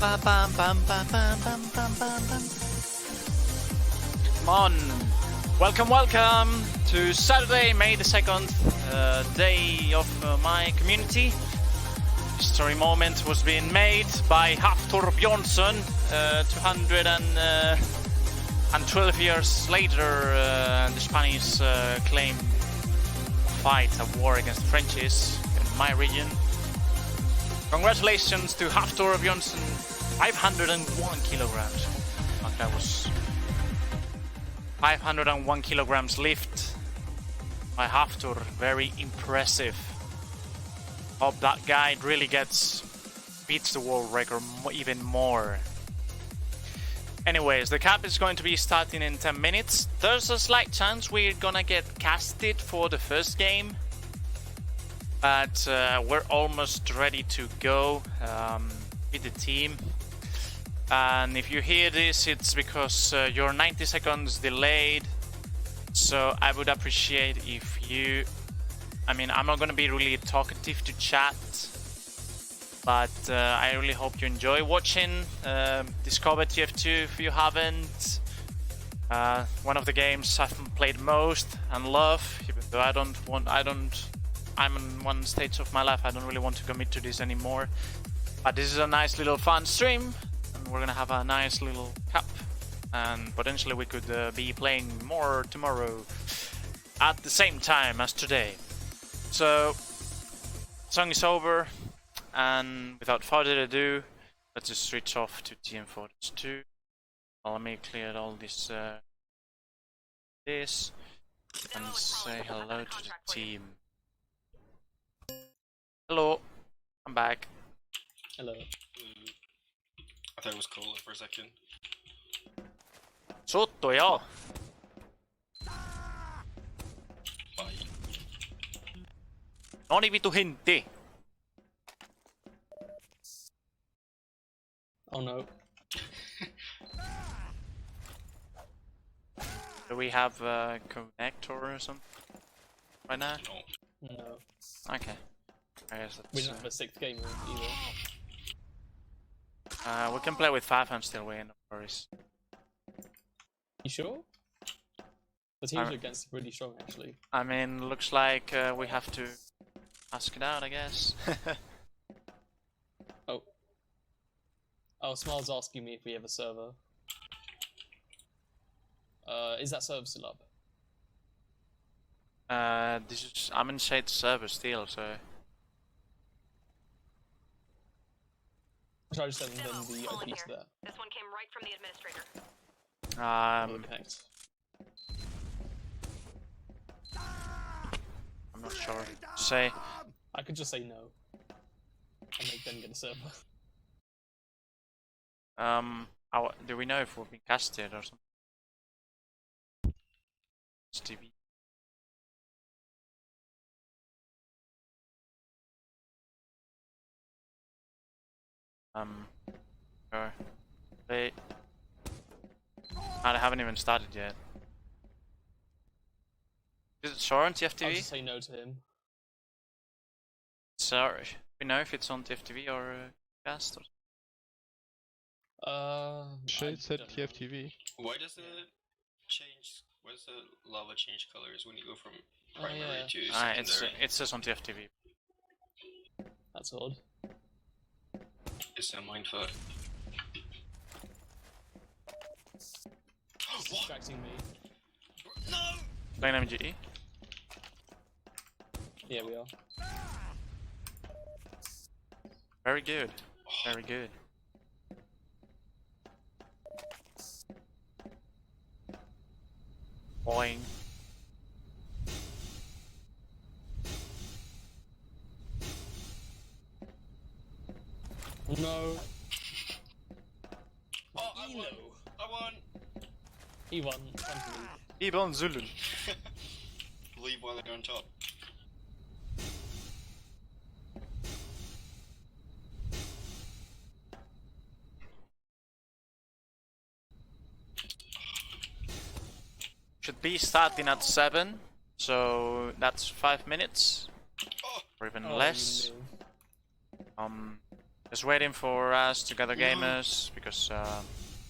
Bam, bam, bam, bam, bam, bam, bam, bam, bam. Come on. Welcome to Saturday, May the 2nd, day of my community. History moment was being made by Hafthor Björnsson, 212 years later. The Spanish claim fight a war against the Frenchies in my region. Congratulations to Hafthor Björnsson, 501 kilograms. Fuck, that was 501 kilograms lift by Hafthor. Very impressive. Hope that guy really beats the world record even more. Anyways, the cap is going to be starting in 10 minutes. There's a slight chance we're gonna get casted for the first game, but we're almost ready to go with the team. And if you hear this, it's because you're 90 seconds delayed. So I would appreciate if you... I'm not gonna be really talkative to chat, but I really hope you enjoy watching. Discover TF2 if you haven't. One of the games I've played most and love, even though I'm in one stage of my life I don't really want to commit to this anymore. But this is a nice little fun stream, and we're gonna have a nice little cup, and potentially we could be playing more tomorrow at the same time as today. So, song is over, and without further ado, let's just switch off to TM42. Let me clear all this and say hello to the team. Hello, I'm back. Hello. I thought it was cool for a second. Sotto, ja. Bye. Noni vitu hinti. Oh no. Do we have a connector or something right now? No. No. Okay. I guess We that's, don't have a sixth game either. we can play with 5 and still win, no worries. You sure? The teams against are really strong actually. Looks like we have to ask it out, I guess. Oh, Smile's asking me if we have a server. Is that server still up? This is I'm in Shade server still, so Should I just send them the IP to there? This one came right from the administrator. Thanks. I'm not sure. Say I could just say no. And make them get a server. do we know if we've been casted or something? It's TV. Sure. They haven't even started yet. Is it sure on I'll TFTV? just say no to him. Sorry. We know if it's on TFTV or cast or... Shade said don't know. TFTV. Why does the lava change colors when you go from primary to secondary? it says on TFTV. That's odd. It's a mindfuck. It's distracting me. No! Playing MGE? Yeah, we are. Very good. Very good. Boing. No. Oh, I won! I won! He won. Time to leave. Ibon Zulun. Leave while they're on top. Should be starting at 7, so that's 5 minutes. Oh! Or even Oh, less. no. Just waiting for us to gather gamers because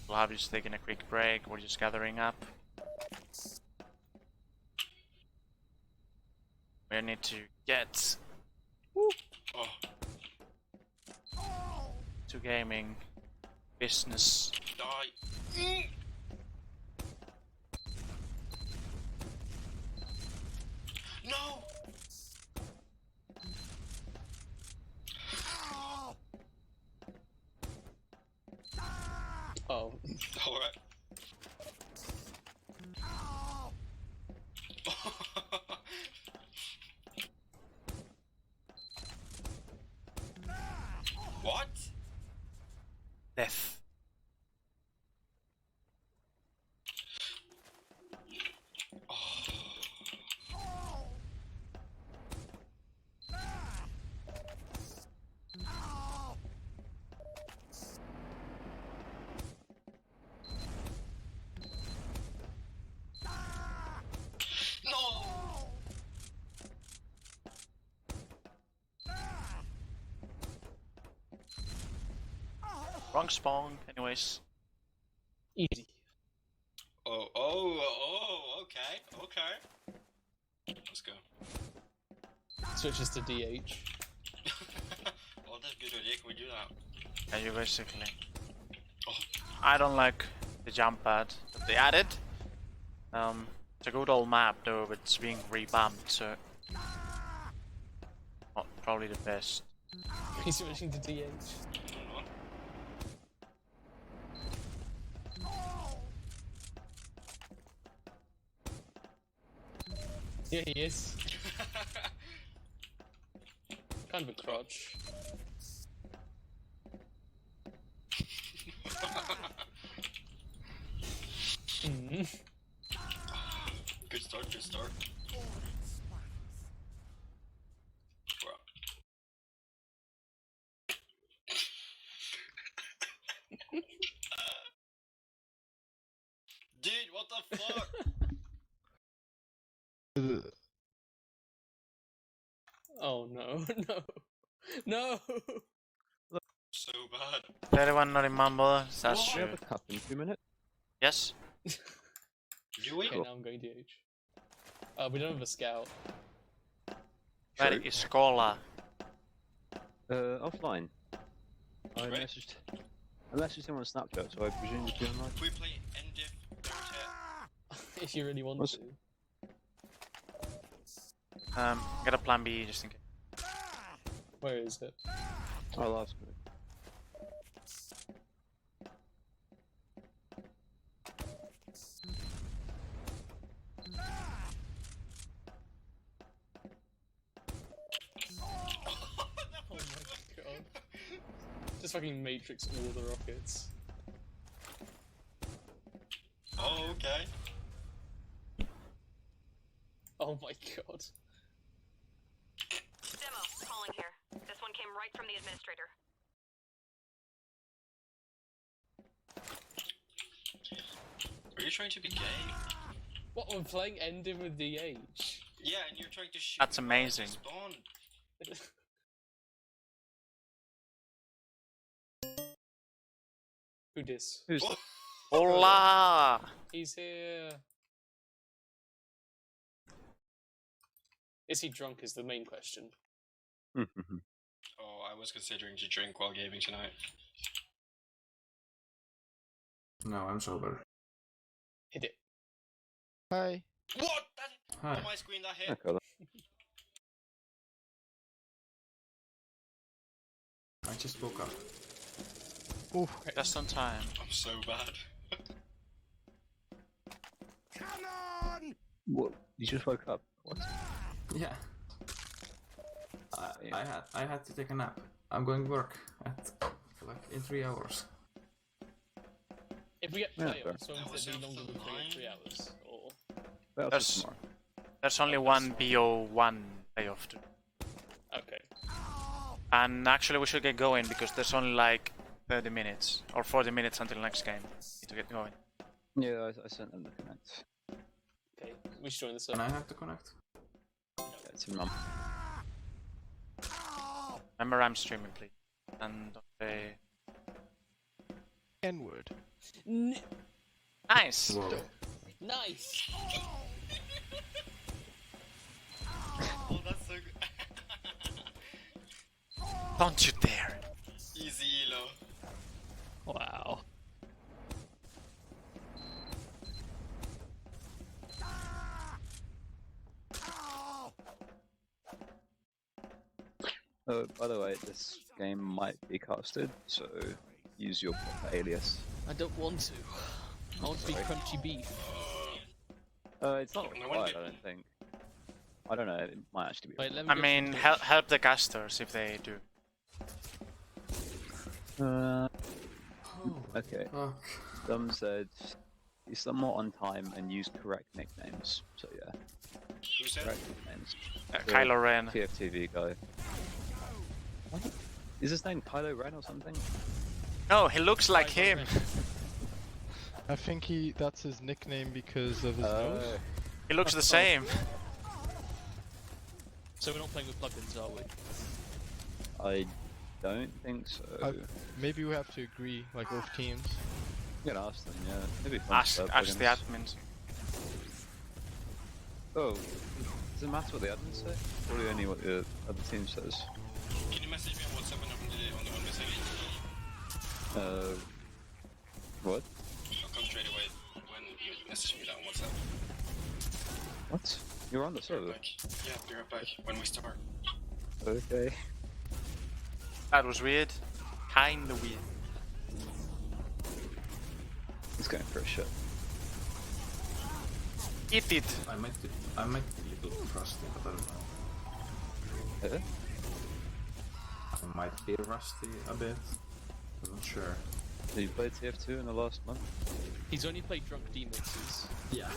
we'll have just taking a quick break. We're just gathering up. We need to get to gaming business. Die. No. Oh. Alright. What? Death. Wrong spawn, anyways. Easy. Okay. Let's go. Switches to DH. Oh, that's a good idea. Can we do that? Yeah, you basically. I don't like the jump pad that they added. It's a good old map though, but it's being revamped, so not probably the best. He's switching to DH. Yeah, he is. Kind of a crotch. Good start. Dude, what the fuck? Oh no, no! So bad. Is anyone not in Mumble? That's What? true. We have a cup in 2 minutes. Yes? Do we? Okay, now I'm going DH. We don't have a scout. Where is Cola? Offline. I Right. messaged him on Snapchat, so I presume you're doing like. We play NDiv. If you really want What's- to. Get a plan B just in case. Where is it? Oh, last minute. Oh my god. Just fucking matrix all the rockets. Oh, okay. Oh my god. Demo, calling here. This one came right from the administrator. Are you trying to be gay? What, we're playing ending with DH? Yeah, and you're trying to shoot. That's amazing. Spawn. Who dis? Who's Oh. Hola! He's here! Is he drunk is the main question. Oh, I was considering to drink while gaming tonight. No, I'm sober. Hit it. Hi. What? That Hi. on my screen that hit. Okay. I just woke up. Just on time. I'm so bad. What? You just woke up? What? Yeah. I had to take a nap. I'm going to work at like in 3 hours. If we get Yeah, playoffs, fair. won't it be longer than 3 hours? Or... Well, That's- tomorrow. There's only one BO1 playoff too. Okay. And actually we should get going because there's only like 30 minutes or 40 minutes until next game. Need to get going. Yeah, I sent them the connect. Okay, we should join the And server. I have to connect. Yeah, it's in mum. Remember I'm streaming, please. And okay. N-word. Nice! Whoa. Nice! Oh, that's so good. Don't you dare! Easy elo. Wow. Oh, by the way, this game might be casted, so use your proper alias. I don't want to. I want to be crunchy beef. It's not required, I don't think. I don't know, it might actually be. Wait, let me I go mean, to help the casters if they do. Okay. Fuck. Some said be somewhat on time and use correct nicknames. So yeah, Who said? correct nicknames. Kylo Ren. TFTV guy. What? Is his name Kylo Ren or something? No, he looks like Kylo him. Ren. I think that's his nickname because of his nose. He looks the same. So we're not playing with plugins, are we? I don't think so. Maybe we have to agree, like both teams. You can ask them, yeah. Maybe fun Ask stuff, the plugins. admins. Oh, does it matter what the admins say? Probably only what the other team says. Can you message me on WhatsApp on the one message? What? I'll come straight away when you message me that on WhatsApp. What? You're on the Be right server? back. Yeah, be right back when we start. Okay. That was weird. Kinda weird. He's going for a shot. Eat it! I might be a little rusty, but I don't know. I might be rusty a bit. I'm not sure. Have you played TF2 in the last month? He's only played drunk demixes. Yeah.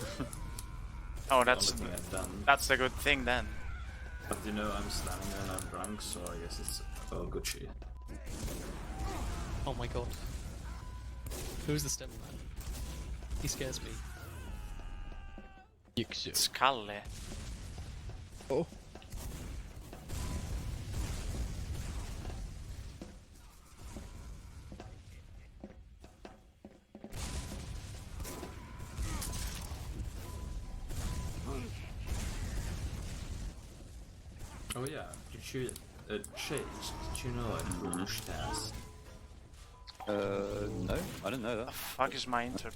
Oh, The that's only thing I've done. that's the good thing then. But you know, I'm standing there and I'm drunk, so I guess it's all good shit. Oh my god. Who's the stem man? He scares me. Yixu. Skalle. Oh. Oh yeah, you should change. Did you know like Rouge has? No, I didn't know The that. fuck is my inter?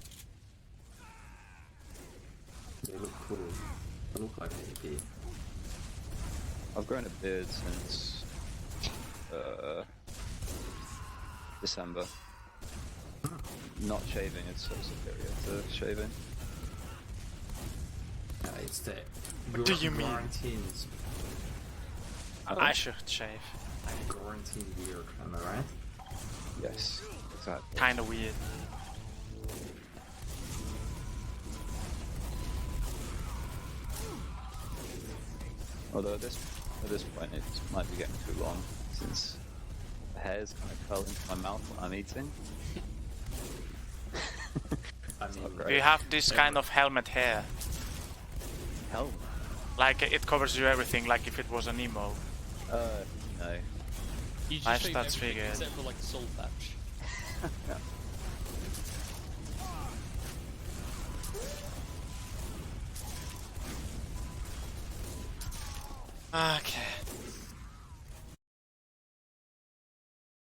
They look cool. They look like AP. I've grown a beard since December. Not shaving is so superior to shaving. Yeah, it's the What do you mean? quarantine's I should shave. quarantine weird, am I right? Yes, exactly. Kinda weird. Although at this point it might be getting too long since the hairs kind of curl into my mouth when I'm eating. I It's mean, not Do great. you have this kind of helmet hair? Hell, Like it covers you everything, like if it was an emo. no. You just Nice, shave that's everything figured. except for like the soul patch. Okay.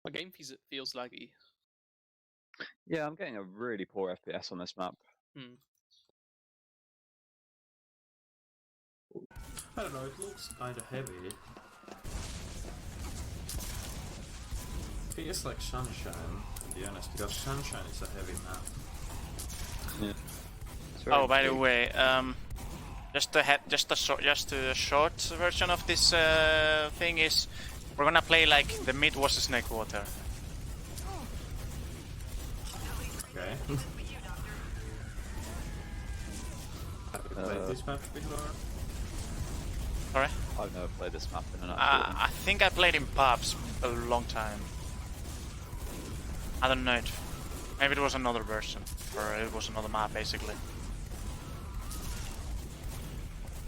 My game feels laggy. Yeah, I'm getting a really poor FPS on this map. I don't know, it looks kinda heavy. I think it's like Sunshine, to be honest, because Sunshine is a heavy map. Yeah. It's very Oh, by the big. way, just a short version of this thing is we're gonna play like the mid was a snake water. Okay. Have you played this map before? Sorry? I've never played this map in an actual one. I think I played in pubs a long time. I don't know. Maybe it was another version, or it was another map basically.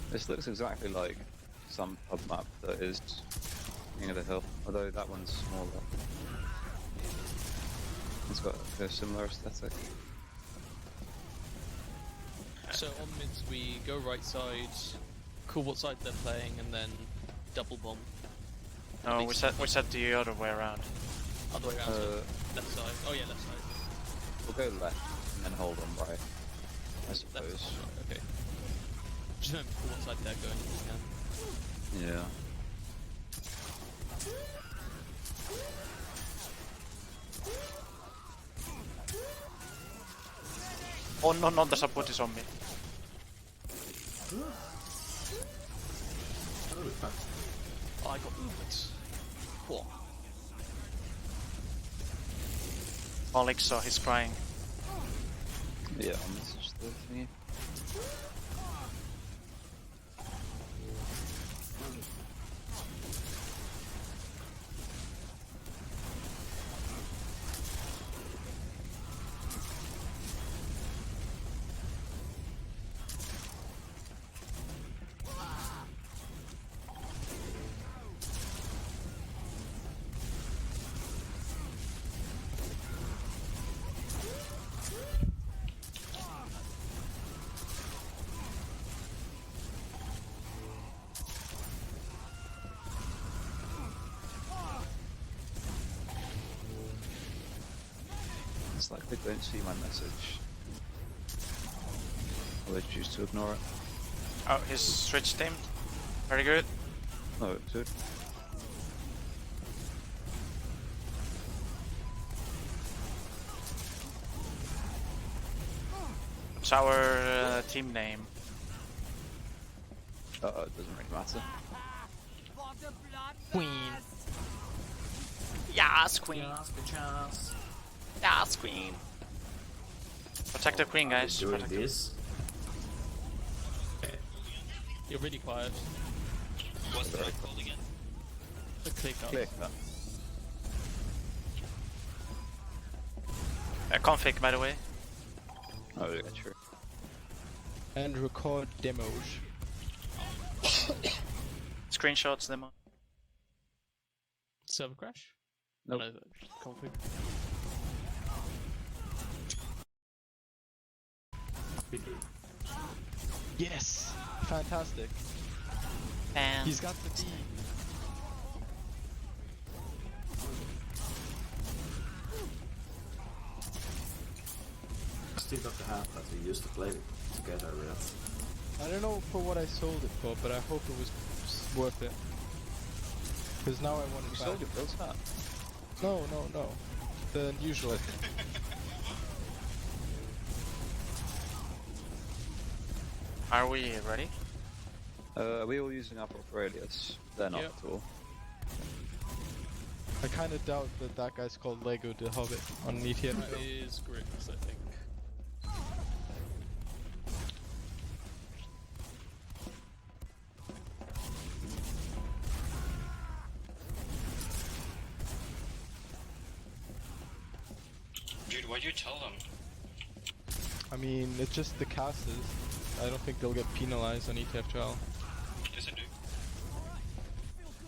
This looks exactly like some pub map that is King of the Hill, although that one's smaller. It's got a similar aesthetic. So on mids we go right side, call what side they're playing, and then double bomb. No, we set the other way around. Other way around. So left side. Oh yeah, left side. We'll go left and then hold on right, I Left suppose. right, okay. Just remember call what side they're going if you can. Yeah. Oh no, the support is on me. Oh, I got movements. Cool. Alex saw he's crying. Yeah, I'll message the thingy. It's like they don't see my message. Or they choose to ignore it. Oh, his switch team. Very good. Oh, it's good. What's our team name? It doesn't really matter. Queen. Yes, queen. Yes, queen. Protect the queen, guys. Doing Protect the- this. You're really quiet. What's the right called again? The click up. Click that. Config, by the way. Oh, yeah, true. And record demos. Screenshots them. Server crash? Nope. No, config. Yes! Fantastic. And He's got the D. Still got the half that we used to play together with. I don't know for what I sold it for, but I hope it was worth it. Because now I want You it sold back. your build hat? No. The usual. are we ready? Are we all using Upper Aurelius? They're not Yep. at all. I kind of doubt that that guy's called Lego the Hobbit on ETF. That is Grix, I think. Dude, why'd you tell them? I mean, it's just the casters. I don't think they'll get penalized on ETF2L. Yes, I do.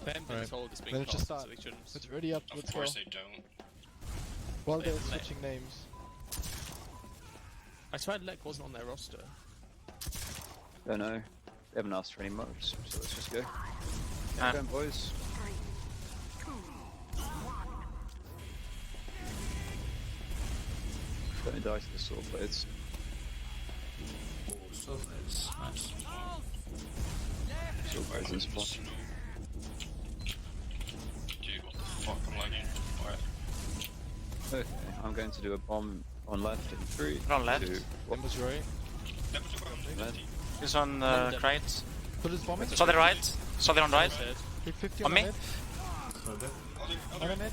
They haven't been Alright. told it's being Then it's just cast, so start. they shouldn't. It's already up. Of Let's go. course they don't. Well, They they're let- switching names. I swear Lek wasn't on their roster. Don't know. They haven't asked for any modes, so let's just go. Ah. Get going, boys. Don't die to the sword blades. Oh, so nice. Nice. Sword blades in spawn. Dude, what the fuck? I'm lagging. Alright. Okay, I'm going to do a bomb on left in 3, On left. 2, One was right. left. He's on London. right. Put his bomb in. Solid right. Solid on right. Dead. Hit 50 On on me. mid. So that On a mid.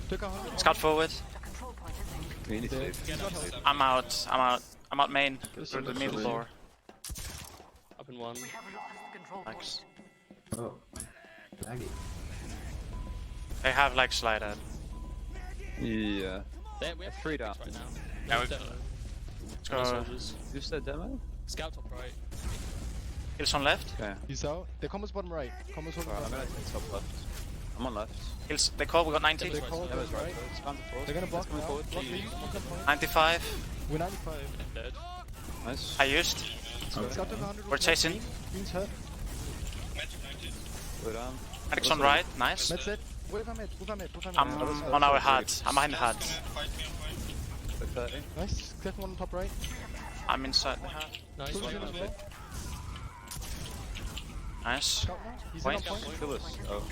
Took 100. Scout forward. Community Dead. lead. He's got help. I'm out. I'm out main. Through the middle door. Up in one. Thanks. oh, laggy. They have like slide at. Yeah. We have Three three down. right now. Yeah, No we- demo. Let's No go. soldiers. You said demo? Scout top right. Kills on left. Okay. He's out. The combo's bottom right. Combo's bottom Alright, I'm right. gonna take top left. I'm on left. Heals the call, we got 90. They call Demo's us right. right. Spam the force. They're gonna block Coming now. forward. Block me. Block them point. 95. We're 95. Dead. Nice. I used. Scott took 100. We're chasing. Green's hurt. Go down. Medic's on right, nice. That's it. Wait for mid. I'm on our hut. I'm behind the hut. Fight me on point. Like 30. Nice. Click one on top right. I'm inside the hut. Nice. Solution as well. Nice. Scout now. He's Point. in on point. Kill us. Oh.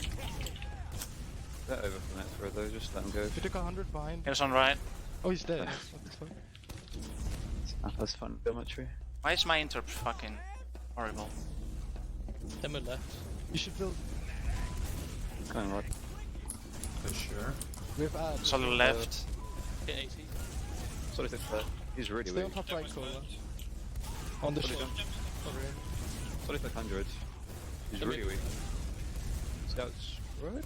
They're over from it for though, just let them go. We took 100 behind. Heals on right. Oh, he's dead. What the fuck? That's fun. Geometry. Why is my interp fucking horrible? Demo left. You should build. Going right. For sure. We have ad. Solid left. Hit 80. Sorry, he's really Stay on weak. top right, Cola. On the ship. Sorry, 100. He's really weak. Scouts. Right?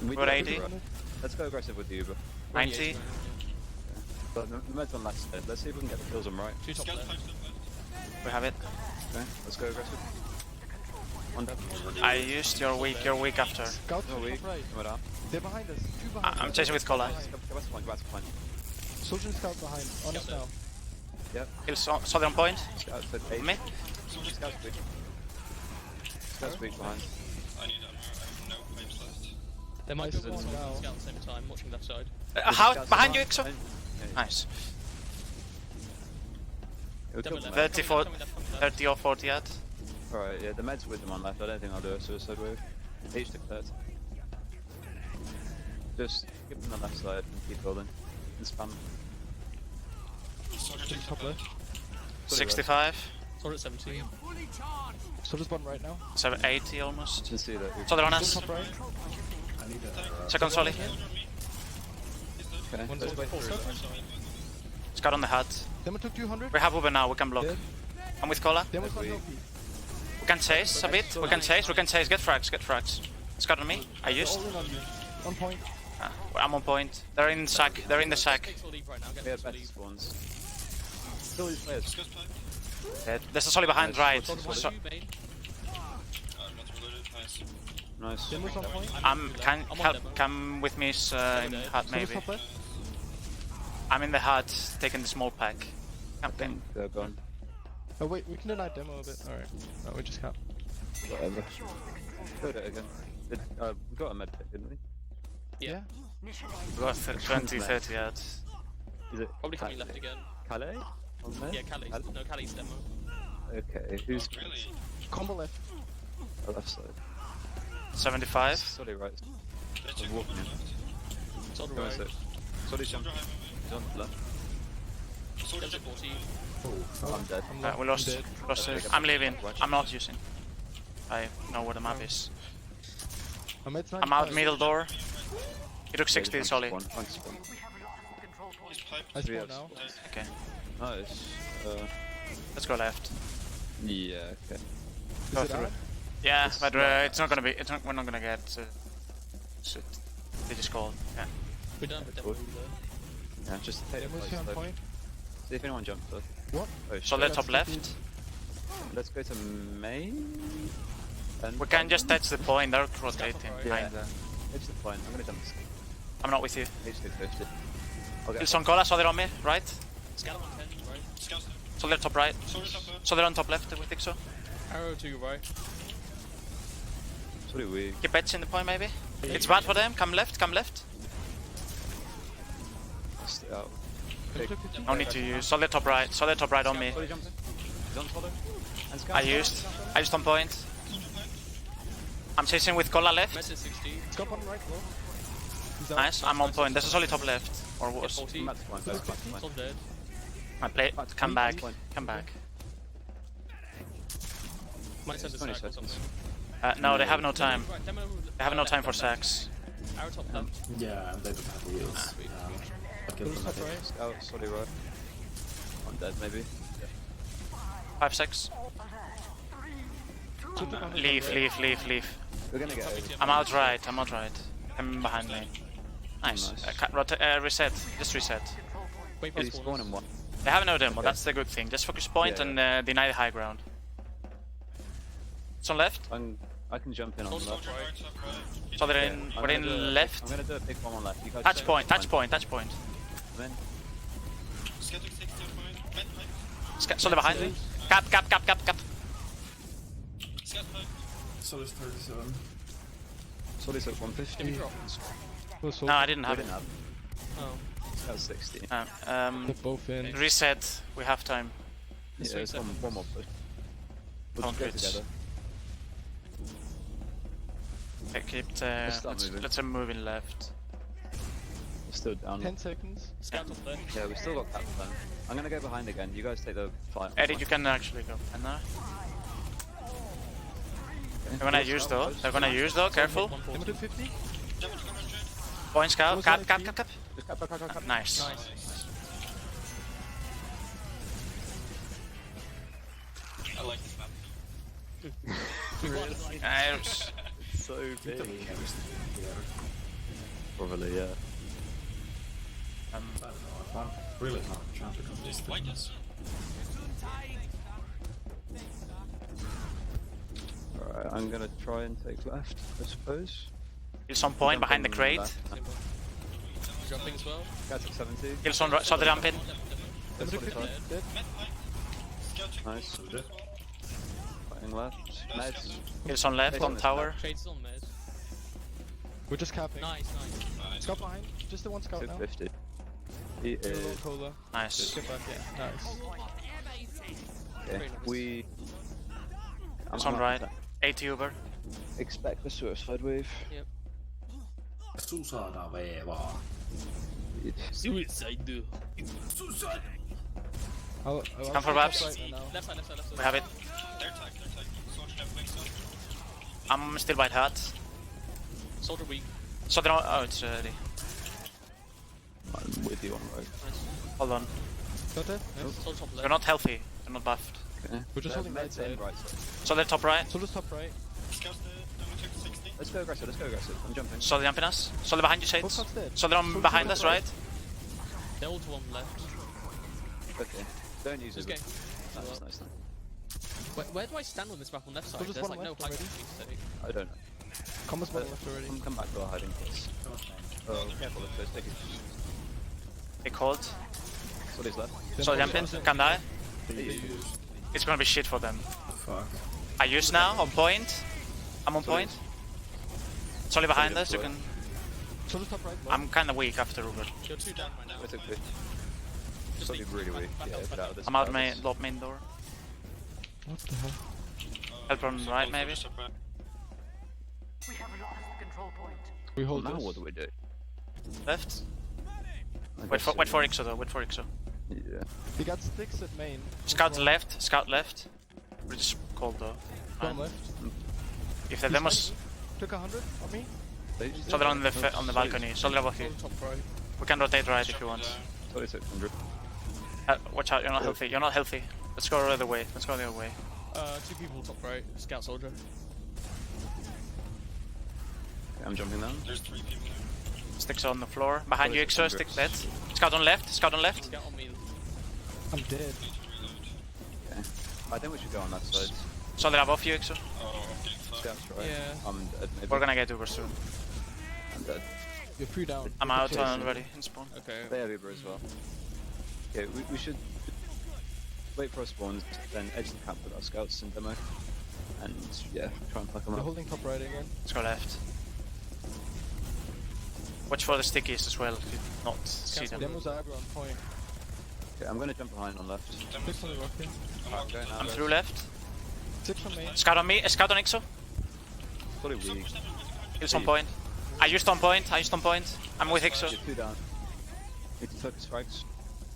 We We're do 80. right. Let's go aggressive with the Uber. 90. But the med's on left side. Let's see if we can get the kills on right. Two top left. We have it. Okay, let's go aggressive. One down. I used your weak after. Scout No on weak. top right. Come down. They're behind us. Two behind I'm us. chasing with Cola. Go back to point, go back to point. Soldier and Scout behind. On us now. Yep. Heals on, solid on point. Scouts at 8. Me. Scouts weak. Scouts weak behind. I need armor. I have no pipes left. There might be Nice. one Now. scout at the same time, watching left side. How? Scouts Behind you, behind. Ixo. Yeah. Nice. We'll Demo kill left. the med. 34, Coming left, coming left. 30 or 40 yard. Alright, yeah, the med's with them on left. I don't think I'll do a suicide wave. Each took 30. Just give them the left side and keep building. And spam. Soldier Soldier takes top left. 65. Sword at 70. Soldier's bottom right now. 80 almost. Just see that. Solid on Soldier us. top right. I need a. Second solid. Okay, One's let's on wait full through. side. Scout on the hut. Demo took 200. We have Uber now, we can block. Dead. I'm with Cola. Demo's not weak. healthy. We can chase a bit. We can chase. Get frags. Scout on me. I They're used. all in on you. On point. I'm on point. They're in sack. They're in the sack. Take leave right now. Get We have to better leave. spawns. Kill these players. Discuss pipe. Dead. There's a solid behind right. Sword So, behind you, main. I'm not reloaded. Nice. Nice. Demo's on point. can I'm on help demo. come with me in dead. hut Soldier's maybe. top left. I'm in the hut taking the small pack. I think they're gone. Oh wait, we can deny demo a bit. Alright. No, we just can't. Whatever. Build it again. We got a med kit, didn't we? Yeah. We got 20, 30 yards. Is it Probably coming Calais? left again. Calais? On there? Yeah, Callie's. No, Callie's demo. Okay, who's Oh, really? Combo left. the left side? 75. Sorry, right. They took walking one in. left. Soldier Go right. inside. Sorry, jump. Soldier high He's on the left. Soldier Demo 40. Oh, I'm dead. We lost. It. I'm leaving. I'm not using. I know where the map is. I'm at I'm out middle door. He took 60 Yeah, solid. one spawn. He's piped. I Three spawn ups. now. Okay. Nice. Let's go left. Yeah, okay. Go Is it through. ad? Yeah, but it's not gonna be. We're not gonna get. Shit. They just called. Yeah. We don't have a demo Good. either. Yeah, just take Demo's place. here on Though. point. See if anyone jumps though. What? Oh, shit. So let's that's top left. Let's go to main. And We can just touch the point. They're rotating right. behind Yeah. them. It's the point. I'm gonna jump this. I'm not with you. H250. Okay. Kills on Cola, so they're on me, right? Scout on 10, right. Scouts there. So they're top right. Soldier top left. So they're on top left, we think so. Arrow to your right. Sorry, weak. Keep bets in the point maybe. It's bad for them. Come left, come left. Stay out. Demo took 50. No need to use. So they're top right. So they're top right on me. Sorry, jumping. He's on follow. And scout. I used on point. I'm chasing with Cola left. Mess is 60. Scout on right, bro. He's out. Nice, I'm on point. There's a solid top left. Or Hit worse. 40. That's fine. That's fine. Soldier dead. I play. Come back. Point. Come back. Might send a 20 sack or seconds. something. No, they have no time. Right, demo. They have no time for sacks. Arrow top left. Yeah, they don't have wheels. I killed Soldier's them. top right. Scout. Sorry, right. I'm dead, maybe. 5 seconds. Soldier on the Leave, right. leave. We're gonna get over. I'm out right. Come behind me. Nice. Nice. Reset. Just reset. Wait for He's spawners. spawning one. They have no demo. Okay. That's the good thing. Just focus point Yeah. and deny the high ground. It's on left. I'm I can jump in on Soldier, left. soldier, right, top, right. So they're Yeah, in. I'm We're gonna do in a left. I'm gonna do a big one on left. You guys Touch stay point. on Touch point. Touch point. I'm in. Scouting 60 point. Med, med. So they're behind me. Cap. Scout 5. Soldier's 37. Solly's at 150. Can we drop? Oh, so No, I didn't We have it. didn't have. Oh. That was 60. They're both in. Reset. We have time. Yeah, This there's way, one more push. We'll just go Concrete. together. Okay, keep Let's start moving. let's moving left. We're still down. 10 seconds. Scout up there. Yeah, we still got cap plan. I'm gonna go behind again. You guys take the fight. Eddie, you can actually go. And now. They're gonna use though. They're gonna use though. Careful. Limit to 50. Jump to 100. Point scout. Close Cap. on Cap. HP. Cap. Cap. Just cap. Nice. Nice. I like this map. Nice. It's so big. Probably, yeah. I don't know, I found really hard trying to come this Why thing. does? Alright, I'm gonna try and take left, I suppose. He's on point behind the crate. Jumping as well. Guys at 70. He's on right. So they jump in. That's Limit to what 50. it's Dead. Med, med. Scout check. Nice. Soldier. Fighting left. Meds. He's on left on tower. Shades on mid. We're just capping. Nice. Nice. Scout behind. Just the one scout now. 250. He Kill is. Cola. Nice. Get back in. Nice. Okay. We. He's on right. 80 Uber. Expect the suicide wave. Suicide wave. Suicide. I'll Come for stay Babs. top right now. Left side. We have it. They're tagged. Soldier jumping, so. I'm still by hurt. Soldier weak. So they're not. Oh, it's ready. I'm with you on road. Hold on. Got it? Nice. Soldier top They're left. not healthy. They're not buffed. Okay. We're just holding right side. Right side. So they're top right. Soldier's top right. Scouts the double check 60. Let's go aggressive. I'm jumping. So they're jumping us. So they're behind you, Both Shades. shots dead. So they're on Soldier's behind top us, right? They're all to one left. Okay. Don't use Just it. game. Nice. Where do I stand on this map on left side? Soldier's There's one like no left height already. for me to I don't know. Combo's bottom left already. Come back to our hiding place. Oh, careful if there's big. They called. Solly's left. So jump in. Can die. It's gonna be shit for them. Fuck. I use now. On point. I'm on point. Solly behind us. You can. Soldier's top right. I'm kind of weak after Uber. You're two down right now. That's okay. Just Probably leave. really weak. Back Yeah, up, get out of this. I'm out crowd. main door. What the hell? Help on right, maybe. Top right. We have lost the control point. We hold Now this. what do we do? Left. I Wait guess for Ixo though. Wait for Ixo. Yeah. They got sticks at main. Scout left. Scout left. We're just cold though. Bottom Fine. left. If the He's demos. fighting me. Took 100 on me. So they're on the balcony. So they're above you. Soldier top right. We can rotate right if you want. Solly 600. Watch out, you're not healthy. You're not healthy. Let's go the other way. Let's go the other way. Two people top right. Scout soldier. Okay, I'm jumping down. There's 3 people there. Sticks on the floor. Behind you, Ixo. 600. Stick dead. Scout on left. Scout on left. Scout on me. I'm dead. Okay. I think we should go on that side. So they're above you, Ixo. Oh, okay, fuck. Scouts right. Yeah. I'm dead. Maybe. We're gonna get Uber soon. I'm dead. You're 3 down. I'm You're out chasing. already in spawn. Okay. They have Uber as well. Okay, we should wait for our spawns, then edge the camp with our scouts and demo. And yeah, try and pluck them We're up. holding top right again. Let's go left. Watch for the stickies as well if you not see them. Demo's aggro on point. Okay, I'm gonna jump behind on left. 6 on the rocket. I'm going now. I'm through left. 6 on main. Scout on me. Scout on Ixo. Probably weak. He's on point. I used on point. I'm with Ixo. You're 2 down. Need to focus strikes.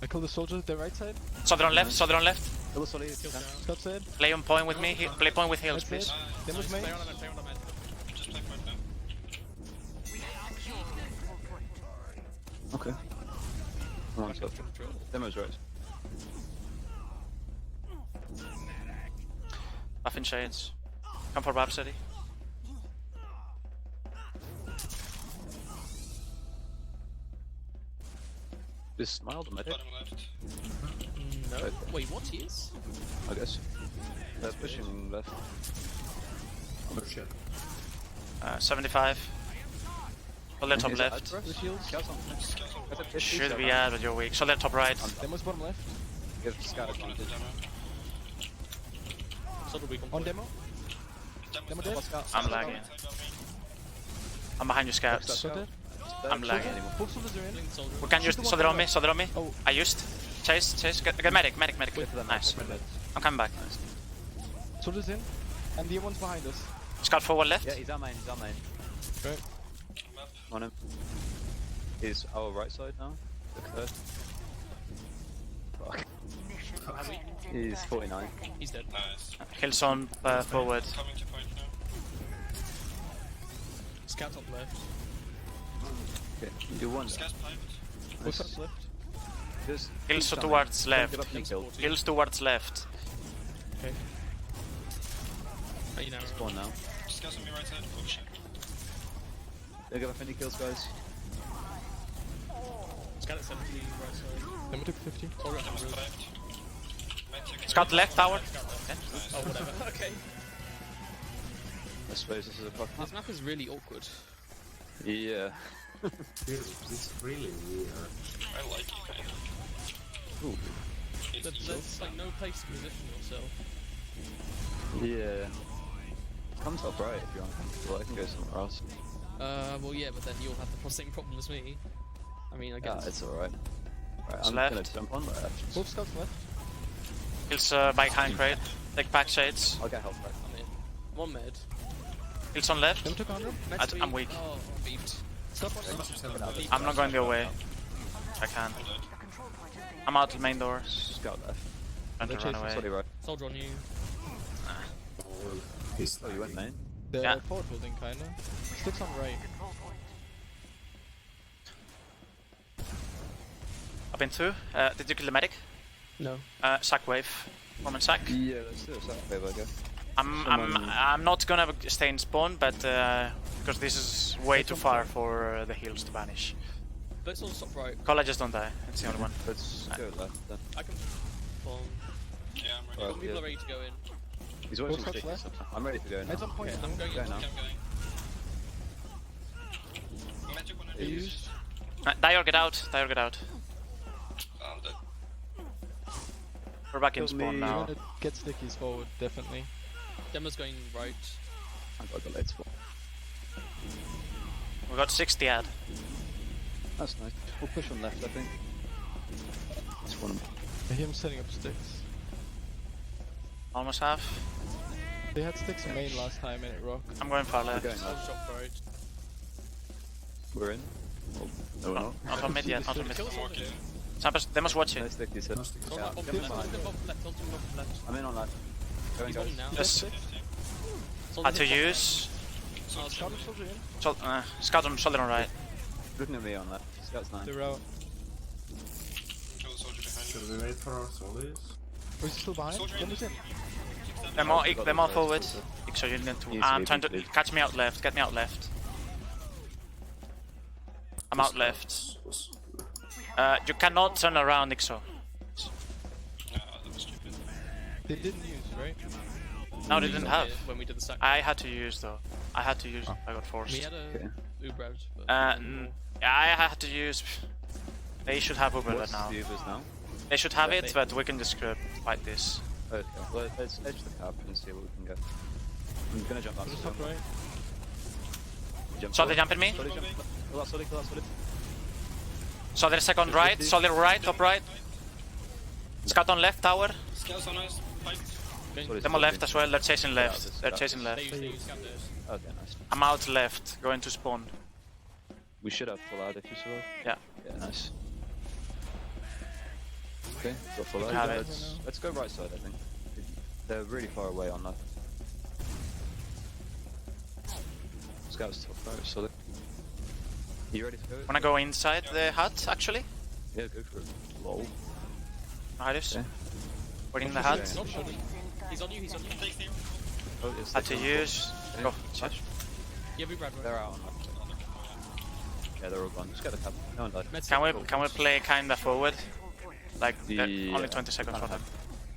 I killed the soldier. The right side. So they're on left. So they're on left. Kill the Solly. Scout side. Play on point with me. Play point with heals, That's please. it. Demo's main. Play on the man. Just play right now. Okay. Come on, so. Demo's right. Buff in shades. Come for Babs, Eddie. Is Smile the medic? Bottom left. No. Okay. Wait, what is? I guess. They're pushing left. Oh shit. 75. Soldier top Is it left. Adbro? Scouts on. Should be ad, but you're weak. Soldier top right. Demo's bottom left. Give Scout One of the advantage. demo. Sort of weak On demo. Demo dead. I'm lagging. I'm behind you, Scout scouts. dead. I'm lagging. Both soldiers are in. soldier. We can use soldier on me, soldier on me. Oh. I used. Chase. Get medic. Nice. I'm coming back. Soldiers in. And the other one's behind us. Scout forward left. Yeah, he's our main. Right. On him. He's our right side now. Look there. Fuck. He's 49. He's dead. Nice. Hills on forward. Coming to point now. Scout top left. Okay, you do one. Scouts piped. Both sides left. Just Hills keep towards coming. left. Don't give up any kills. Hills towards left. Okay. Are you now? Spawn now. Scouts on me right side. Oh shit. Don't give up any kills, guys. Scout at 70 right side. Demo took 50. Soldier Demo's top roof. piped. Med took Scout left tower. Oh, whatever. Okay. I suppose this is a fuck This map is really awkward. Yeah. It's really weird. I like it kind of. Ooh. There's like no place to position yourself. Yeah. Come top right if you're uncomfortable. I can go somewhere else. Well, yeah, but then you'll have the same problem as me. I mean, I Yeah, guess. it's alright. Right, It's I'm left. gonna jump on left. Both scouts left. Hills behind crate. Take back shades. I'll get help back. I'm in. I'm on med. Hills on left. Demo took 100. Med's I'm weak. Oh, I'm beeped. Scout one. I'm not going the way. I can. I'm out the main door. Scout left. Trying to They're run chasing away. Solly right. Soldier on you. He's Oh, you went main? The Yeah. forward building, kinda. Sticks on right. Up in two. Did you kill the medic? No. Sack wave. Woman sack. Yeah, let's do a sack wave, I guess. I'm not gonna stay in spawn, but because this is way too far for the heals to vanish. Let's all stop right. Cola, just don't die. It's the only one. Let's go left then. I can bomb. Yeah, I'm ready. Alright, People yeah. are ready to go in. He's always Both sticky. sides left. I'm ready to go Med's now. on point. Okay, I'm going Go in. now. I'm going. Med took one They of these. used. Die or get out. Die or get out. I'm dead. We're back in Kill spawn me. You now. wanna get stickies forward, definitely. Demo's going right. I got the late spawn. We got 60 ad. That's nice. We'll push on left, I think. Just one. I hear him setting up sticks. Almost half. They had sticks in main last time and it rocked. I'm going far We're left. going Soldier left. top right. We're in. Oh, no, we're not. Not on mid yet. Not on mid. Kill Soldier. Sampers, they must watch No it. stickies here. Soldier Yeah, top kill left. mine. Soldier top left. Soldier top left. I'm in on left. Going, He's guys. on now. Just Soldier had to top left. use. Scout soldier in. Scout on shoulder on right. Looking at me on left. Scout's 9. They're out. Kill the soldier behind you. Should we wait for our soldiers? Oh, is he still behind? Soldier in. Demo's in. Them all forward. So you need to. Easily, I'm trying to easily. catch me out left. Get me out left. I'm out left. You cannot turn around, Ixo. That was stupid. They didn't use, right? No, they didn't have. When we did the sack. I had to use though. I had to use. I got We forced. had a Okay. Uber out, but Yeah, I had to use. They should have Uber What's now. the Ubers now? They should have it, but we can just fight this. Okay, well, let's edge the cap and see what we can get. I'm gonna jump out. Soldiers top right. So they jump at me. Solly, jump. Kill that, Solly, kill that, Solly. So they're second right. So they're right, top right. Scout on left tower. Scouts on us. Piped. Solly's Them on left soldier. as well. They're chasing Yeah, left. this They're Scout. chasing they left. use scout theirs. Okay, nice. I'm out left, going to spawn. We should have full out if you survive. Yeah. Yeah, nice. Okay, got full out. Have it. Let's go right side, I think. They're really far away on that. Scouts top right, solid. You ready to go? Wanna go inside the hut actually? Yeah, go for it. Lol. Hidus? Okay. We're in the Yeah. hut. He's on you. He's on you. He's on you. Take zero. Oh, it's Had to use. Go. Yeah, we Brad. They're out on that. Yeah, they're all gone. Just get the cap. No one died. Can we play kinda forward? Like Yeah. only 20 seconds for them.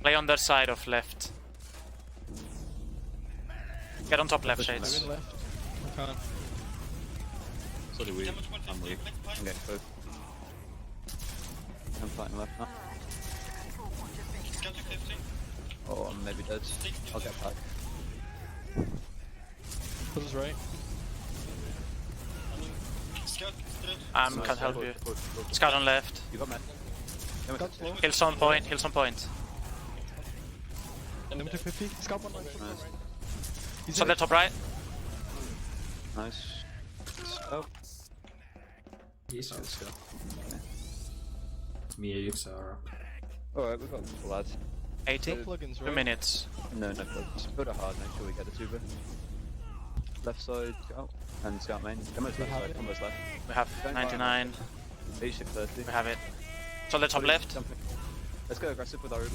Play on their side of left. Get on top left Push shades. I'm in left. Can't. So do we. I'm weak. I'm getting close. I'm fighting left now. Scout to 50. Oh, I'm maybe dead. I'll get back. Push is right. Scout dead. Can't help you. Scout on left. You got me. Scout's low. Hills on point, hills on point. Limited 50. Scout one right. Nice. He's So in the it. top right. Nice. Oh, He's on skill. Me and you, Sarah. alright, we've got a couple lads. 80. No plugins, 2 right? minutes. No, no problems. Build it hard, make sure we get the tuber. Left side, Scout. And Scout main. Combo's left side, combo's left. We have 99. Leadership 30. We have it. So the top left. Jumping. Let's go aggressive with our Uber.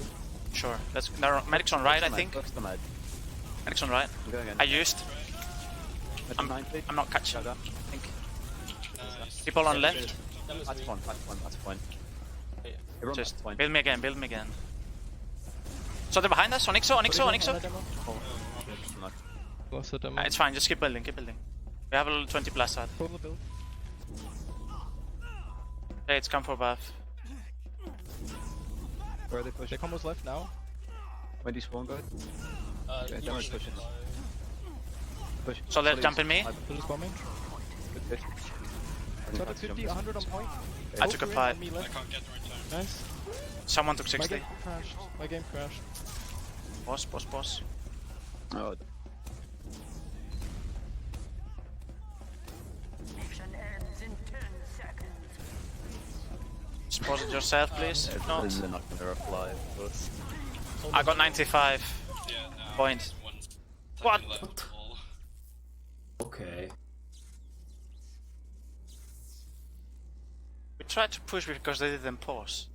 Sure. Let's. There are medics on right, I think. Focus the med. Medics on right. I'm going in. I used. I'm 90. I'm not catching. Shut I up. think. Nice. People on left. That's fine, that's fine, that's fine. Yeah. Everyone, Just that's fine. build me again. Build me again. So they're behind us. Onyxo. Onyxo. Onyxo. Lost the demo. It's fine. Just keep building. Keep building. We have a little 20 plus at. Pull the build. Hey, it's come for buff. Where are they pushing? They combo's left now. When do you spawn, guys? Okay, don't worry, push it. Push. So let's Please. jump in me. Pull is bombing. Good fish. Shot at 50, 100 on point. I took a Both fight. on me I left. can't get the return. Nice. Someone took My 60. game crashed. My game crashed. Boss. Oh, Mission ends in 10 seconds. Spot it yourself, please. If not, they're not gonna reply, of course. I got 95. Yeah, no. Point. One second What? left of the ball. Okay. We tried to push because they didn't pause.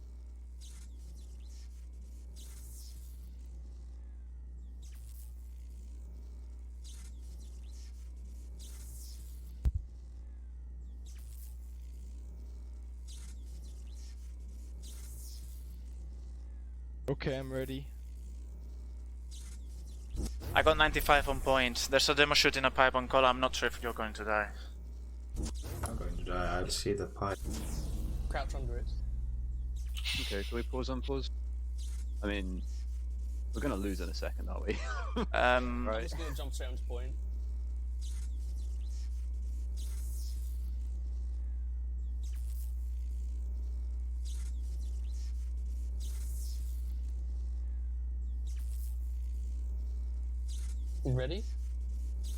Okay, I'm ready. I got 95 on point. There's a demo shoot in a pipe on Cola. I'm not sure if you're going to die. I'm going to die. I see the pipe. Crouch under it. Okay, can we pause on pause? I mean, we're gonna lose in a second, aren't we? I'm Right. just gonna jump straight onto point. You ready?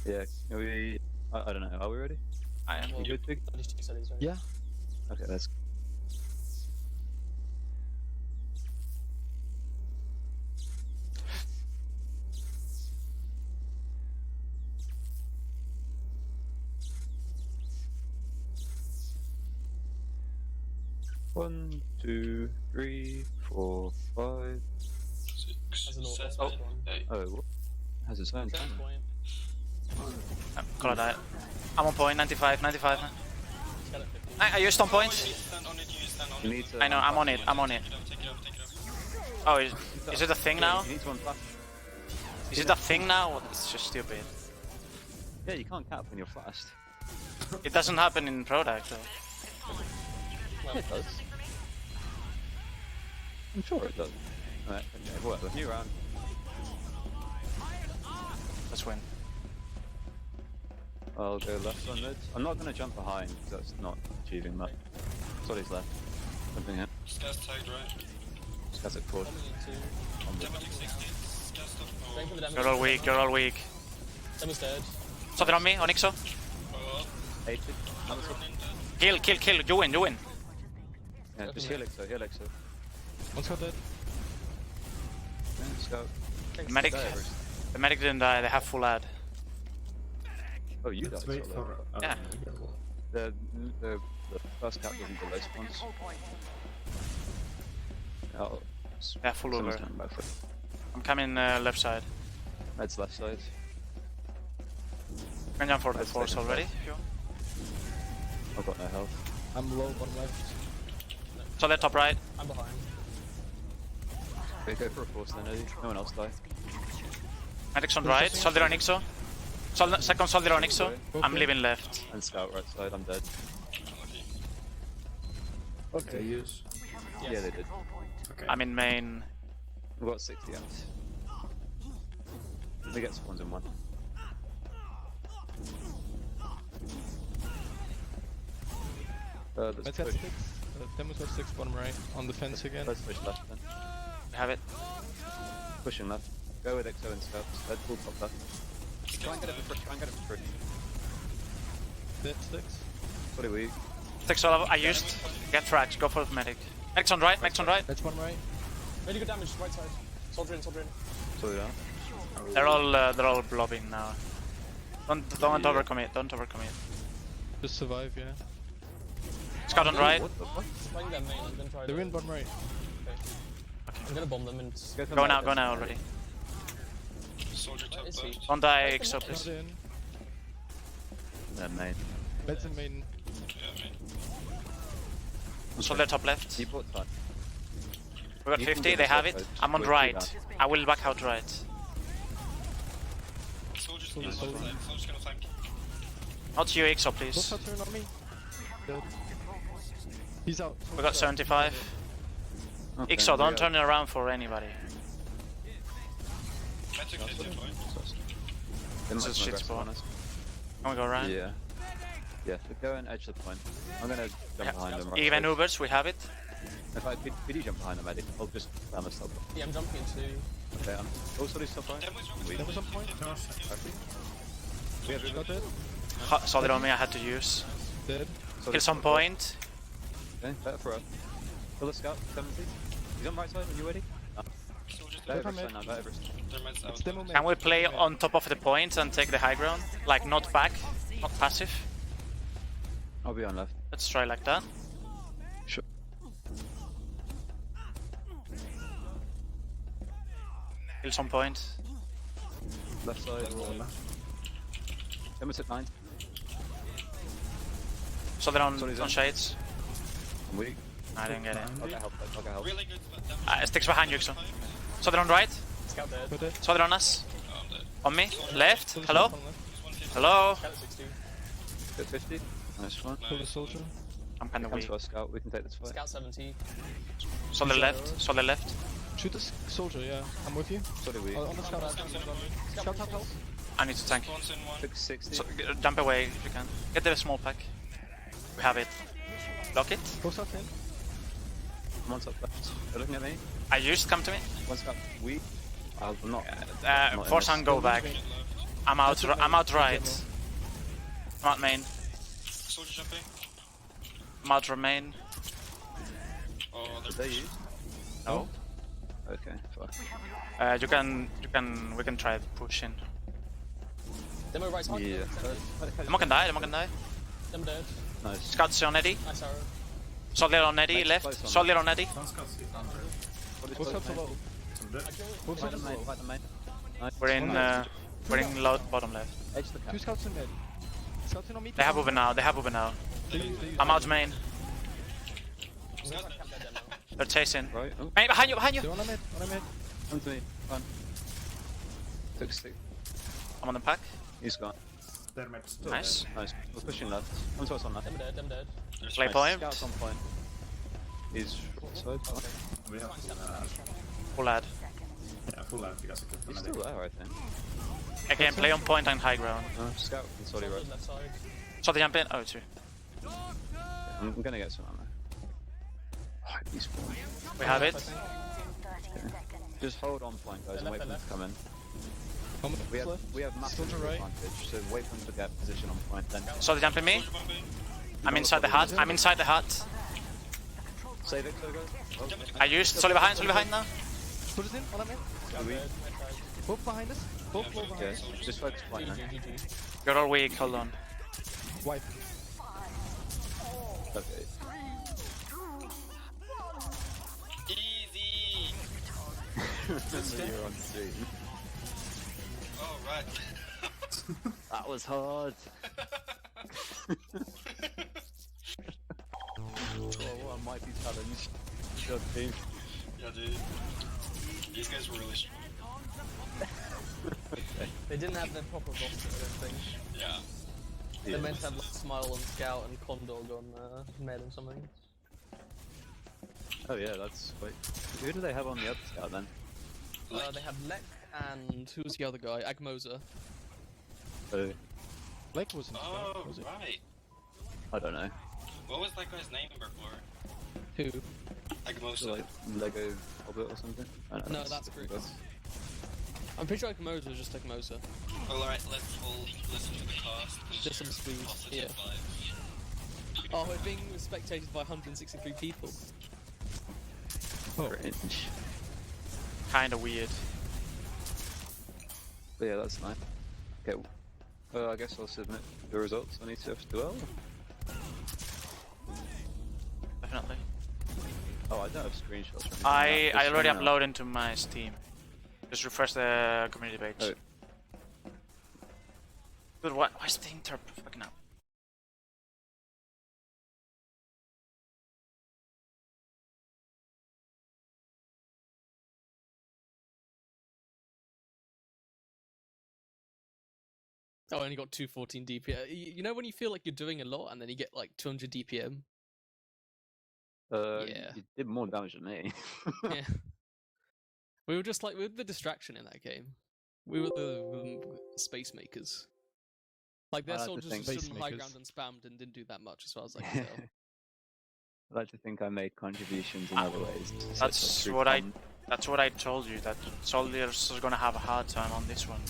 Yeah, are we... I don't know, are we ready? I am. Well, You good, Big? 32 seconds, right? Yeah. Okay, let's... One, two, three, four, 5. 6, As an auto 7, one. 8. Oh, what? Has its own Crouch timer. point. Cola died. I'm on point. 95. Scout at 50. I used on You point. stand on it, you stand on You it. need to... I know. I'm on it. I'm on it. Take it off, take it off. Oh, is it a thing now? You need to unflash. Is it a thing now? It's just stupid. Yeah, you can't cap when you're flashed. It doesn't happen in product though. Yeah, it does. I'm sure it does. Alright, okay, whatever. New round. Let's win. I'll go left on mid. I'm not gonna jump behind because that's not achieving that. Solly's left. Jumping in. Scout's tagged right. Scout's at forward. Coming into. On mid. Demo took 60. Scout's top. Going for the damage. You're all weak. You're all weak. Demo's dead. Something on me, Onyxo. Oh, 80. Another run side. in dead. Kill. You win. Yeah, just heal Exo, heal Exo. One's got dead. Yeah, Scout. The medic. Divers. The medic didn't die. They have full ad. Oh, you died. Let's wait Solo. for... Yeah. The first cap doesn't delay spawns. Control point. Oh, Yeah, full someone's over. coming back for I'm coming left side. Red's left side. You can jump for the Let's force take him already. back. If you want. I've got no health. I'm low, bottom left. So let top right. I'm behind. Okay, go for a force then, Eddie. No one else die. Medic's on right. Soldier on Ixo. Second soldier on Ixo. I'm Okay. leaving left. And scout right side, I'm dead. They use. Yeah, they did. Okay. I'm in main. We've got 60 amps. We get spawns in one. Let's Let's have push. 6. Demo's got 6 bottom right. On the fence again. Let's push left then. Have it. Pushing left. Go with Exo and scouts. Let's pull top left. Try and get it for free. Try and get it for free. Dead 6. What are we? Six all I used. Get tracks. Go for the medic. Max on right. Max on right. That's bottom right. Really good damage, right side. Soldier in, soldier in. Sorry down. They're all blobbing now. Don't overcommit. Don't overcommit. Just survive, yeah. Scout on right. What the fuck? Playing them main, I'm gonna try They're in bottom right. I'm gonna bomb them and... Go now already. Soldier top is he? left. Don't die, Ixo, Not please. in. Yeah, main. Bed's in main. Yeah, man. Soldier top left. He bought time. We got You can 50. get They this have left it. side. I'm on Wait, right. do I will back out right. Soldier's Soldier, gonna soldier. flank. Soldier's gonna flank. Not you, Ixo, Both please. shots turn on me. Dead. He's out. We got 75. Okay, Ixo, we don't got- turn it around for anybody. Magic is your point. They This might is come shit aggressive on spawn. us. Can we go around? Yeah. Yeah, go and edge the point. I'm gonna jump Yeah. behind them. Right Even side. Ubers, we have it. If I could you jump behind them, Eddie? I'll just slam a stop. Yeah, I'm jumping into... Okay, I'm also do stop point. Demo's over We Demo's on point. have Got dead. Solid on me, I had to use. Dead. Kill some point. Okay, better for us. Kill the scout, 70. He's on right side, are you ready? Soldier's Better Go for side mid. now, better side. Their med's out. It's demo main. Can we play on top of the point and take the high ground? Like, not back, not passive. I'll be on left. Let's try like that. Sure. Kill some point. Left side, roll. Emma's at 9. So they're on, Solid's on in. shades. I'm weak. I didn't get it. I'll get help, I'll get help. Really good, but damage. Sticks behind you, Ixo. So they're on right. Scout dead. Got dead. So they're on us. Oh, I'm dead. On me. Left. Soldier Hello. on left. He's 150. Hello. Scout at 60. Hit 50. Nice one. Kill the soldier. I'm kind of Come weak. to our scout, we can take this fight. Scout 70. So they're left. So they're left. Shoot the soldier, yeah. I'm with you. Sorry, we On the scout. Scout top health. I need to tank. Spawns in one. took 60. So, jump away if you can. Get the small pack. We have it. Lock it. Go south in. I'm on top left. They're looking at me. I used. Come to me. One scout, weak. I'm not. in Force this. and go back. I'm out. I'm out right. I'm out main. Soldier jumping. I'm out remain. Oh, Did they're they use? No. Okay, fuck. We can try pushing. Demo right side. Yeah. Demo can die. Demo can die. Demo dead. Nice. Scouts on Eddie. Nice arrow. Soldier on Eddie. Nice, Left. close on Soldier on Eddie. Don't scout see thunder. Both shots are low. Both Fight shots the are main, low. fight the main. Nice. We're in low bottom left. Edge the Two cap. scouts in mid. Scouts in on me. They have Uber now. They have Uber now. They use I'm out main. I'm gonna try to camp that demo. They're chasing. Right. Oh, Hey, behind you. Behind you. They're on a mid. On a mid. come to me. Fun. Took 6. I'm on the pack. He's gone. Their med's still Nice. Nice. We're pushing left. Come to us on left. Demo dead. Demo dead. There's Play Nice. point. Scouts on point. He's side. dead. We have Full ad. yeah, full life because I He's killed still there, I think. Again, play on point and high ground. Scout. Sorry, right. Soldier left side. So they jump in. Oh, two. I'm gonna get some ammo. Oh, he's spawned. We have it. Just hold on point, guys, and wait for them to come in. How much We have left? massive Soldier right. advantage, so wait for them to get position on point. Then So they jump in me. Soldier bumping. I'm inside the hut. I'm inside the hut. save it, so go. Oh, I used. Solid behind. Solid behind now. Put us in. On a mid. do we? Both behind us. Both low behind Okay, us. just focus point now. GG. You're all weak. Hold on. Wipe. Okay. Easy. You're on stream. Oh, right. That was hard. Oh, what a mighty challenge. Good team. Yeah, dude. These guys were really strong. Okay. They didn't have their proper roster, I don't think. Yeah. They meant to have like Smile on Scout and Condog on Med and something. Oh yeah, that's wait. Who do they have on the other scout then? They had Lek and who's the other guy? Agmoza. Oh, Lake wasn't Oh, scout, was it? right. I don't know. What was that guy's name before? Who? Agmosa. Like Lego Hobbit or something? I don't know, No, that's different Chris. guy. I'm pretty sure Agmoza was just Agmoza. Alright, let's all listen to the cast. Just some speed, Positive yeah. vibes. Oh, we're being spectated by 163 people. Cringe. Kinda weird. But yeah, that's nice. Okay, I guess I'll submit the results on ETF2L. Definitely. Oh, I don't have screenshots from I already uploaded into my Steam. Just refresh the community page. Oh. Dude, why is the interp fucking up? Oh, I only got 214 DPM. You know when you feel like you're doing a lot and then you get like 200 DPM? Yeah. You did more damage than me. Yeah. We were just like, we were the distraction in that game. We were the space makers. Like their I like to soldiers think- just stood on high Space ground and spammed and didn't do that much as far as I can tell. I like to think I made contributions in other ways. That's what I told you, that soldiers are gonna have a hard time on this one.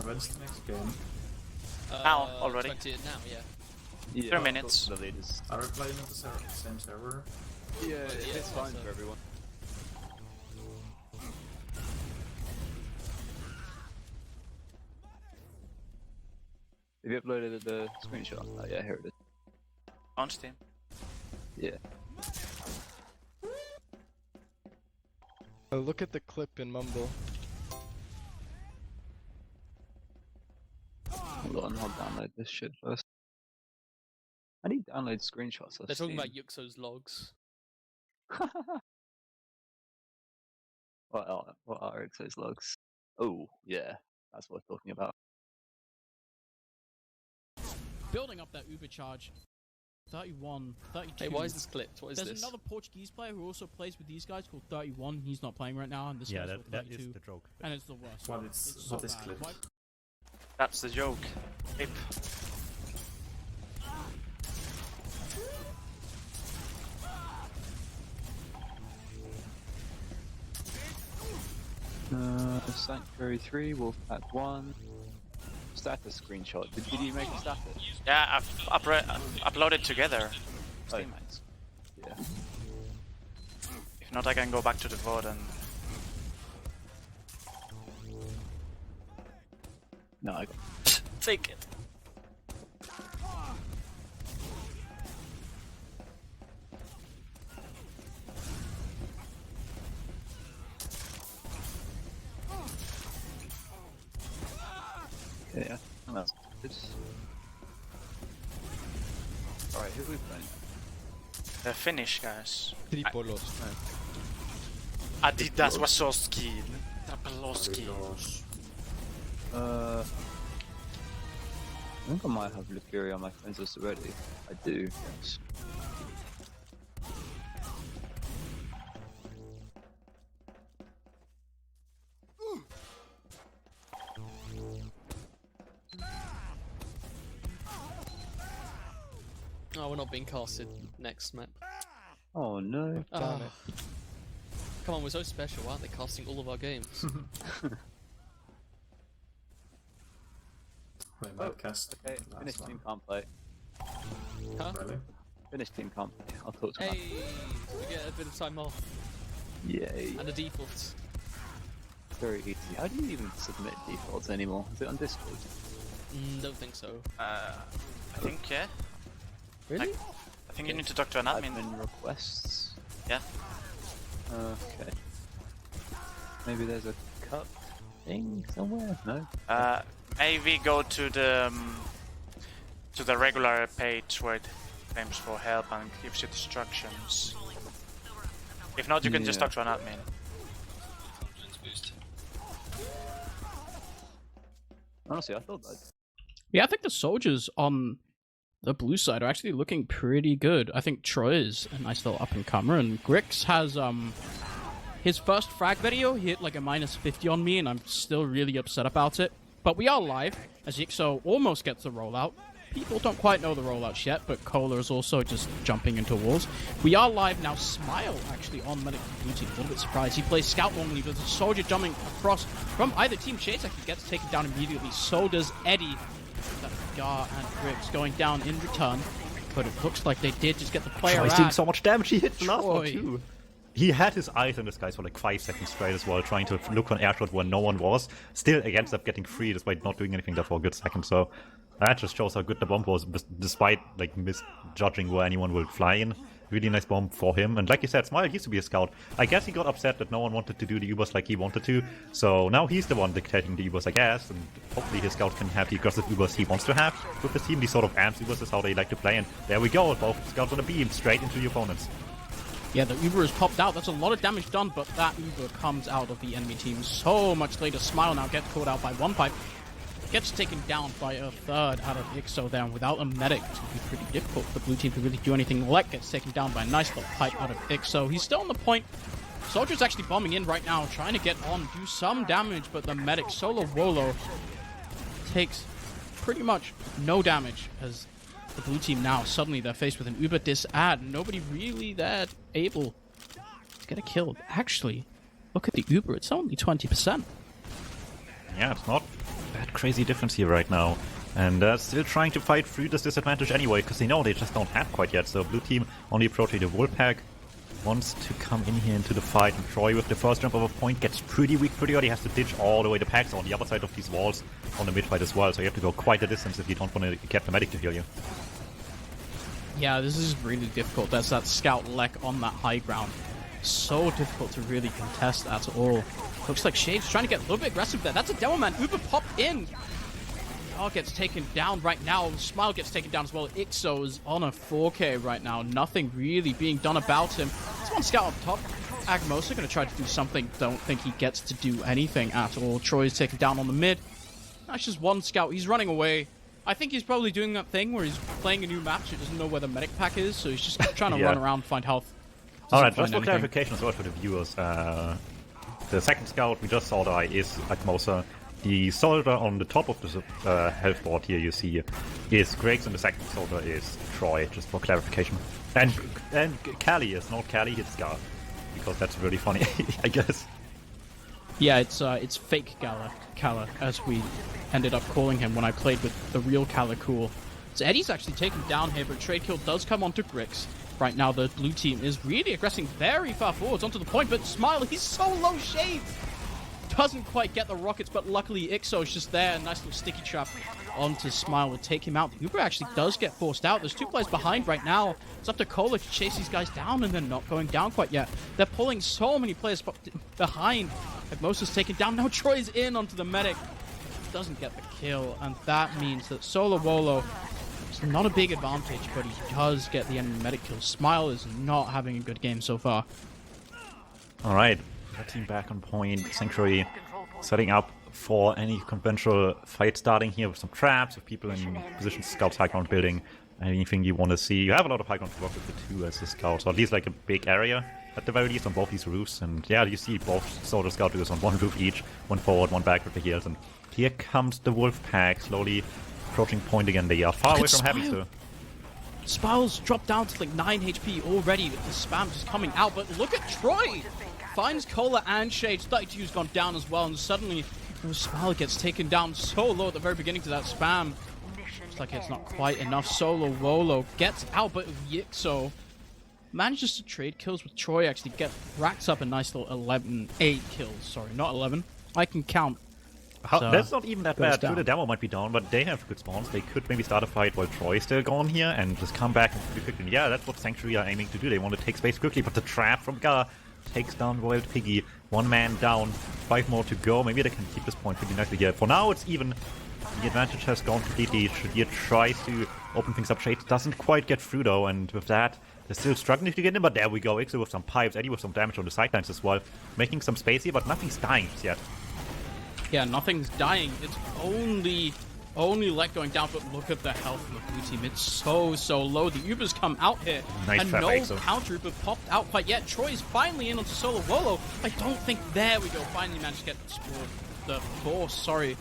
When's the next game? Now, already. 20 now, yeah. Yeah, 3 minutes. The leaders. Are we playing at the same server? Yeah, yeah, it's fine so- for everyone. Have you uploaded the screenshot? Oh yeah, here it is. On Steam. Yeah. Look at the clip in Mumble. Hold on, I'll download this shit first. I need to download screenshots of They're talking Steam. about Yuxo's logs. What are Ixo's logs? Oh, yeah, that's what we're talking about. Building up that Uber charge. 31, 32. Hey, why is this clipped? What is There's this? another Portuguese player who also plays with these guys called 31. He's not playing right now, and this Yeah, guy's called that 32. is the joke. And it's the worst. What It's what so is bad. clipped? Why- That's the joke. Clip. Sanctuary 3, Wolfpack 1. Status screenshot. Did you make a status? Yeah, I've uploaded together. Oh, Steam. nice. Yeah. If not, I can go back to the VOD and... No, I got Take it. yeah. That's good. Alright, who are we playing? The Finnish guys. Tripolos. Adidas Wasowski. Trapolowski. Because I think I might have Lucuria on my friends list already. I do, yes. Oh, we're not being casted next map. Oh no. Ah. Come on, we're so special. Why aren't they casting all of our games? they might cast. Okay, last Finnish one. team can't play. Huh? Really? Finnish team can't play. I'll talk to Hey, we get a bit of time off them. Yay. and a default. Very easy. How do you even submit defaults anymore? Is it on Discord? Don't think so. I think, yeah. Really? I think you need to talk to an admin. Admin requests? Yeah. Okay. Maybe there's a cup thing somewhere? No? Maybe go to the regular page where it claims for help and gives you instructions. If not, you can just Yeah. talk to an admin. Confidence boost. Honestly, I thought that. Yeah, I think the soldiers on the blue side are actually looking pretty good. I think Troy is a nice little up-and-comer, and Grix has, his first frag video, he hit like a -50 on me, and I'm still really upset about it. But we are live, as Yixo almost gets the rollout. People don't quite know the rollouts yet, but Kohler is also just jumping into walls. We are live now. Smile, actually, on Medic Blue Team. A little bit surprised. He plays Scout normally, but there's a soldier jumping across from either team. Shades actually gets taken down immediately. So does Eddie. Gar and Grix going down in return. But it looks like they did just get the player Troy's out. doing so much damage. He hit the last one Troy. too. He had his eyes on this guy for like 5 seconds straight as well, trying to look for an airshot where no one was. Still, he ends up getting free despite not doing anything there for a good second. So that just shows how good the bomb was, despite like misjudging where anyone will fly in. Really nice bomb for him. And like you said, Smile used to be a scout. I guess he got upset that no one wanted to do the Ubers like he wanted to. So now he's the one dictating the Ubers, I guess. And hopefully his scout can have the aggressive Ubers he wants to have with his team. These sort of amps Ubers is how they like to play. And there we go. Both scouts on a beam straight into the opponents. Yeah, the Uber is popped out. That's a lot of damage done, but that Uber comes out of the enemy team so much later. Smile now gets caught out by one pipe. Gets taken down by a third out of Ixo there. Without a medic, it's going to be pretty difficult for the blue team to really do anything. Lek gets taken down by a nice little pipe out of Ixo. He's still on the point. Soldier's actually bombing in right now, trying to get on, do some damage, but the medic, Solo Wolo, takes pretty much no damage as the blue team now, suddenly they're faced with an Uber dis-ad. Nobody really there able to get a kill. Actually, look at the Uber. It's only 20%. Yeah, it's not that crazy difference here right now. And still trying to fight through this disadvantage anyway, because they know they just don't have quite yet. So blue team only approaching the Wolfpack. Wants to come in here into the fight, and Troy with the first jump of a point gets pretty weak pretty early. Has to ditch all the way to packs on the other side of these walls on the mid fight as well. So you have to go quite a distance if you don't want to get the medic to heal you. Yeah, this is really difficult. There's that Scout Lek on that high ground. So difficult to really contest at all. Looks like Shade's trying to get a little bit aggressive there. That's a Demo Man. Uber popped in. Gar gets taken down right now. Smile gets taken down as well. Ixo is on a 4K right now. Nothing really being done about him. There's one Scout up top. Agmosa going to try to do something. Don't think he gets to do anything at all. Troy's taken down on the mid. That's just one Scout. He's running away. I think he's probably doing that thing where he's playing a new map, so he doesn't know where the medic pack is, so he's just trying to run around, find health. Alright, just for clarification as well for the viewers. The second scout we just saw die is Agmosa. The soldier on the top of the health board here you see is Griggs, and the second soldier is Troy, just for clarification. And Callie is not Callie, it's Gar. Because that's really funny, I guess. Yeah, it's fake Kala, as we ended up calling him when I played with the real Kala Cool. So Eddie's actually taken down here, but trade kill does come onto Grix. Right now, the blue team is really aggressing very far forwards onto the point, but Smile, he's so low Shades! Doesn't quite get the rockets, but luckily Ixo's just there. A nice little sticky trap onto Smile will take him out. The Uber actually does get forced out. There's two players behind right now. It's up to Kohler to chase these guys down, and they're not going down quite yet. They're pulling so many players behind. Agmosa's taken down. Now Troy's in onto the medic. Doesn't get the kill, and that means that Solo Wolo is not a big advantage, but he does get the enemy medic kill. Smile is not having a good game so far. Alright, that team back on point. Sanctuary setting up for any conventional fight starting here with some traps, with people in position to scout high ground building, anything you want to see. You have a lot of high ground to work with the two as a scout, or at least like a big area at the very least on both these roofs. And yeah, you see both soldier scout duos on one roof each, one forward, one back with the heals. And here comes the wolf pack slowly approaching point again. They are far away from having to. Spile's dropped down to like 9 HP already. The spam just coming out, but look at Troy! Finds Kohler and Shades. 32's gone down as well, and suddenly Spile gets taken down so low at the very beginning to that spam. Looks like it's not quite enough. Solo Wolo gets out, but Yixo manages to trade kills with Troy. Actually racks up a nice little 8 kills. Sorry, not 11. I can count. That's not even that bad. down. The demo might be down, but they have good spawns. They could maybe start a fight while Troy's still gone here and just come back pretty quickly. And yeah, that's what Sanctuary are aiming to do. They want to take space quickly, but the trap from Gar takes down Wild Piggy. 1 man down, 5 more to go. Maybe they can keep this point pretty nicely here. For now, it's even. The advantage has gone completely. Shadir tries to open things up. Shades doesn't quite get through though, and with that, they're still struggling to get in, but there we go. Ixo with some pipes, Eddie with some damage on the sidelines as well. Making some space here, but nothing's dying yet. Yeah, nothing's dying. It's only Leg going down, but look at the health of the blue team. It's so low. The Ubers come out here, Nice and trap, no Exo. counter Uber popped out quite yet. Troy is finally in onto Solo Wolo. I don't think, there we go, finally managed to get the force, sorry,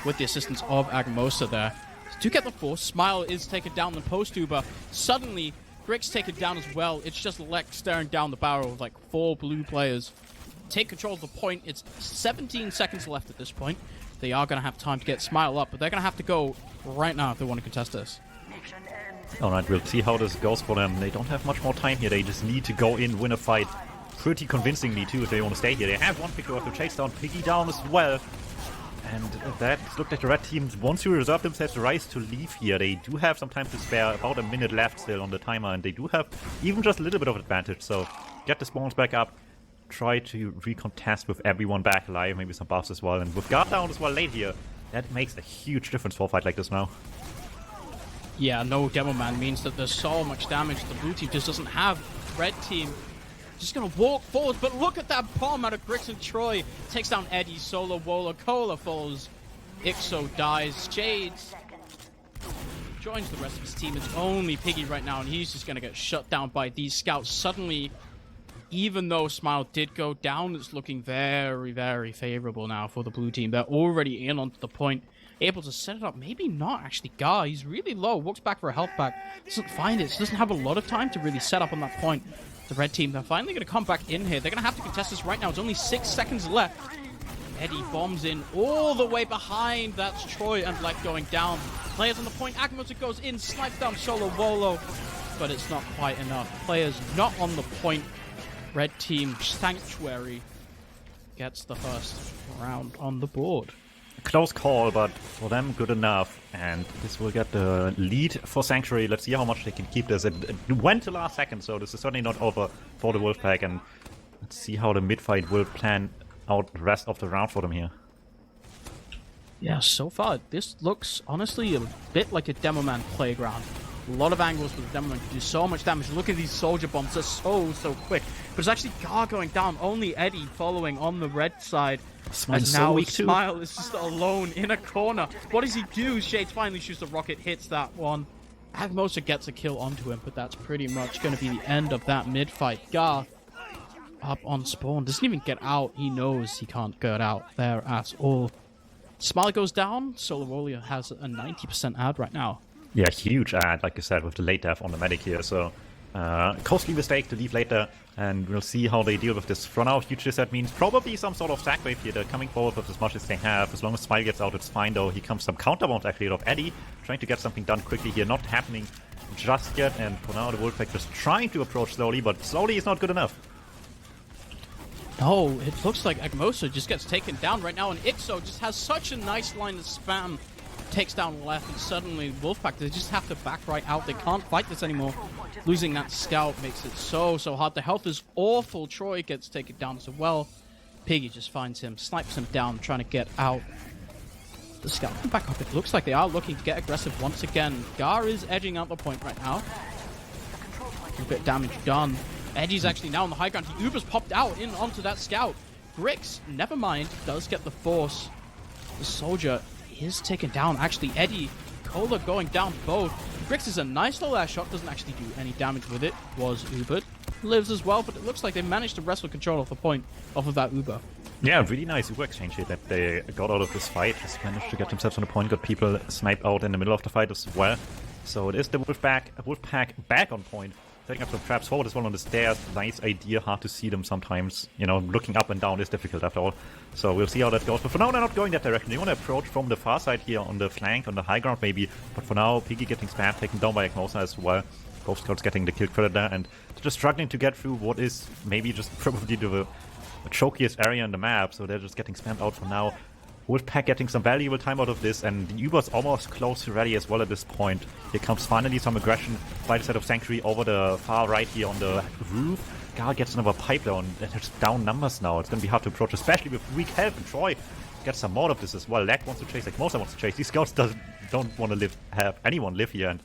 with the assistance of Agmosa there. To get the force, Smile is taken down the post Uber. Suddenly, Grix taken down as well. It's just Lex staring down the barrel of like 4 blue players. Take control of the point. It's 17 seconds left at this point. They are going to have time to get Smile up, but they're going to have to go right now if they want to contest this. Alright, we'll see how this goes for them. They don't have much more time here. They just need to go in, win a fight. Pretty convincingly too if they want to stay here. They have one pick to chase down Piggy down as well. And that looked like the red team wants to reserve themselves the right to leave here. They do have some time to spare, about a minute left still on the timer, and they do have even just a little bit of advantage. So get the spawns back up, try to recontest with everyone back alive, maybe some buffs as well. And with guard down as well late here, that makes a huge difference for a fight like this now. Yeah, no Demo Man means that there's so much damage the blue team just doesn't have. Red team just gonna walk forward, but look at that bomb out of Grix and Troy. Takes down Eddie, Solo, Wola, Cola falls. Ixo dies. Shades joins the rest of his team. It's only Piggy right now, and he's just gonna get shut down by these scouts. Suddenly, even though Smile did go down, it's looking very favorable now for the blue team. They're already in onto the point, able to set it up. Maybe not, actually. Gar, he's really low. Walks back for a health pack. Doesn't find it. So doesn't have a lot of time to really set up on that point. The red team, they're finally going to come back in here. They're going to have to contest this right now. It's only 6 seconds left. Eddie bombs in all the way behind. That's Troy and Lek going down. Players on the point. Akimoto goes in, snipes down Solo Wolo. But it's not quite enough. Players not on the point. Red team Sanctuary gets the first round on the board. Close call, but for them, good enough. And this will get the lead for Sanctuary. Let's see how much they can keep this. It went to last second, so this is certainly not over for the Wolfpack. And let's see how the mid-fight will plan out the rest of the round for them here. Yeah, so far, this looks honestly a bit like a Demo Man playground. A lot of angles for the Demo Man to do so much damage. Look at these soldier bombs, they're so quick. But it's actually Gar going down, only Eddie following on the red side. Smile's and now so weak too. Smile is just alone in a corner. What does he do? Shades finally shoots the rocket, hits that one. Agmosa gets a kill onto him, but that's pretty much going to be the end of that mid-fight. Gar up on spawn, doesn't even get out. He knows he can't get out there at all. Smile goes down. Solowolia has a 90% ad right now. Yeah, huge ad, like I said, with the late death on the medic here. So, costly mistake to leave later, and we'll see how they deal with this. For now, huge that means probably some sort of sack wave here. They're coming forward with as much as they have. As long as Smile gets out, it's fine, though. Here comes some counter bounce, actually, out of Eddie, trying to get something done quickly here. Not happening just yet, and for now, the Wolfpack just trying to approach slowly, but slowly is not good enough. No, it looks like Agmosa just gets taken down right now, and Ixo just has such a nice line of spam. Takes down left, and suddenly Wolfpack, they just have to back right out. They can't fight this anymore. Losing that scout makes it so hard. The health is awful. Troy gets taken down as well. Piggy just finds him, snipes him down, trying to get out. The scout can back up. It looks like they are looking to get aggressive once again. Gar is edging out the point right now. A bit of damage done. Eddie's actually now on the high ground. He Uber's popped out in onto that scout. Grix, never mind, does get the force. The soldier is taken down. Actually, Eddie, Cola going down both. Grix is a nice little air shot, doesn't actually do any damage with it. Was Ubered. Lives as well, but it looks like they managed to wrestle control of the point off of that Uber. Yeah, really nice Uber exchange here that they got out of this fight. Just managed to get themselves on the point, got people sniped out in the middle of the fight as well. So it is the Wolfpack back on point. Setting up some traps forward as well on the stairs. Nice idea, hard to see them sometimes. You know, looking up and down is difficult after all. So we'll see how that goes. But for now, they're not going that direction. They want to approach from the far side here on the flank, on the high ground maybe. But for now, Piggy getting spammed, taken down by Agmosa as well. Both scouts getting the kill credit there, and just struggling to get through what is maybe just probably the chokiest area in the map. So they're just getting spammed out for now. Wolfpack getting some valuable time out of this, and the Uber's almost close to ready as well at this point. Here comes finally some aggression by the side of Sanctuary over the far right here on the roof. Gar gets another pipe down, and there's down numbers now. It's going to be hard to approach, especially with weak health, and Troy gets some more of this as well. Leg wants to chase, like Mosa wants to chase. These scouts don't want to have anyone live here, and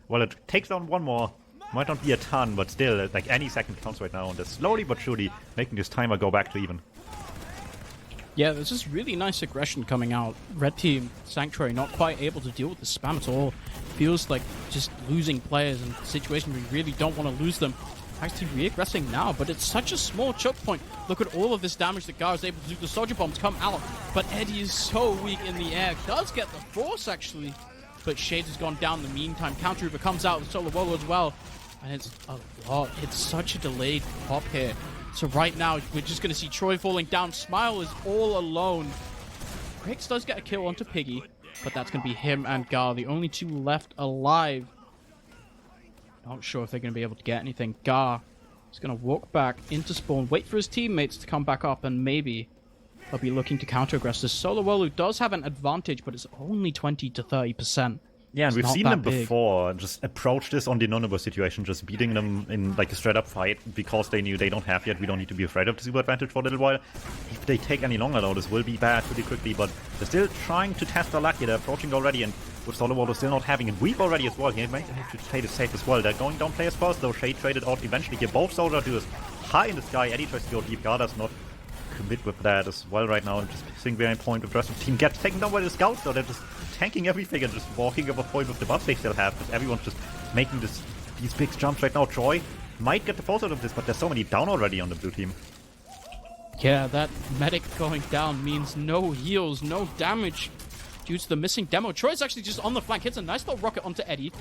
well, it takes down one more. Might not be a ton, but still, like any second counts right now, and they're slowly but surely making this timer go back to even. Yeah, there's this really nice aggression coming out. Red team, Sanctuary, not quite able to deal with the spam at all. Feels like just losing players in a situation where you really don't want to lose them. Actually re-aggressing now, but it's such a small choke point. Look at all of this damage that Gar is able to do. The soldier bombs come out, but Eddie is so weak in the air. Does get the force, actually, but Shades has gone down in the meantime. Counter Uber comes out with Solo Wolo as well, and it's a lot. It's such a delayed pop here. So right now, we're just going to see Troy falling down. Smile is all alone. Grix does get a kill onto Piggy, but that's going to be him and Gar, the only two left alive. Not sure if they're going to be able to get anything. Gar is going to walk back into spawn, wait for his teammates to come back up, and maybe they'll be looking to counter-aggress. This Solo Wolu does have an advantage, but it's only 20 to 30%. Yeah, and we've seen them big. before just approach this on the Nonable situation, just beating them in like a straight-up fight because they knew they don't have yet. We don't need to be afraid of the super advantage for a little while. If they take any longer though, this will be bad pretty quickly, but they're still trying to test their luck here. They're approaching already, and with Solo Wolo still not having it. Weep already as well. He might have to play this safe as well. They're going down players first, though. Shade traded out eventually here. Both soldiers do this high in the sky. Eddie tries to go deep. Gar does not commit with that as well right now, and just sitting behind point with the rest of the team. Gets taken down by the scouts, though. They're just tanking everything and just walking over point with the buff they still have, because everyone's just making these big jumps right now. Troy might get the force out of this, but there's so many down already on the blue team. Yeah, that medic going down means no heals, no damage due to the missing demo. Troy's actually just on the flank, hits a nice little rocket onto Eddie.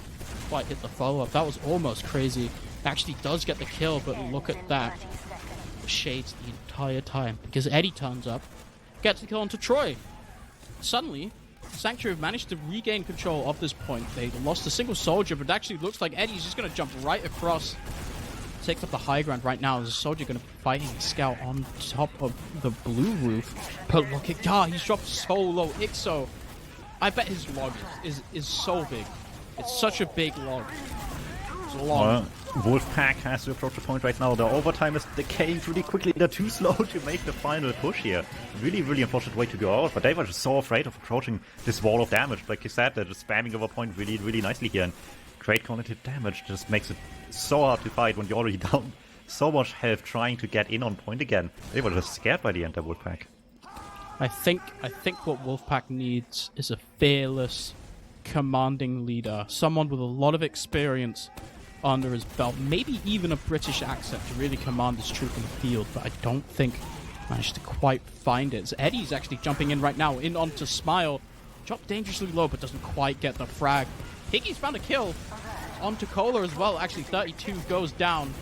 Quite hit the follow-up. That was almost crazy. Actually does get the kill, but look at that. Shades the entire time, because Eddie turns up, gets the kill onto Troy. Suddenly, Sanctuary have managed to regain control of this point. They lost a single soldier, but it actually looks like Eddie's just going to jump right across. Takes up the high ground right now. There's a soldier going to be fighting a scout on top of the blue roof. But look at God, he's dropped so low. Ixo, I bet his log is so big. It's such a big log. It's long. Wolfpack has to approach the point right now. The overtime is decaying pretty quickly. They're too slow to make the final push here. Really, really unfortunate way to go out, but they were just so afraid of approaching this wall of damage. Like you said, they're just spamming over point really, really nicely here. And great cognitive damage just makes it so hard to fight when you're already down so much health trying to get in on point again. They were just scared by the end of Wolfpack. I think what Wolfpack needs is a fearless, commanding leader. Someone with a lot of experience under his belt, maybe even a British accent to really command this troop in the field, but I don't think managed to quite find it. So Eddie's actually jumping in right now, in onto Smile. Dropped dangerously low, but doesn't quite get the frag. Piggy's found a kill onto Cola as well. Actually, 32 goes down.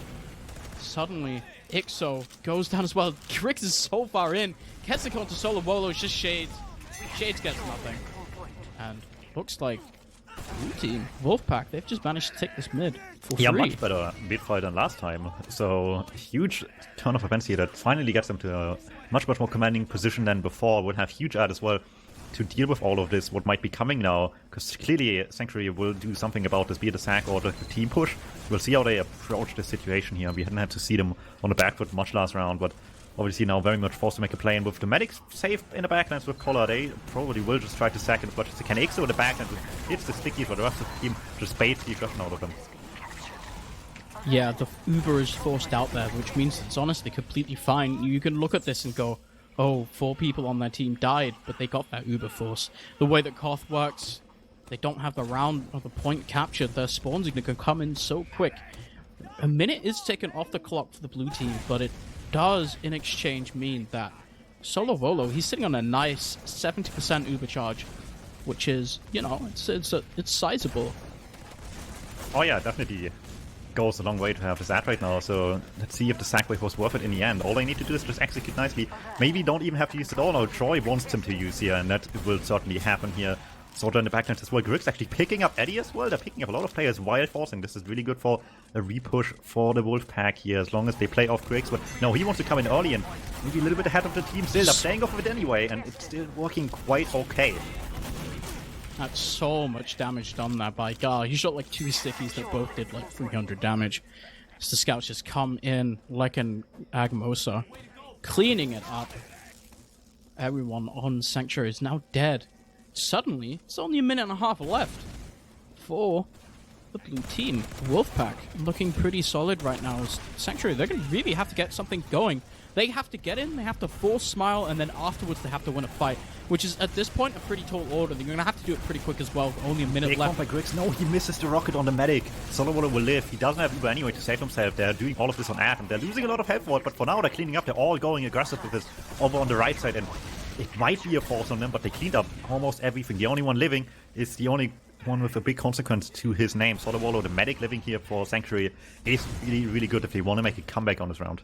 Suddenly, Ixo goes down as well. Grix is so far in. Gets the kill onto Solo Wolo. It's just Shades. Shades gets nothing. And looks like blue team, Wolfpack, they've just managed to take this mid for free. Yeah, much better mid fight than last time. So, huge turn of events here that finally gets them to a much more commanding position than before. Will have huge ad as well to deal with all of this, what might be coming now. Because clearly, Sanctuary will do something about this, be it a sack or the team push. We'll see how they approach this situation here. We hadn't had to see them on the back foot much last round, but obviously now very much forced to make a play. And with the medics safe in the backlines with Collar, they probably will just try to sack it as much as they can. Ixo in the backlines hits the sticky for the rest of the team, just baits the aggression out of them. Yeah, the Uber is forced out there, which means it's honestly completely fine. You can look at this and go, oh, 4 people on their team died, but they got that Uber force. The way that Koth works, they don't have the round or the point captured. Their spawns are going to come in so quick. A minute is taken off the clock for the blue team, but it does in exchange mean that Solo Wolo, he's sitting on a nice 70% Uber charge, which is, you know, it's sizable. Oh yeah, definitely goes a long way to have this ad right now, so let's see if the sack wave was worth it in the end. All they need to do is just execute nicely. Maybe don't even have to use it all now. Troy wants them to use here, and that will certainly happen here. Soldier in the backline as well. Grix actually picking up Eddie as well. They're picking up a lot of players while forcing. This is really good for a repush for the Wolfpack here, as long as they play off Grix. But no, he wants to come in early and maybe a little bit ahead of the team still. They're playing off of it anyway, and it's still working quite okay. That's so much damage done there by Gar. He shot like 2 stickies that both did like 300 damage. As the scouts just come in like an Agmosa, cleaning it up. Everyone on Sanctuary is now dead. Suddenly, it's only a minute and a half left for the blue team. Wolfpack looking pretty solid right now. As Sanctuary, they're going to really have to get something going. They have to get in, they have to force Smile, and then afterwards they have to win a fight, which is, at this point, a pretty tall order. They're going to have to do it pretty quick as well, only a minute Big left. by Griggs. No, he misses the rocket on the medic. Solowaller will live. He doesn't have Uber anyway to save himself. They're doing all of this on Atom. They're losing a lot of health ward, but for now they're cleaning up. They're all going aggressive with this over on the right side, and it might be a force on them, but they cleaned up almost everything. The only one living is the only one with a big consequence to his name. Solowaller, the medic living here for Sanctuary, is really, really good if they want to make a comeback on this round.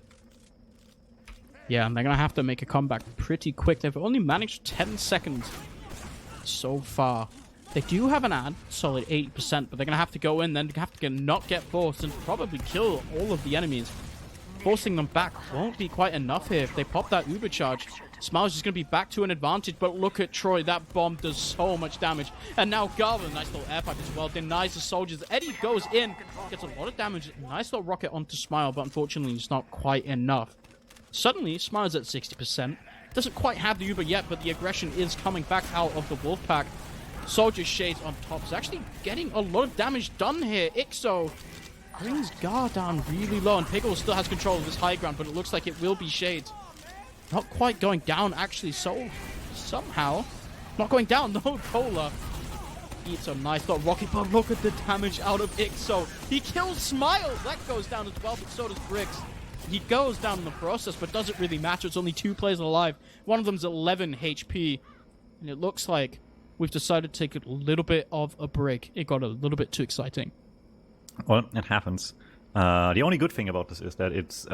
Yeah, and they're going to have to make a comeback pretty quick. They've only managed 10 seconds so far. They do have an ad, solid 80%, but they're going to have to go in, then have to not get forced, and probably kill all of the enemies. Forcing them back won't be quite enough here. If they pop that Uber charge, Smiles is going to be back to an advantage, but look at Troy. That bomb does so much damage. And now Garvin, nice little air fight as well, denies the soldiers. Eddie goes in, gets a lot of damage. Nice little rocket onto Smile, but unfortunately it's not quite enough. Suddenly, Smile's at 60%. Doesn't quite have the Uber yet, but the aggression is coming back out of the Wolfpack. Soldier Shades on top is actually getting a lot of damage done here. Ixo brings Gar down really low, and Pickle still has control of this high ground, but it looks like it will be Shades. Not quite going down, actually, so somehow. Not going down, no, Cola. Eats a nice little rocket, but look at the damage out of Ixo. He kills Smile. That goes down as well, but so does Griggs. He goes down in the process, but doesn't really matter. It's only 2 players alive. One of them's 11 HP. And it looks like we've decided to take a little bit of a break. It got a little bit too exciting. Well, it happens. The only good thing about this is that it's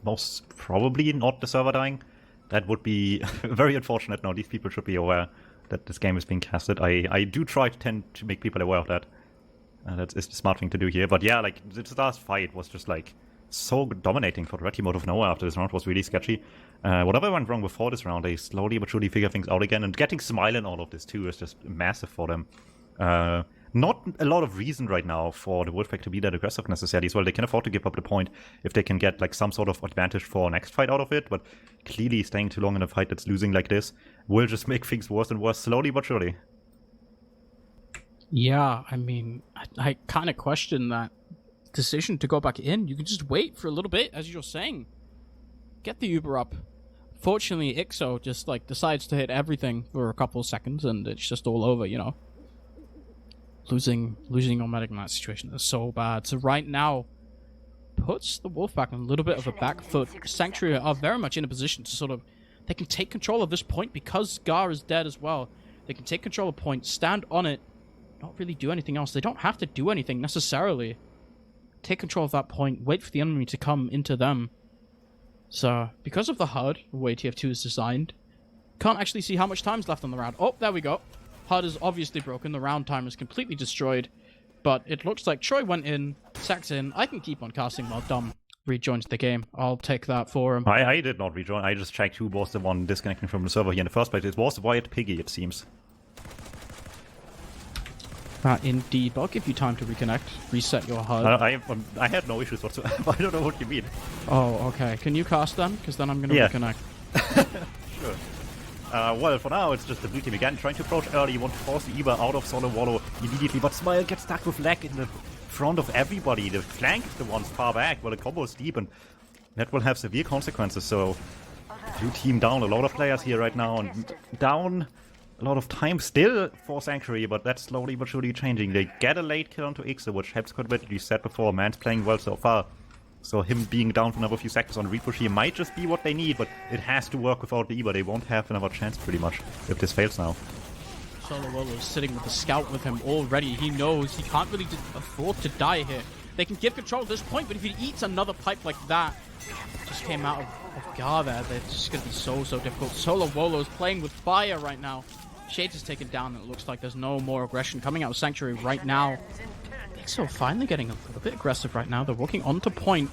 most probably not the server dying. That would be very unfortunate. Now, these people should be aware that this game is being casted. I do tend to make people aware of that. That is the smart thing to do here. But yeah, like, this last fight was just like so dominating for the red team out of nowhere after this round. Was really sketchy. Whatever went wrong before this round, they slowly but surely figure things out again. And getting Smile in all of this too is just massive for them. Not a lot of reason right now for the Wolfpack to be that aggressive necessarily as well. They can afford to give up the point if they can get like some sort of advantage for next fight out of it, but clearly staying too long in a fight that's losing like this will just make things worse and worse slowly but surely. Yeah, I mean, I kind of question that decision to go back in. You can just wait for a little bit, as you're saying. Get the Uber up. Fortunately, Ixo just like decides to hit everything for a couple of seconds and it's just all over, you know. Losing Nomadic in that situation is so bad. So right now, puts the Wolfpack on a little bit of a back foot. Sanctuary are very much in a position to sort of... They can take control of this point because Gar is dead as well. They can take control of point, stand on it, not really do anything else. They don't have to do anything necessarily. Take control of that point, wait for the enemy to come into them. So, because of the HUD, the way TF2 is designed, can't actually see how much time's left on the round. Oh, there we go. HUD is obviously broken. The round timer is completely destroyed. But it looks like Troy went in, sacked in. I can keep on casting while Dom rejoins the game. I'll take that for him. I did not rejoin. I just checked who was the one disconnecting from the server here in the first place. It was Wyatt Piggy, it seems. Indeed. But I'll give you time to reconnect. Reset your HUD. I had no issues whatsoever. I don't know what you mean. Oh, okay. Can you cast then? Because then I'm going to reconnect. Sure. Well, for now, it's just the blue team again, trying to approach early. You want to force the Eva out of Solowaller immediately, but Smile gets stuck with lag in the front of everybody. The flank is the ones far back, well, the combo is deep, and that will have severe consequences. So, blue team down a lot of players here right now, and down a lot of time still for Sanctuary, but that's slowly but surely changing. They get a late kill onto Ixo, which helps quite a bit. You said before, Man's playing well so far. So him being down for another few seconds on repush here might just be what they need, but it has to work without the Eva. They won't have another chance pretty much if this fails now. Solowaller is sitting with a scout with him already. He knows he can't really afford to die here. They can give control at this point, but if he eats another pipe like that, just came out of Gar there, they're just going to be so difficult. Solowaller is playing with fire right now. Shades is taken down, and it looks like there's no more aggression coming out of Sanctuary right now. Ixo finally getting a little bit aggressive right now. They're walking onto point.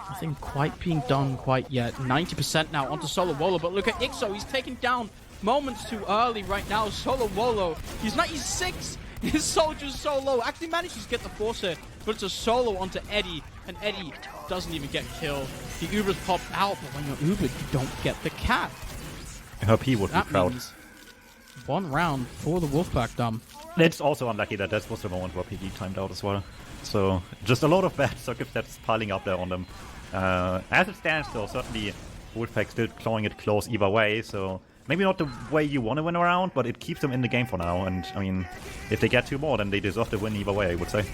Nothing quite being done quite yet. 90% now onto Solowaller, but look at Ixo. He's taken down moments too early right now. Solowaller, he's 96. His soldier's so low. Actually manages to get the force here, but it's a solo onto Eddie, and Eddie doesn't even get killed. The Uber's popped out, but when you're Ubered, you don't get the cap. I hope he would be proud. One round for the Wolfpack, Dom. It's also unlucky that that was the moment where PG timed out as well. So, just a lot of bad circumstances piling up there on them. As it stands, though, certainly Wolfpack still clawing it close either way, so maybe not the way you want to win around, but it keeps them in the game for now. And I mean, if they get 2 more, then they deserve to win either way, I would say.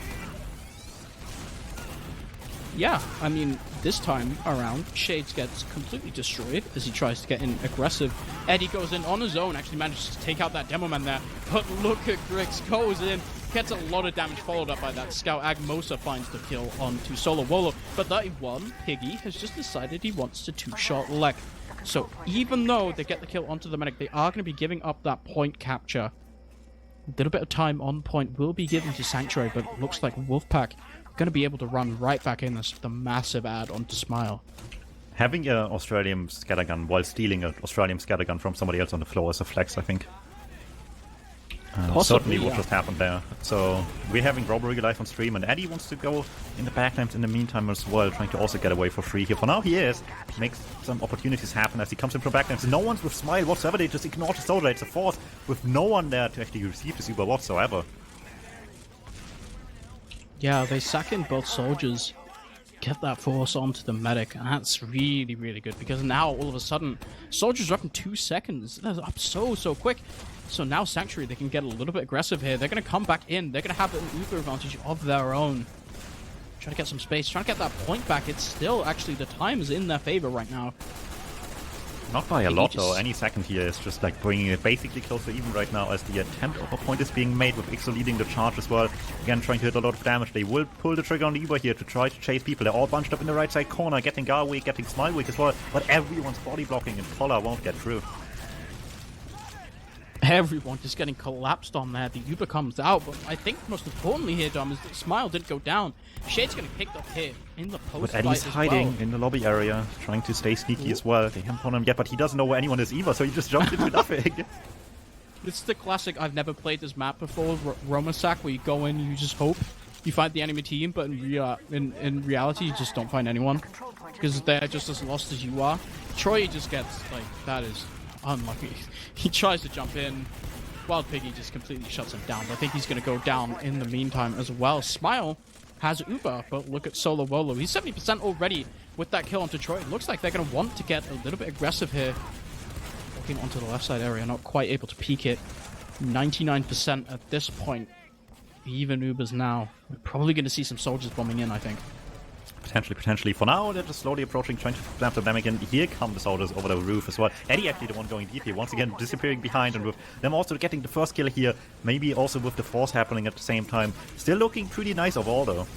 Yeah, I mean, this time around, Shades gets completely destroyed as he tries to get in aggressive. Eddie goes in on his own, actually manages to take out that Demo Man there. But look at Grix, goes in, gets a lot of damage, followed up by that Scout. Agmosa finds the kill onto Solo Wolo. But 31, Piggy has just decided he wants to 2-shot Lek. So even though they get the kill onto the medic, they are going to be giving up that point capture. A little bit of time on point will be given to Sanctuary, but it looks like Wolfpack going to be able to run right back in this with a massive add onto Smile. Having an Australian scattergun while stealing an Australian scattergun from somebody else on the floor is a flex, I think. Certainly what just happened there. So we're having Robbery live on stream, and Eddie wants to go in the backlines in the meantime as well, trying to also get away for free here. For now he is. Makes some opportunities happen as he comes in from backlines. No one's with Smile whatsoever, they just ignore the soldier. It's a force with no one there to actually receive this Uber whatsoever. Yeah, they sack in both soldiers, get that force onto the medic, and that's really, really good, because now, all of a sudden, soldiers are up in 2 seconds. They're up so quick. So now Sanctuary, they can get a little bit aggressive here. They're going to come back in. They're going to have an Uber advantage of their own. Trying to get some space, trying to get that point back. It's still, actually, the time is in their favor right now. Not by a lot though, any second here is just like bringing it basically close to even right now as the attempt of a point is being made with Ixo leading the charge as well. Again, trying to hit a lot of damage. They will pull the trigger on Uber here to try to chase people. They're all bunched up in the right side corner, getting Gar weak, getting Smile weak as well, but everyone's body blocking and Polar won't get through. Everyone just getting collapsed on there. The Uber comes out, but I think most importantly here, Dom, is that Smile didn't go down. Shade's getting picked up here in the post. But Eddie's hiding in the lobby area, trying to stay sneaky as well. They haven't found him yet, but he doesn't know where anyone is either, so he just jumped into nothing. It's the classic, I've never played this map before, Romasac, where you go in, you just hope you find the enemy team, but in reality, you just don't find anyone. Because they're just as lost as you are. Troy just gets, like, that is unlucky. He tries to jump in. Wild Piggy just completely shuts him down. But I think he's going to go down in the meantime as well. Smile has Uber, but look at Solo Wolo. He's 70% already with that kill onto Troy. It looks like they're going to want to get a little bit aggressive here. Walking onto the left side area, not quite able to peek it. 99% at this point. Even Ubers now. We're probably going to see some soldiers bombing in, I think. Potentially. For now, they're just slowly approaching, trying to stamp them again. Here come the soldiers over the roof as well. Eddie actually the one going deep here, once again disappearing behind, and with them also getting the first kill here. Maybe also with the force happening at the same time. Still looking pretty nice overall, though.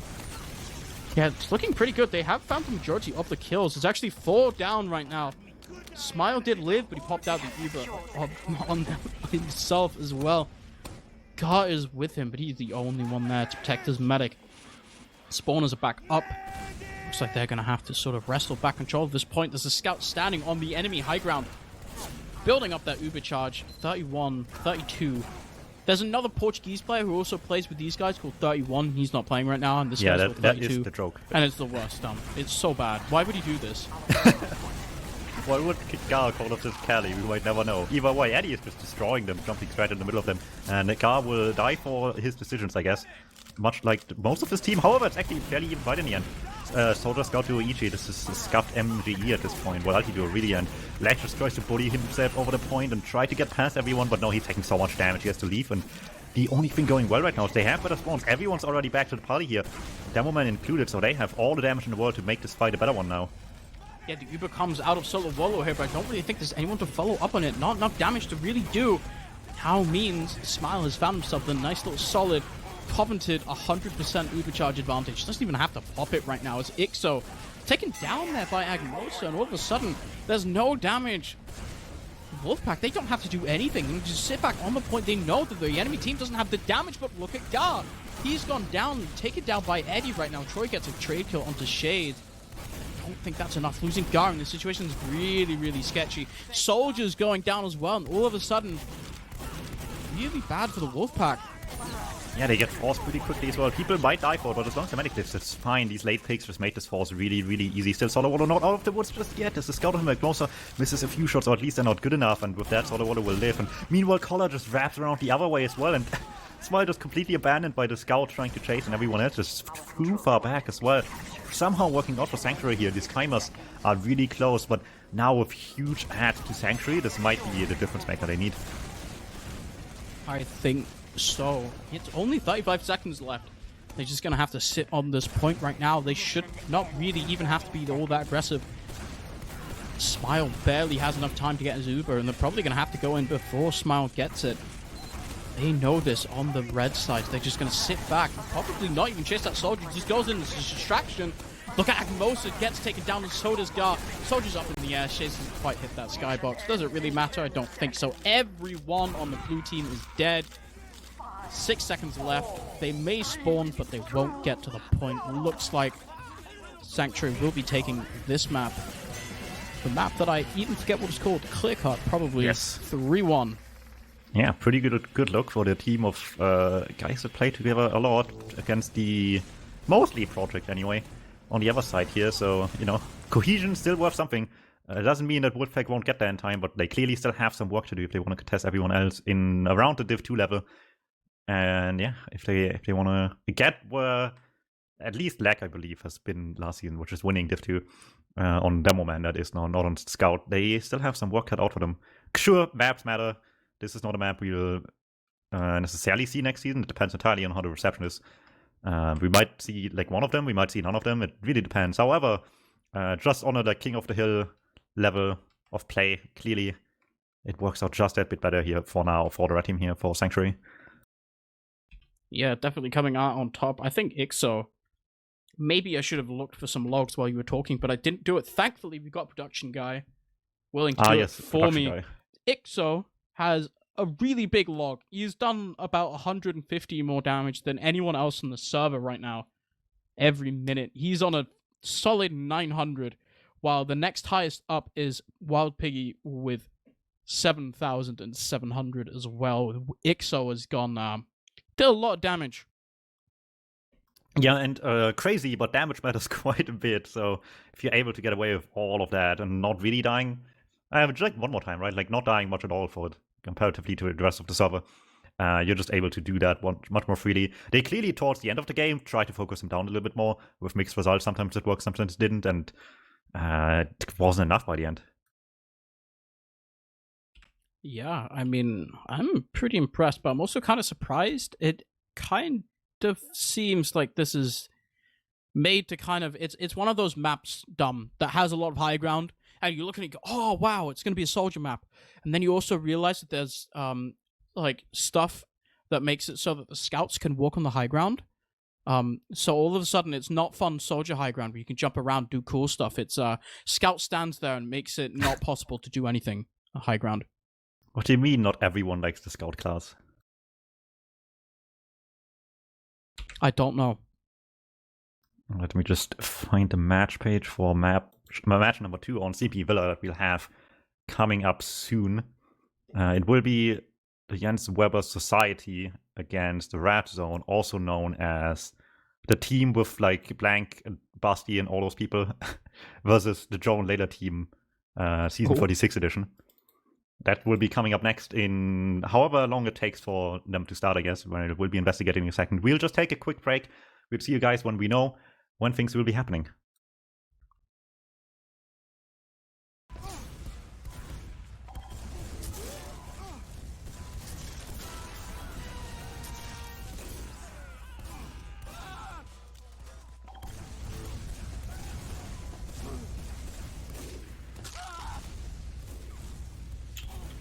Yeah, it's looking pretty good. They have found the majority of the kills. It's actually 4 down right now. Smile did live, but he popped out the Uber on himself as well. Gar is with him, but he's the only one there to protect his medic. Spawners are back up. Looks like they're going to have to sort of wrestle back control at this point. There's a scout standing on the enemy high ground, building up that Uber charge. 31, 32. There's another Portuguese player who also plays with these guys called 31. He's not playing right now, and this guy's called 32. That is the joke. And it's the worst. It's so bad. Why would he do this? Why would Gar call up this Cali? We might never know. Either way, Eddie is just destroying them, jumping straight in the middle of them. And Gar will die for his decisions, I guess. Much like most of his team. However, it's actually fairly even fight in the end. Soldier Scout duo EG. This is scuffed MGE at this point. Well, Alti duo really, and Lag just tries to bully himself over the point and try to get past everyone, but no, he's taking so much damage he has to leave. And the only thing going well right now is they have better spawns. Everyone's already back to the party here, Demoman included, so they have all the damage in the world to make this fight a better one now. Yeah, the Uber comes out of Solo Wolo here, but I don't really think there's anyone to follow up on it. Not enough damage to really do. How means Smile has found himself a nice little solid, coveted 100% Uber charge advantage. Doesn't even have to pop it right now. It's Ixo taken down there by Agmosa, and all of a sudden, there's no damage. Wolfpack, they don't have to do anything. They can just sit back on the point. They know that the enemy team doesn't have the damage, but look at Gar. He's gone down, taken down by Eddie right now. Troy gets a trade kill onto Shade. I don't think that's enough. Losing Gar in this situation is really, really sketchy. Soldiers going down as well, and all of a sudden, really bad for the Wolfpack. Yeah, they get forced pretty quickly as well. People might die for it, but as long as the medic lives, it's fine. These late picks just made this force really, really easy. Still, Solo Wolo not out of the woods just yet. As the scout on him, closer, misses a few shots, or at least they're not good enough. And with that, Solo Wolo will live. And meanwhile, Collar just wraps around the other way as well. And Smile just completely abandoned by the scout trying to chase, and everyone else just too far back as well. somehow working out for Sanctuary here. These Chimeras are really close, but now with huge add to Sanctuary, this might be the difference maker they need. I think so. It's only 35 seconds left. They're just going to have to sit on this point right now. They should not really even have to be all that aggressive. Smile barely has enough time to get his Uber, and they're probably going to have to go in before Smile gets it. They know this on the red side. They're just going to sit back and probably not even chase that Soldier. He just goes in as a distraction. Look at Agmosa, gets taken down, and so does Gar. Soldier's up in the air. Chase doesn't quite hit that skybox. Does it really matter? I don't think so. Everyone on the blue team is dead. 6 seconds left. They may spawn, but they won't get to the point. It looks like Sanctuary will be taking this map. The map that I even forget what it's called. Clear cut, probably. Yes. 3-1. Yeah, pretty good look for the team of guys that play together a lot against the mostly Project anyway on the other side here. So, you know, cohesion still worth something. It doesn't mean that Wolfpack won't get there in time, but they clearly still have some work to do if they want to contest everyone else in around the Div 2 level. And yeah, if they want to get where at least Lag, I believe, has been last season, which is winning Div 2 on Demo Man, that is now, not on Scout. They still have some work cut out for them. Sure, maps matter. This is not a map we'll necessarily see next season. It depends entirely on how the reception is. We might see like one of them, we might see none of them. It really depends. However, just on a King of the Hill level of play, clearly it works out just that bit better here for now, for the red team here, for Sanctuary. Yeah, definitely coming out on top. I think Ixo. Maybe I should have looked for some logs while you were talking, but I didn't do it. Thankfully, we got production guy willing to do it for me. Guy. Ixo has a really big log. He's done about 150 more damage than anyone else on the server right now. Every minute. He's on a solid 900, while the next highest up is Wild Piggy with 7,700 as well. Ixo has gone... did a lot of damage. Yeah, and crazy, but damage matters quite a bit. So if you're able to get away with all of that and not really dying, just like one more time, right? Like not dying much at all for it, comparatively to the rest of the server. You're just able to do that much more freely. They clearly, towards the end of the game, try to focus him down a little bit more with mixed results. Sometimes it works, sometimes it didn't, and it wasn't enough by the end. Yeah, I mean, I'm pretty impressed, but I'm also kind of surprised. It kind of seems like this is made to kind of... It's one of those maps, that has a lot of high ground, and you look at it and go, oh, wow, it's going to be a soldier map. And then you also realize that there's, like, stuff that makes it so that the scouts can walk on the high ground. So all of a sudden, it's not fun soldier high ground where you can jump around, do cool stuff. It's, scout stands there and makes it not possible to do anything high ground. What do you mean not everyone likes the scout class? I don't know. Let me just find the match page for match number 2 on CP Villa that we'll have coming up soon. It will be the Jens Weber Society against the Rat Zone, also known as the team with like Blank and Basti and all those people, versus the Joan Layla team, season 46 edition. That will be coming up next in however long it takes for them to start, I guess, when it will be investigating in a second. We'll just take a quick break. We'll see you guys when we know when things will be happening.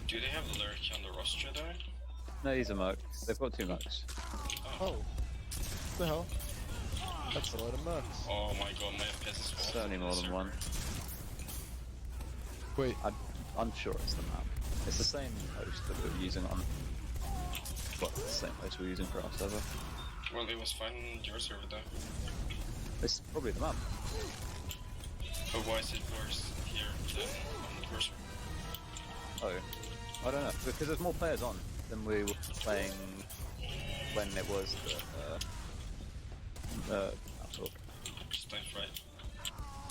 Do they have Lurk on the roster though? No, he's a merc. They've got 2 mercs. Oh. What the hell? That's a lot of mercs. Oh my god, my FPS is awful. Certainly more than one. Wait. I'm sure it's the map. It's the same host that we're using on... Well, the same host we're using for our server. Well, it was fine on your server though. It's probably the map. But why is it worse here than on the first one? Oh, I don't know. Because there's more players on than we were playing when it was the Just plays right.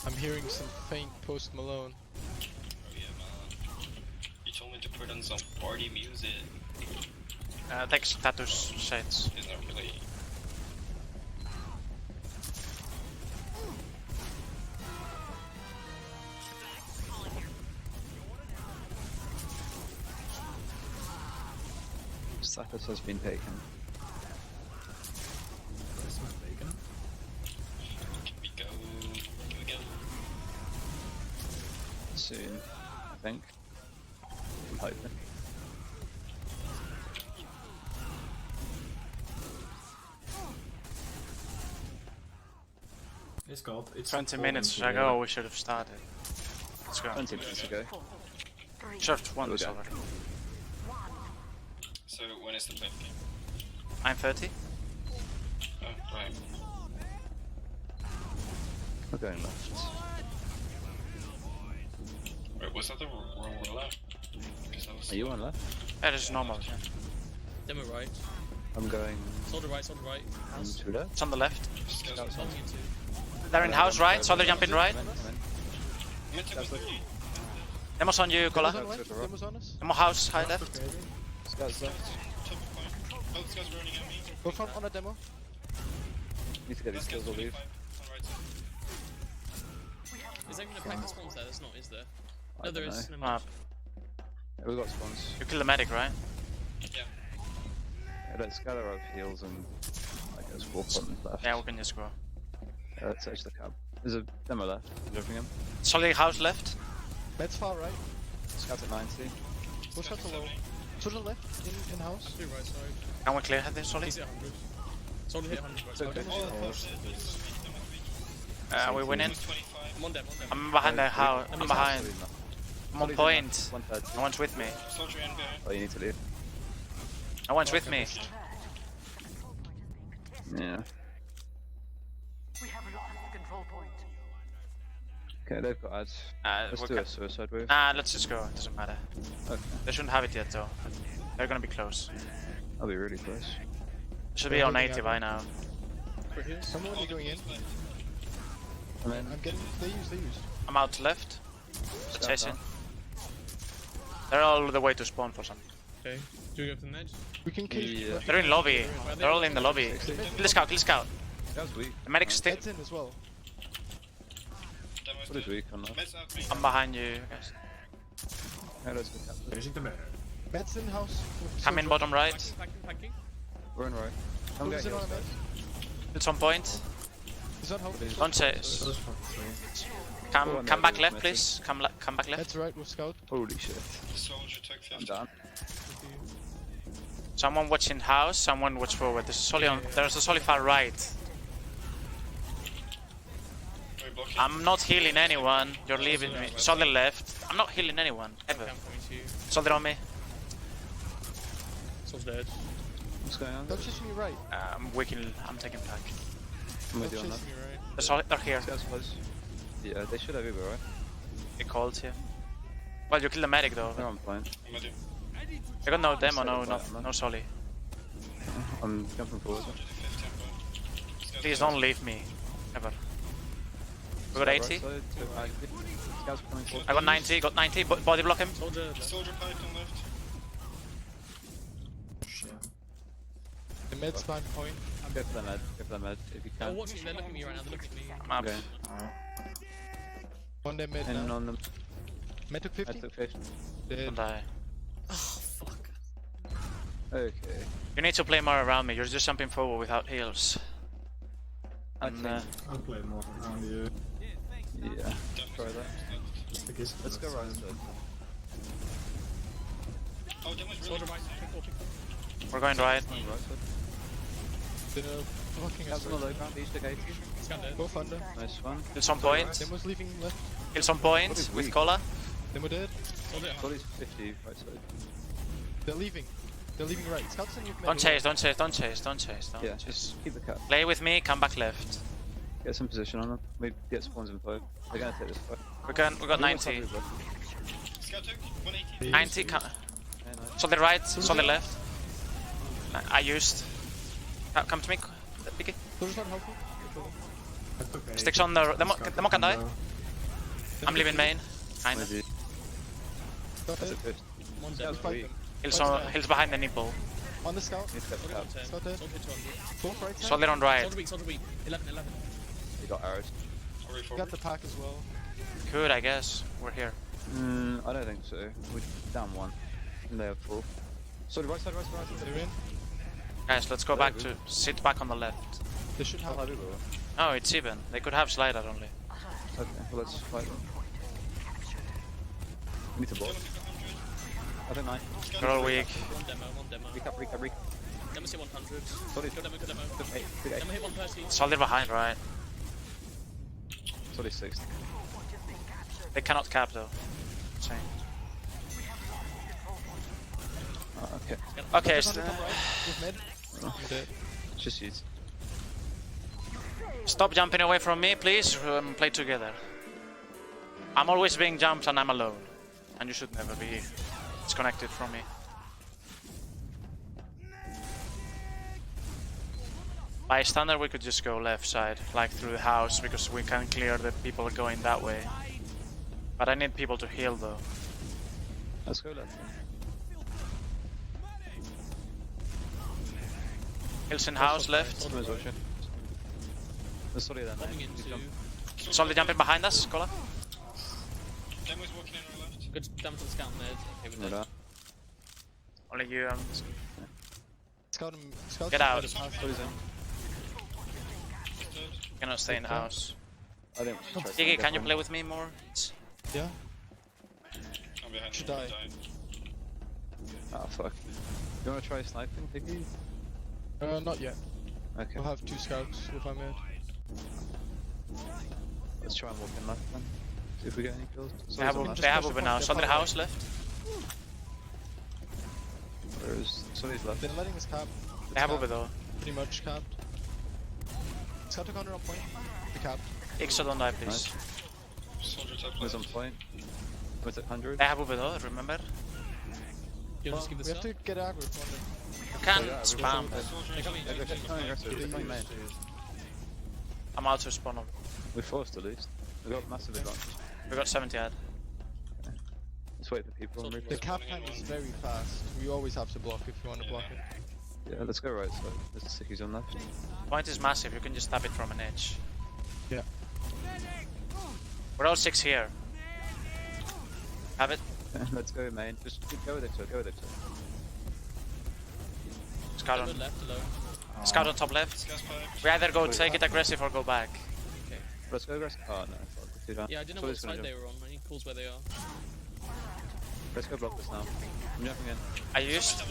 I'm hearing some faint Post Malone. Oh yeah, man. You told me to put on some party music. Thanks, Tatus shades. It's not really... Sackers has been taken. This was bacon. Can we go? Can we go? Soon, I think. I'm hoping. It's gold. It's 20 all minutes into ago we should have started. Let's go. 20 minutes ago. Shift once Okay. already. So when is the play game? 9:30. Oh, right. We're going left. Wait, was that the wrong roll out? Because that was. Are you on left? That is normal. Yeah. Demo right. I'm going Soldier right, soldier right. House. to left. It's on the left. Scouts House on you two. They're in house right, so they're jumping right. Come in. Meant to be three. Demo's on you, Kola. Demo's on left, Demo's on us. Demo house, high left. Scouts left. Top of point. Oh, this guy's running at me. Go front on a demo. Need to get these This kills guy's or leave. 25 on right side. Is there even a pack of spawns there? There's not, is there? I No, there don't is. know. Never mind. Yeah, we got spawns. You kill the medic, right? Yeah. Yeah, let's gather up heals and I guess walk on left. Yeah, we can just go. Let's edge the cab. There's a demo left. Jumping him. Solid house left. Med's far right. Scouts at 90. Push out the low. Soldier left in house. Do right side. Can we clear this, Solid? He's hit 100. Soldier hit 100 right It's side. okay. Oh, shit. We winning. 25. I'm on them, on them. I'm behind the house. I'm behind. I'm on point. 130. No one's with me. Soldier and bear. Oh, you need to leave. No one's with me. Yeah. We have lost control point. Okay, they've got ads. Let's we do can- a suicide wave. Let's just go. It doesn't matter. Okay. They shouldn't have it yet, though. They're gonna be close. I'll be really close. Should be on 80 by now. Someone will be going in. I'm in. I'm getting. They use. I'm out left. Scouts Chasing. out. They're all the way to spawn for some. Okay. Do we go for the edge? We can kill. Yeah. They're in lobby. They're all in the lobby. Kill the scout, kill the scout. That was weak. The medic's still. Med's in as well. Demo's What is dead. weak on that? Meds out me. I'm behind you, guys. Yeah, let's go cap. Finishing the bear. Med's in house. with Come in soldier. bottom right. Packing. We're in right. I'm Who's getting in on heals. Med? At some point. He's on house. Don't chase. That was 43. Come back left, please. Come back left. Med's right with scout. Holy shit. The soldier took I'm 50. down. Someone watching house, someone watch forward. There's a solid far right. We're blocking. I'm not healing anyone. You're leaving me. Solid left. I'm not healing anyone. Ever. Camp coming to you. Solid on me. Soldier's dead. What's going on? Don't chase me right. I'm taking back. I'm Don't with you on chase that. me right. They're here. Scouts close. Yeah, they should have Uber, right? They called here. Well, you killed the medic though. They're on point. I'm with you. I got no demo, no, Solid no Solly. I'm jumping forward. Soldier took 50 on point. Please don't leave me. Ever. We got 80. Scouts coming forward. I got 90. Got 90. Body block him. Soldier left. Soldier piped on left. Shit. The Med's behind point. Go for the med. Go for the med if you They're can. watching, they're looking at me right now, they're looking at me. I'm up. Okay. One day Med And now. on them. Med took I 50. took 50. Dead. Don't die. Oh, fuck. Okay. You need to play more around me. You're just jumping forward without heals. I And think. I'll play more around you. Yeah. Try that. Just in case. Let's go right instead. Oh, Demo's really Soldier right. Pick four. we're going right. Right side. They're blocking us. Scouts on the low ground. Each took 80. Scan dead. Both under. Nice one. Kill some point. Demo's leaving left. Kill some point What is with weak? Cola. Demo dead. Soldier at Body's 50 right side. They're leaving. They're leaving right. Scouts in with Med. Don't chase, don't chase, don't chase, don't chase. Don't Yeah, chase. just keep the cap. Play with me, come back left. Get some position on them. We get spawns in 5. They're gonna take this fight. We got 90. Scout took 180. 90, come. Yeah, nice. Solid right, solid left. I used. Come to me, Vicky. Soldier's not helping. I took 80. Sticks on the Demo can die. No. I'm leaving main. Kinda. Maybe. Got That's a dead. 50. One Just dead. fight them. Hills behind the nipple. On the scout. Need to get the Soldier cap. on 10. Scout dead. Soldier 200. Both right side. Solid on right. Soldier weak. 11. He got arrows. Hurry Got forward. the pack as well. Good, I guess. We're here. I don't think so. We're down 1. And they have 4. Sorry, right side. They're in. Guys, let's go back to sit back on the left. They should have. No, it's even. They could have slider only. Okay, well let's fight them. We need to block. I don't mind. They're all weak. One demo. Recap. Demo see 100. Sorry. Go demo. Eight. Demo hit one person. Soldier behind, right? Sorry, 6. They cannot cap though. Same. Okay. Okay, Top right. With mid. I'm dead. Just use. stop jumping away from me, please. Play together. I'm always being jumped and I'm alone. And you should never be disconnected from me. By standard, we could just go left side, like through the house, because we can clear the people going that way. But I need people to heal though. Let's go left. Heals in house left. Sorry then, Popping mate. into. Soldier jumping behind us, Cola. Demo's walking in our left. Good damage on scout mid. Okay, we're dead. Only you. Scout Get out. Sorry's in. Cannot stay in the house. I think we should try Gigi, to can you get play with me more? Yeah. I'm behind. Should him, die. he died. one. Ah, fuck. You wanna try sniping, Gigi? Not yet. Okay. We'll have 2 scouts if I'm mid. Let's try and walk in left then. See if we get any kills. They have over now. Soldier house left. There's somebody's left. They're letting us cap. They have over though. Pretty much capped. Scout took 100 on point. They capped. Ixo, don't die, please. Soldier top Was left. on point. Was it 100? They have over though, remember? You just give We this have up. to get aggro from them. You can yeah, spam. They're coming. Yeah, they're coming aggressive. They're coming main. I'm out to spawn them. We're forced at least. We've got massive advantage. We got 70 ad. Let's wait for people. Soldier The cap time is very fast. We always have to block if you want to block it. Yeah, let's go right side. There's the stickies on left. Point is massive, you can just tap it from an edge. Yeah. We're all 6 here. Have it. Let's go main. Just go with it, go with it. Scout Demo on, left alone. scout on top left. Gas pipe. We either go take it aggressive or go back. Let's go aggressive. Oh no, fuck. Let's do that. Yeah, I didn't know what side they were on. Any calls where they are. Let's go block this now. I'm jumping in. I used.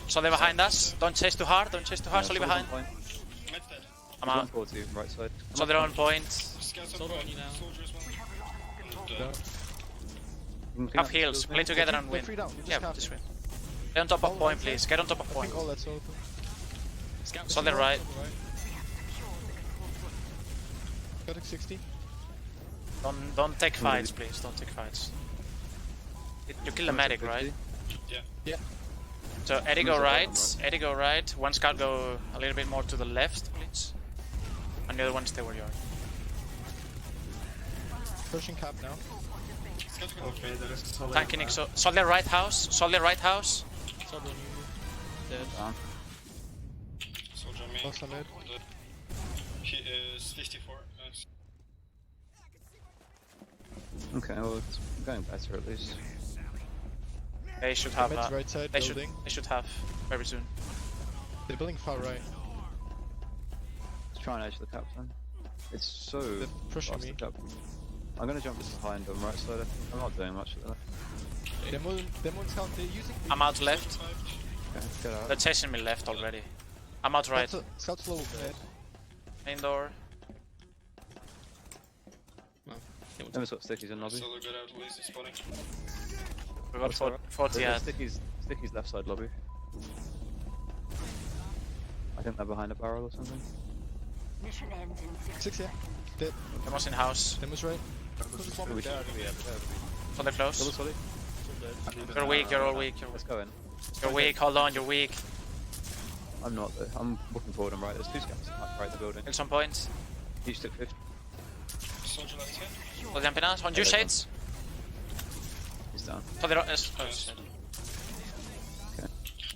Soldier behind us. Don't chase too hard, Soldier behind. Med's dead. I'm out. 140, right side. Soldier on point. Scouts Soldier up on you now. Soldier as well. Have heals, play together and They're win. free down. We just Yeah, capped this it. win. Get on top of point, please. Get on top of I point. think all that's open. Scout Soldier right. Scout took 60. Don't take fights, please. Don't take fights. You kill the medic, right? Yeah. So Eddie go right. Eddie go right. One scout go a little bit more to the left, please. And the other one stay where you are. Pushing cap now. Scouts are Okay, there is solid. Tanking Ixo. Soldier right house. Soldier right house. Soldier on you. Dead. Soldier main. Lost on mid. He is 54. Nice. Okay, well it's going better at least. They should have. Mid's right side They should. building. They should have very soon. They're building far right. Let's try and edge the cap then. It's so They're pushing fast, me. the cap. I'm gonna jump this behind on right side. I'm not doing much of that. Demo scout. They're using. I'm out left. Okay, get out. They're chasing me left already. I'm out right. Scout's low mid. Main door. Never got stickies in lobby. Soldier good out. Lazy spotting. We got 40 There's ad. stickies left side lobby. I think they're behind a barrel or something. Mission ends in 6 yeah. Dead. Demo's in house. Demo's right. We should. Soldier close. Solid. You're weak. You're all weak. Let's go in. You're weak. Hold on. You're weak. I'm not though. I'm looking forward. I'm right. There's 2 scouts right in the building. Kill some points. Each took 50. Soldier left here. Soldier jumping us. On you shades. He's down. Soldier on us. Oh, shit. Okay.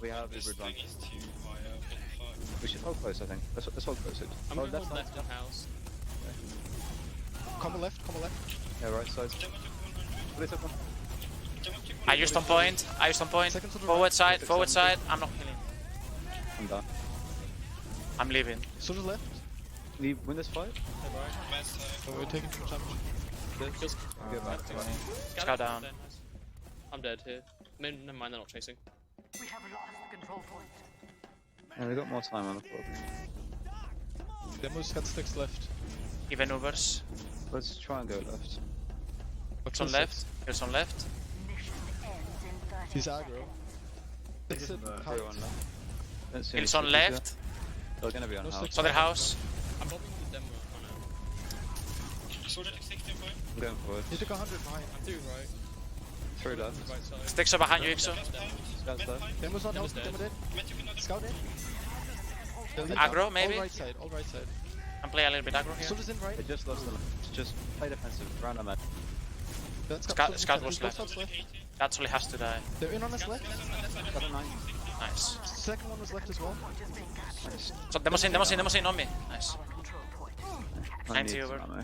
We have This Uber thing advantage. is too high up in the fight. We should hold close, I think. Let's hold close. I'm Oh, gonna hold left side. left in house. Comma left. Comma left. Yeah, right side. Demo took 100. What is it? Demo took I used on point. I used on point. Second to the Forward right. side. Perfect, Forward seven. side. I'm not healing. I'm done. I'm leaving. Soldier left. Can you win this fight? Mass side. Oh, we're taking too much damage. Just Go back. Scout down. Dead, nice. I'm dead here. Never mind, they're not chasing. We have lost control point. Yeah, we got more time on the clock. Demo's got sticks left. Even Ubers. Let's try and go left. It's on left. Here's on left. Mission ends in 30 He's seconds. aggro. Fix it. Everyone left. Don't see any It's on switches left. yet. They're gonna be on No house. sticks. It's other house. I'm bobbing the demo on it. Soldier like 16 point. I'm going forward. He took 100 behind. I'm through right. Through left. Right side. Sticks are behind you, Ixo. Scouts left. Demo's on Demo's health. dead. Demo dead. Met you another. Scout in. Aggro, maybe? All right side. All right side. I'm playing a little bit aggro here. Soldier's in right. They just lost them. Just play defensive. Round them at. Scout was left. Scout's left. That actually has to die. They're in on us left. Got a 9. Nice. Second one was left as well. So demos in on me. Nice. Control point. 90 need over. some ammo.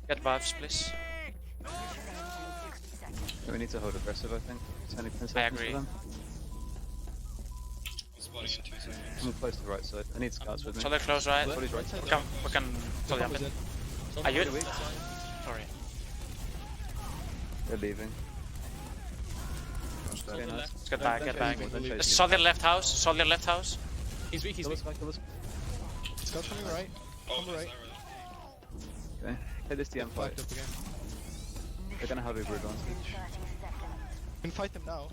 Get buffs, please. Mission ends in 60 seconds. Yeah, we need to hold aggressive, I think. It's only 10 seconds I agree. for them. I'm spotting in 2 seconds. I'm close to the right side. I need scouts with me. So they're close, right? Left, Body's right right side. We can totally jump Demo's in. in. Are you? Weak. Sorry. They're leaving. Soldier nice. left. Let's get back, get back. Don't chase me. Soldier left house. Soldier left house. He's weak, he's Kill weak. this guy, kill this Scout's coming right. Oh, On the right. guy. Okay. Hit this DM fight. Fucked up again. They're gonna have Uber In advantage. 30 seconds. We can fight them now.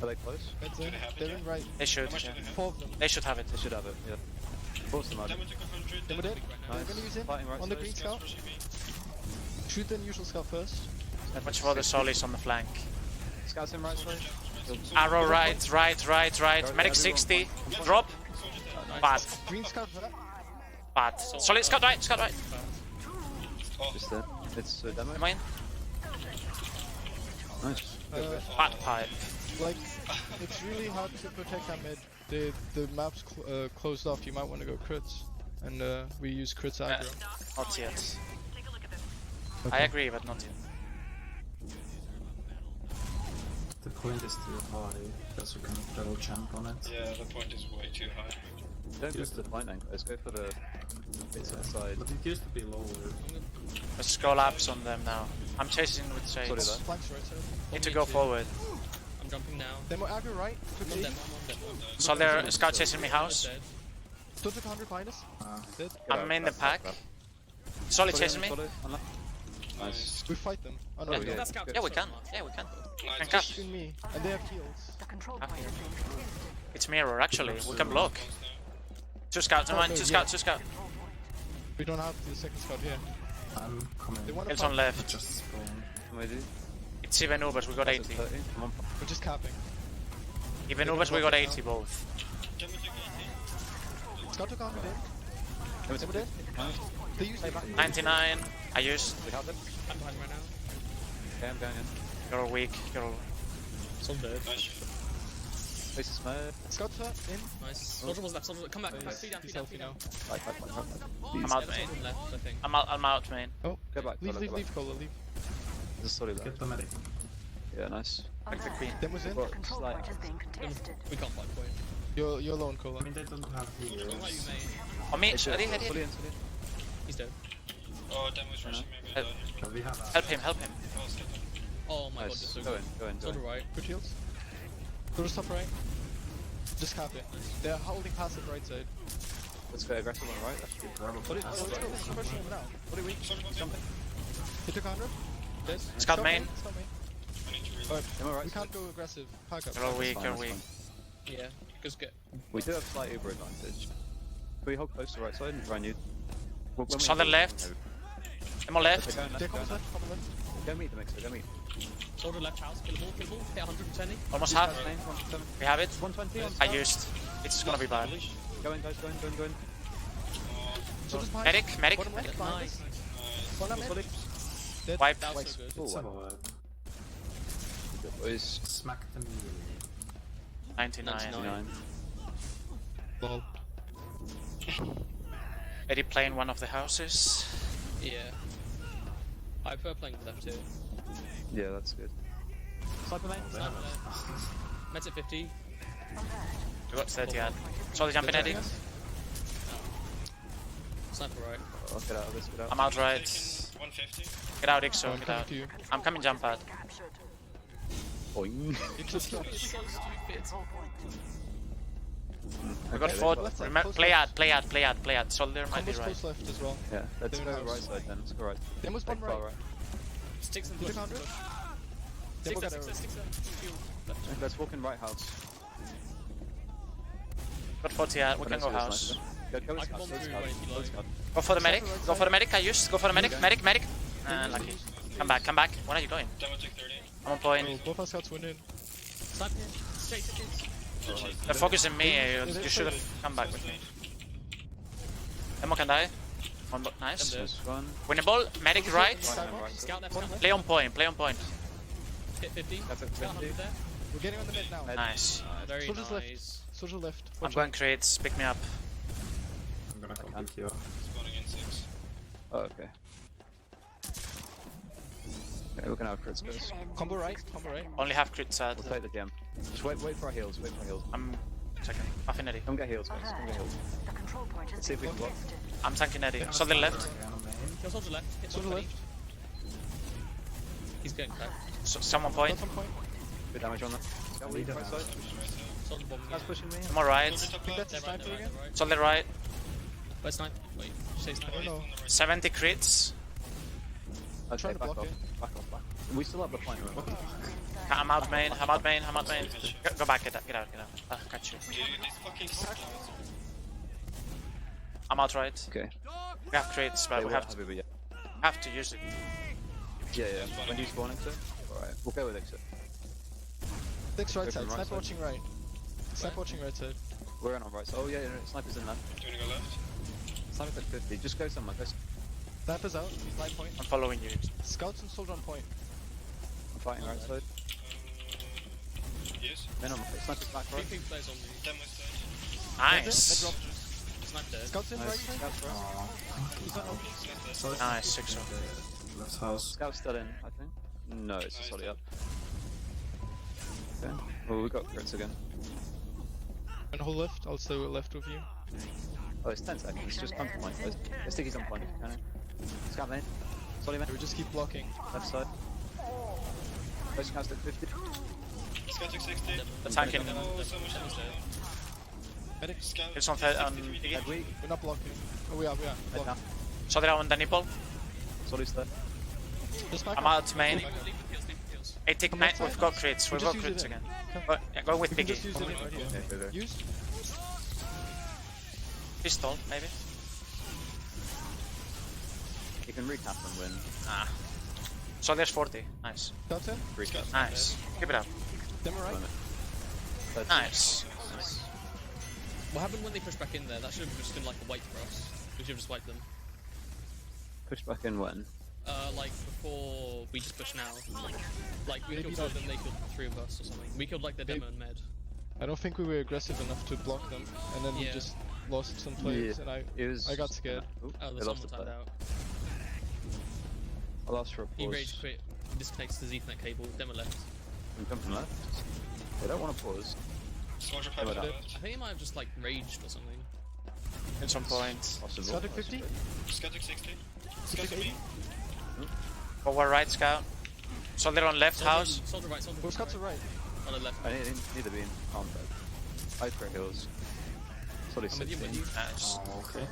Are they close? Heads in. they have it, They're yeah? in right. They should. much Yeah. do they have? 4 of them. They should have it. They should have it, yeah. Force them out. Demo took 100. Demo dead. Right They're gonna use him. Fighting right On the side. green Scouts scout. pushing me. Shoot the unusual scout first. Watch for the solis on the flank. Scouts in right side. Arrow right. Medic 60. Drop. Bad. Green scout hurt. Bad. Solid. Scout right. Just there. It's demo. Come in. Nice. Bad pipe. Like, it's really hard to protect our mid. The map's closed off. You might want to go crits, and we use crits aggro. Not yet. I agree, but not yet. The point is too high, because we can double jump on it. Yeah, the point is way too high. Don't go for the point angle, let's go for the side. But it used to be lower. Let's go laps on them now. I'm chasing with Sorry, shades. that. Flanks right side. Need to go forward. I'm jumping now. Demo aggro right. Took I'm on 8. demo, I'm on demo. So they're scout chasing me house. Dead. Still took 100 behind us. Dead. I'm in the pack. Solid chasing me. Nice. We fight them. Oh no, Yeah. we don't. That's scout. Yeah, we can. Yeah, we can. Can cap. Just in me, and they have heals. The control Happy. point has been contested. It's mirror actually. We can block. 2 scouts, never mind. 2 scouts, 2 scouts. We don't have the second scout here. I'm coming. They want to It's on fight. left. Just spawn. Can we do? It's even Ubers, we got 80. 30. Come on. We're just capping. Even Ubers, we got 80 both. Demo took 80. Scout took 100 in. Can we Demo dead. Nice. They use it. 99. I used. We have it. I'm behind right now. Okay, I'm going in. You're weak. You're. Some dead. Nice. Place is smoke. Scout's hurt in. Nice. Soldier was left, soldier. Come back, feed down, He's feed down, healthy feed down. now. I'm Yeah, out, there's main. someone left, I think. I'm out, main. Oh, Go back. leave, go leave, back. leave, Cola, leave. This is solid though. Get the medic. Yeah, nice. Like the queen. Demo's in. Well, Control slight. point is being contested. We can't fight point. You're alone, Cola. I mean, they don't have Don't like you, healers. main. On me, It's ready, solid ready. in, solid in. He's dead. Oh, Demo's rushing me. I'm gonna die here. But we have Help him, help him. Oh, skip him. Oh my god, Nice. this is so Go good. in, go in, go Soldier in. right. Good heals. Soldier's top right. Just cap it. They're holding passive right side. Let's go aggressive on the right. That's What is let's go pushing him now. What are we? jumping. He took 100. Dead. Scout main. Scout main. I need to reload. Alright, Am I right? we can't go aggressive. Pack up. You're all weak, Fine, you're that's weak. fine. Yeah, just get. We do have slight Uber advantage. Can we hold close to the right side and run you? When we Solid have- left. I'm on Okay, left. go in They're left, go coming in left, left. coming left. Go meet the mixer, go meet. Soldier left house, killable, killable. Hit 120. Almost Two half. scouts main, 107. We have it. 120 on I scout. used. It's gonna be bad. Go in, guys, go in, go in, go in. Soldier's behind. Medic, medic. Bottom left, behind Nice. us. One up Solid. Dead. Wipe. That was Nice. so good. Full It's one. a Good boys. smack them. 99. 99. Lol. Eddie playing one of the houses. Yeah. I prefer playing left here. Yeah, that's good. Sniper main. Sniper there. Med's at 50. We got 30 ad. Solid jumping Eddie. Sniper right. I'll get out of this. Get out. I'm out right. 150. Get out, Ixo. I'm Get coming out. to you. I'm coming jump pad. Boing. It's so stupid. We got Okay, 4. left side, Remember, close play left. ad, play ad, play ad, play ad. Soldier might be Combo's right. close left as well. Yeah, let's They're go in the right house. side then. Let's go right. Demo's Take bottom far right. Sticks and You push. took 100? Sticks Demo there, got arrow. sticks there. Shield. Left. Let's walk in right house. Got 40 ad. We can Let's go do this house. nice. Go I let's can go, bomb let's through go, right if you let's like. go. Go for the medic. Sniper right Go for side. the medic. I used. Go for the medic. Okay. Medic. Lucky. Come back. Come back. Where are you going? Demo took 30. I'm on point. Oh, both our scouts went in. Sniper. Straight to kids. They're focusing me. You should have come back with me. Demo can die. One bot. Nice. This one. Winnable. Medic right. Right. Scout left. Scout left. Play on point. Play on point. Hit 50. That's at Scout 50. 100 there. We're getting on the mid now. Nice. Very Soldier's left. nice. Soldier left. I'm Watch going out. crates. Pick me up. I'm gonna come pick you up. Spawning in 6. Oh, okay. Okay, we can have crits guys. Combo right. Combo right. Only have crit sad. We'll take the gem. Just wait for our heals. Wait for our heals. I'm checking. Affinity. Come get heals, guys. Come get heals. The control point is Let's see if we can block. I'm tanking Eddie. Soldier left. Kill soldier left. Hit Soldier 120. left. He's getting cracked. Someone point. Got 1 point. Good damage on that. Got weak right side. Soldier bombing. That's pushing me. I'm alright. Soldier top Think left. that's a They're right, sniper they're right, again? they're right. Soldier right. Where's sniper? Wait, did you say sniper? I don't know. 70 crits. Okay, trying to back block off. it. Back off, back off. We still have the point, remember? I'm out main. I'm out main. I'm out main. Go back. Get out. Get out. Get out. Got you. Dude, these fucking scouts. I'm out right. Okay. We have crits, but They we were have to, happy, but yeah. have to use it. Yeah, yeah. When do you spawn exit? Alright, we'll go with exit. Six right Open side. right Sniper side. watching right. Sniper watching right side. We're in on right side. Oh, yeah, yeah, sniper's in left. Do you wanna go left? Sniper's at 50. Just go somewhere. Go Sniper's out. He's 9 point. I'm following you. Scouts and soldier on point. I'm fighting right side. Yes. Men on sniper's back right. Three players on me. Demo stage. Mid Nice. drop. Sniper dead. Scouts in right Nice. side. Scouts right. He's not out. Scout left. Nice. 6 Left house. Scout's still in, I think. No, it's a solid up. Okay. Well, we got crits again. And hold left. I'll stay left with you. Oh, it's 10 seconds. Just come to point. Let's think he's on point. Can I? Scout main. Solid main. We just keep blocking. Left side. Those scouts at 50. Scout took 60. Attacking. Oh, so much damage. Medic. Scout. It's on Iggy. Head weak. We're not blocking. Oh, we are. Head Blocking. down. Soldier on the nipple. Solid's there. Just back I'm up. out main. Leave the kills, leave the kills. 80 Come main. outside. We've got crits. We We've just got use it crits in. again. Come. Go with We can Biggie. just use it in right here. Okay, go there. Use. Pistol, maybe. You can recap and win. Ah. Soldier's 40. Nice. Scouts in. Recap. Nice. Keep it up. Demo right. That's Nice. What happened when they pushed back in there? That should have just been like a wipe for us. We should have just wiped them. Push back in when? Like before we just push now. Like we Maybe killed two of not. them, they killed 3 of us or something. We killed like the demo and med. I don't think we were aggressive enough to block them, and then we Yeah. just lost some plays, and It was. I got scared. Ooh, Oh, they there's lost someone the timed play. out. I lost for a He pause. rage quit, disconnects the Ethernet cable, demo left. We come from left. They don't want to pause. Soldier Demo pipe down. left. I think he might have just like raged or something. At some point. Possible. Scout at 50? possibly. Scout took 60. Scout took me. Forward right, scout. Soldier on left house. Soldier right, soldier Well, scouts are right. on the left. I need to be in calm bed. I for hills. Solid I'm with you, 60. mate. Nice. Oh, okay.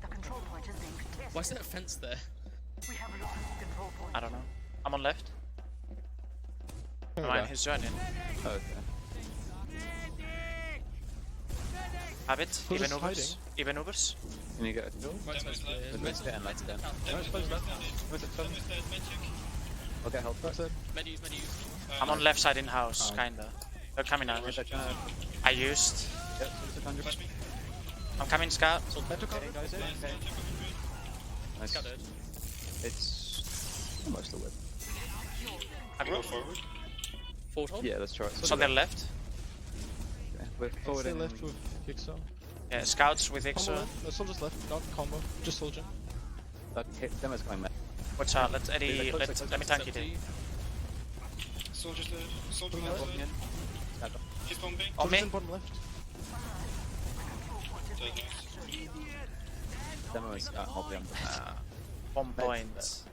The control point is being contested. Why is there a fence there? We have lost control point. I don't know. I'm on left. Come Mine, back. he's joining. Okay. Have it. Who's Even just Ubers. Even Ubers. Can you get a kill? Right side's clear. Let's Med's get in, let's get in. No, it's close left. Where's it Demo from? is dead. Magic. I'll get help. Back side. Med use, med use. I'm on left side in house, kinda. They're coming out. They're trying to. I used. Yep, 600. Flash me. I'm coming, scout. I took out. Guys, okay. Nice. Scout dead. It's almost a whip. I Go go. forward. Forward hold. Yeah, let's try it. Soldier left. Okay. We're forward Stay in. left with Kickstone. Yeah, scouts with Combo Ixo. left. No, soldier's left. Not combo. Just soldier. That hit. Demo's going mad. Watch out, let Eddie, let me tank it in. 70. Soldier's dead. Soldier Bottom dead. left. He's bombing. On me. Soldier's in bottom left. Dead, nice. Demo is I'll be under. 1 point.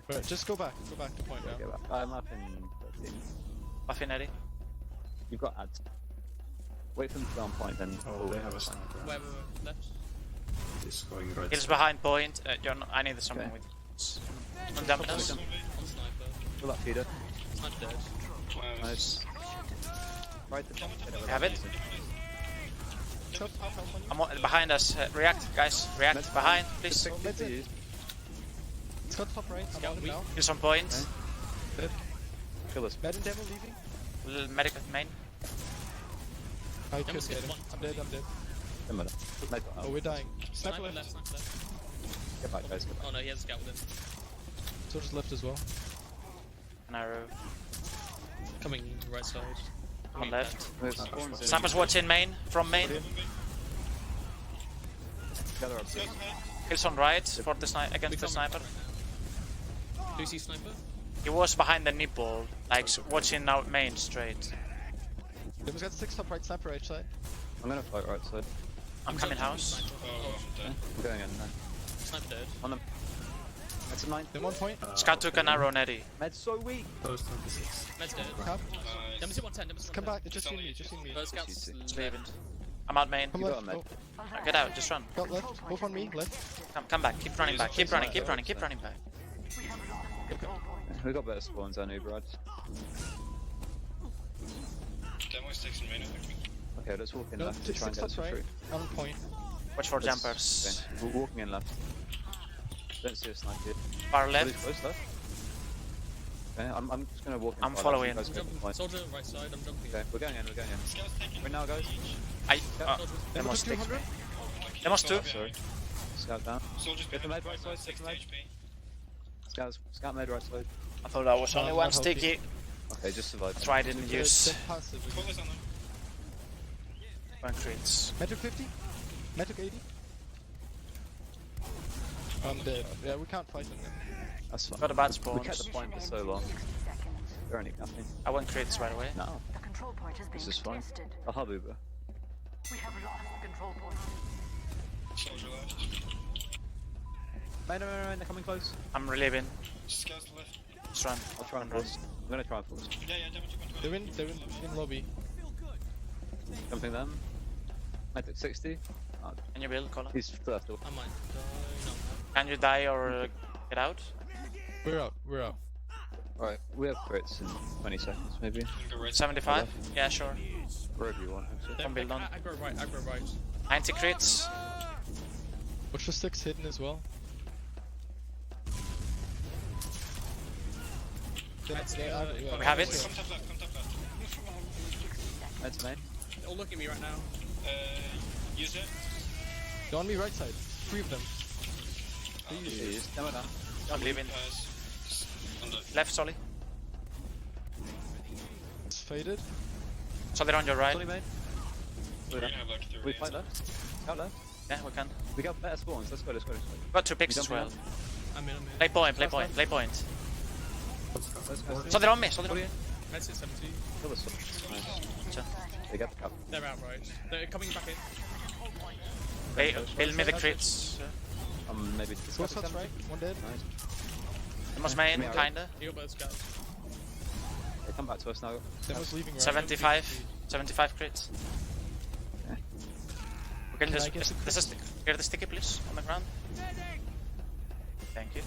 Right, just go back to point now. Go back. I'm up in 13. Buffing Eddie. You've got ads. Wait for them to go on point, then. Oh, they have a sniper. Where left? He's going right. He's behind point. I need something Okay. with. On damage. On sniper. Good luck, Peter. Sniper dead. Nice. Right, the top. We have it. Top, help on you. I'm behind us. React, guys. React behind, please. Oh, med's in. It's got top right. I'm on it now. He's on point. Dead. Kill us. Med and Devil leaving. Little medic at main. I could Almost get hit him. one. I'm dead. Similar. Med- Oh, we're dying. Sniper Sniper left. left, sniper left. Get back, guys. Get back. Oh no, he has a scout with him. Soldier's left as well. An arrow. Coming right side. On left. There's spawns in. Snipers watching main. From main. Gather up. Kills on right for the against the sniper. Do you see sniper? He was behind the nipple, like watching out main straight. Devil's got 6 top right. Sniper right side. I'm gonna fight right side. I'm coming house. Sniper. Oh, I'm dead. I'm going in there. Sniper dead. On them. That's a 9. Then 1 point. Scout took an arrow on Eddie. Med's so weak. Close 26. Med's dead. Cap. Nice. Demon's hit 110. Demon's Come 110. back. Just seen me. Just seen me. Scouts It's left. leaving. I'm out main. Come You left. got a med. Oh, Get out, just run. got left. Both on me. Left. Come back. Keep running back. Keep running. Keep running. Keep running back. We got better spawns on Uber ads. Demo is 6 in main, I think. Okay, let's walk in No, left to try and 6 get top some right. fruit. I'm on point. Watch for jumpers. Okay, we're walking in left. Don't see a sniper here. Far Left. left. Close left. Okay, I'm just gonna walk in. I'm far following. left, you guys go to point. Soldier right side. I'm jumping. Okay, we're going in. Scouts taking Right now, guys. I. Soldier. Devil must took take 200. There must two. Sorry. Scout down. Soldiers Get the behind. med right side, 6 get the med. HP. Scout med right side. I thought that was only one not healthy. sticky. Okay, just survive. That's why I didn't use Dead passive. Full is on them. one crits. Med took 50. Med took 80. I'm dead. Yeah, we can't fight them. That's fine. Got a bad We kept spawns. the point for so long. They're only nothing. I went crits right away. No, The control point is being this is fine. contested. I'll have Uber. We have lost the control point. Soldier left. No, they're coming close. I'm relieving. Scouts left. Just run. I'll try and force. I'm gonna try and force. Yeah, Demo took 120. They're in lobby. Jumping them. I took 60. Oh, Can you build, Colin? he's still left. I might die. No. Can you die or get out? We're out. We're out. Alright, we have crits in 20 seconds maybe. You can go right. 75? Yeah, sure. Wherever you want, actually. Can build on. Aggro right. Aggro right. 90 crits. Watch the 6 hidden as well. We have it. Come top left. Come top left. That's main. All look at me right now. Use it. They're on me right side. 3 of them. He's demo down. I'm leaving. On the Left, Solly. It's faded. Solly on your right. Solly main. we're gonna have like 3 We fight left. Scout left. Yeah, we can. We got better spawns. Let's go. Got 2 picks We as don't well. have- I'm in. Play point, play point, play point. Let's go. Solly on me, Solly on me. Med's hit 70. Kill this one. Nice. They get the cup. They're out right. They're coming back in. Build me the crits. Maybe Both shots right. 1 dead. Nice. It was main, Yeah. kinda. You got both scouts. They come back to us now. Demo's leaving right. 75. 75 crits. Okay. We can Can I just. get the This is clear the sticky, please, on the ground. Thank you.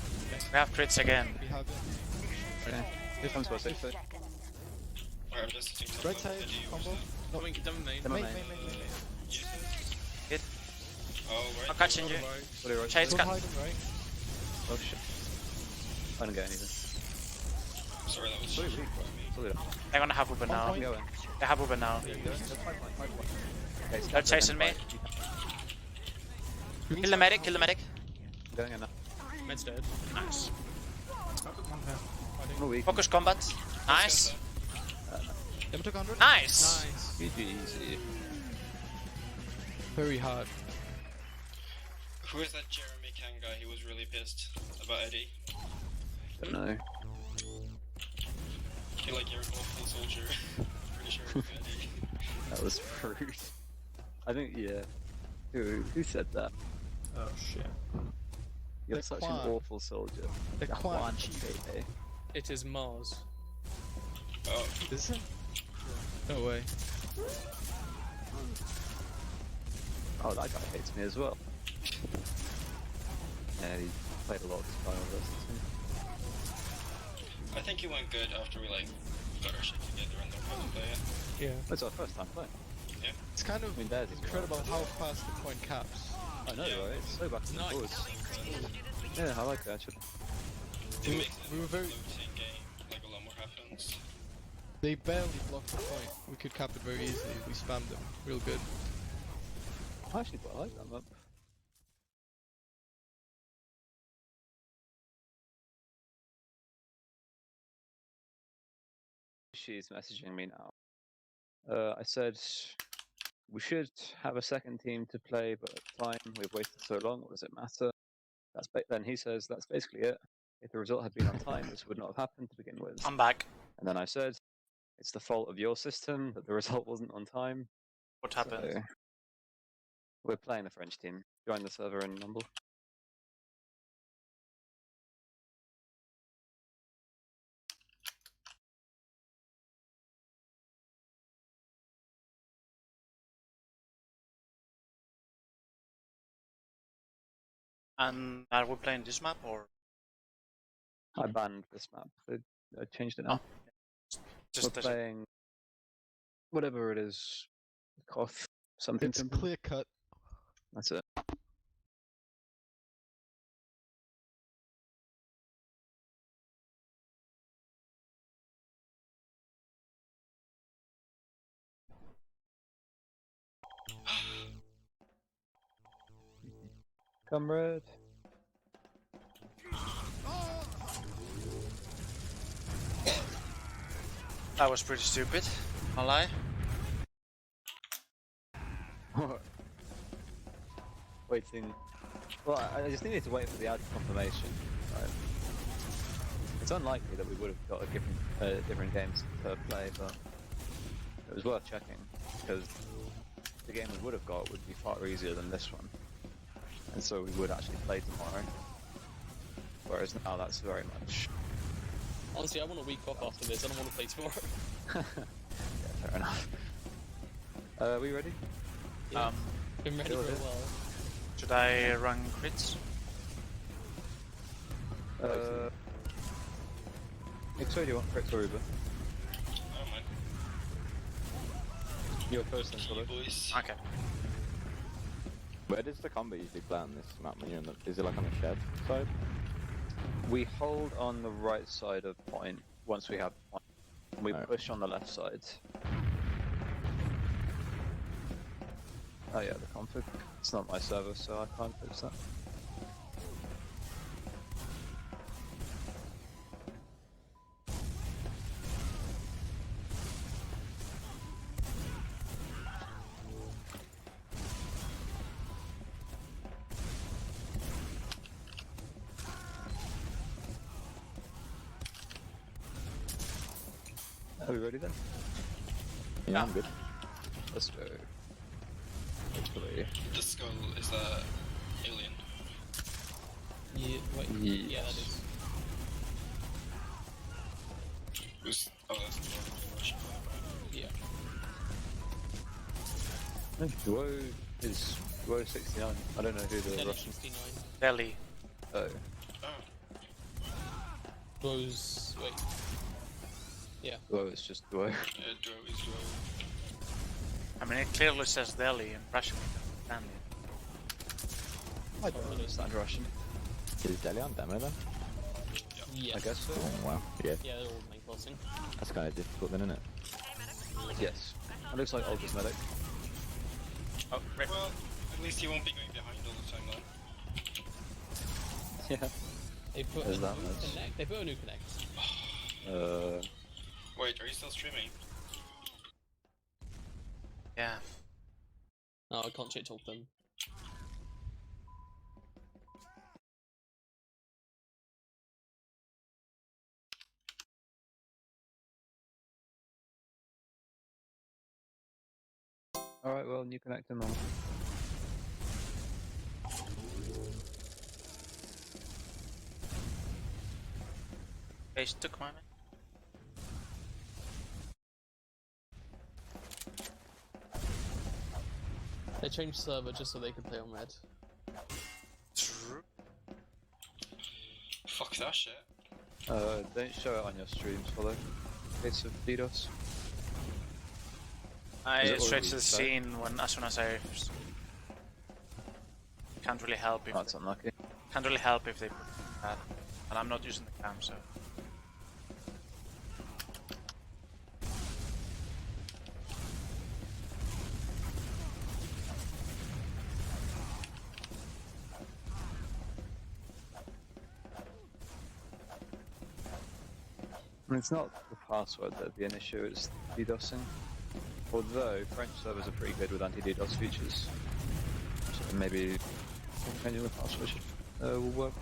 We have crits again. We have it. Okay. Here comes to us. Safe. Alright, I'm just sitting top Right left. side. Eddie, use Combo. it. Coming down main. Demo Main, main. main. Use it. Hit. Oh, right. I'm catching you. Right. Solly right. Shades Don't cut. hide him right. Oh shit. I don't get anything. Sorry, that was. Solly weak, bro. Solly down. They're gonna have Uber now. point. Go in. They have Uber now. Let's fight. Okay, They're chasing me. Green Kill the side. medic, kill the medic. Going in now. Med's dead. Nice. I'm weak. Focus combat. Nice. Demo took 100. Nice. Nice. GG easy. Very hard. Who is that Jeremy Kang guy? He was really pissed about Eddie. Don't know. I feel like you're an awful soldier. Pretty sure it's Eddie. That was rude. I think, yeah. Who said that? Oh shit. You're The such Quan. an awful soldier. The Quan Chief. It is Mars. Oh, Is it? No way. Oh, that guy hates me as well. Yeah, he played a lot of this final versus I think it went good after we like got our shit together and learned how to play it. Yeah. It's our first time playing. It's kind of I mean, theirs is incredible wild. how fast the point caps. I know, right? It's so back and Nice. forwards. Yeah, I like that actually. It makes it we were very- floating game, like a lot more happens. They barely blocked the point. We could cap it very easily. We spammed them real good. I actually quite like that map. She's messaging me now. I said we should have a second team to play, but at the time we've wasted so long. What does it matter? Then he says that's basically it. If the result had been on time, this would not have happened to begin with. I'm back. And then I said it's the fault of your system that the result wasn't on time. What happened? So, we're playing the French team. Join the server in Mumble. And are we playing this map or I banned this map. I changed it now. just We're playing whatever it is. Koth something. It's simple. clear cut. That's it. Comrade. That was pretty stupid. I'll lie. Waiting. Well, I just needed to wait for the ad confirmation. Right. It's unlikely that we would have got a different games per play, but it was worth checking because the game we would have got would be far easier than this one, and so we would actually play tomorrow. Whereas now that's very much. Honestly, I want a week off after this. I don't want to play tomorrow. Yeah, fair enough. Are we ready? Yeah. Been ready for a while. Should I run crits? So do you want crits or Uber? Oh man, You're first and you solo. boys. Okay. Where does the combo usually play on this map when you're in the... Is it like on the shed side? We hold on the right side of point once we have point. And we Alright. push on the left side. Oh yeah, the config. It's not my server, so I can't fix that. Are we ready then? Yeah, I'm good. Let's go. Hopefully. The skull is a alien. Yeah, wait. Yes. Yeah, that is. Who's that's the Russian player, Yeah. Duo is Duo 69. I don't know who the Delhi Russian. 69. Delhi. Oh. right? Rose. Wait. Yeah. Duo is just Duo. Oh, Duo is Duo. I mean, it clearly says Delhi in Russian. Damn it. I don't understand Russian. Is Delhi on demo then? Yeah. I guess so. Oh, wow. Yeah, Yeah, they're all main crossing. that's kind of difficult then, isn't it? Yes. It looks like old cosmetic. Oh, right. Well, at least you won't be going behind all the time then. Yeah. They put There's a that new much. connect. They put a new connect. Wait, are you still streaming? Yeah. No, I can't shit talk them. Alright, well, you connect them on. Base took my man. They changed server just so they could play on red. True. Fuck that shit. Don't show it on your streams, follow. Case of DDoS. I Is it straight to already the set? scene as soon as I can't really help if That's unlucky. can't really help if they put that. And I'm not using the cam, so And it's not the password that'd be an issue, it's DDoSing. Although French servers are pretty good with anti-DDoS features. So maybe changing the password will work.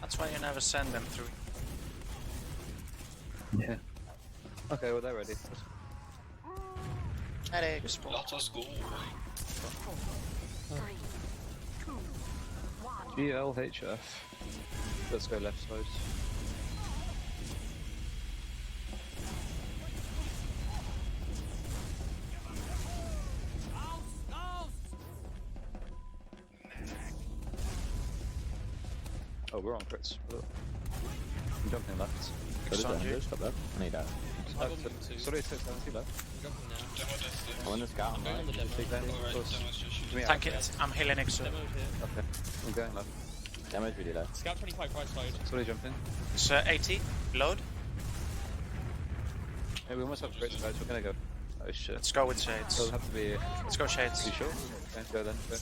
that's why you never send them through. Yeah. Okay, well they're ready. Headaches. Let us go. GLHF. Let's go left side. Oh, we're on crits. I'm jumping left. Next on you. Stop that. I need that. I'm on two. Sorry, it's 70 left. I'm jumping now. Demo this. I want this guy. I'm going on the demo. Big lane, Alright, close. demo's just shooting. Give me Tank out. it. I'm healing Exo. Demo's here. Okay, I'm going left. Demo's really low. Scout 25 right side. Sorry, jumping. It's 80. Load. Hey, we almost have crits, guys. We're gonna go. Oh shit. Let's go with shades. It'll have to be. Let's go shades. You sure? Okay, go then. Go.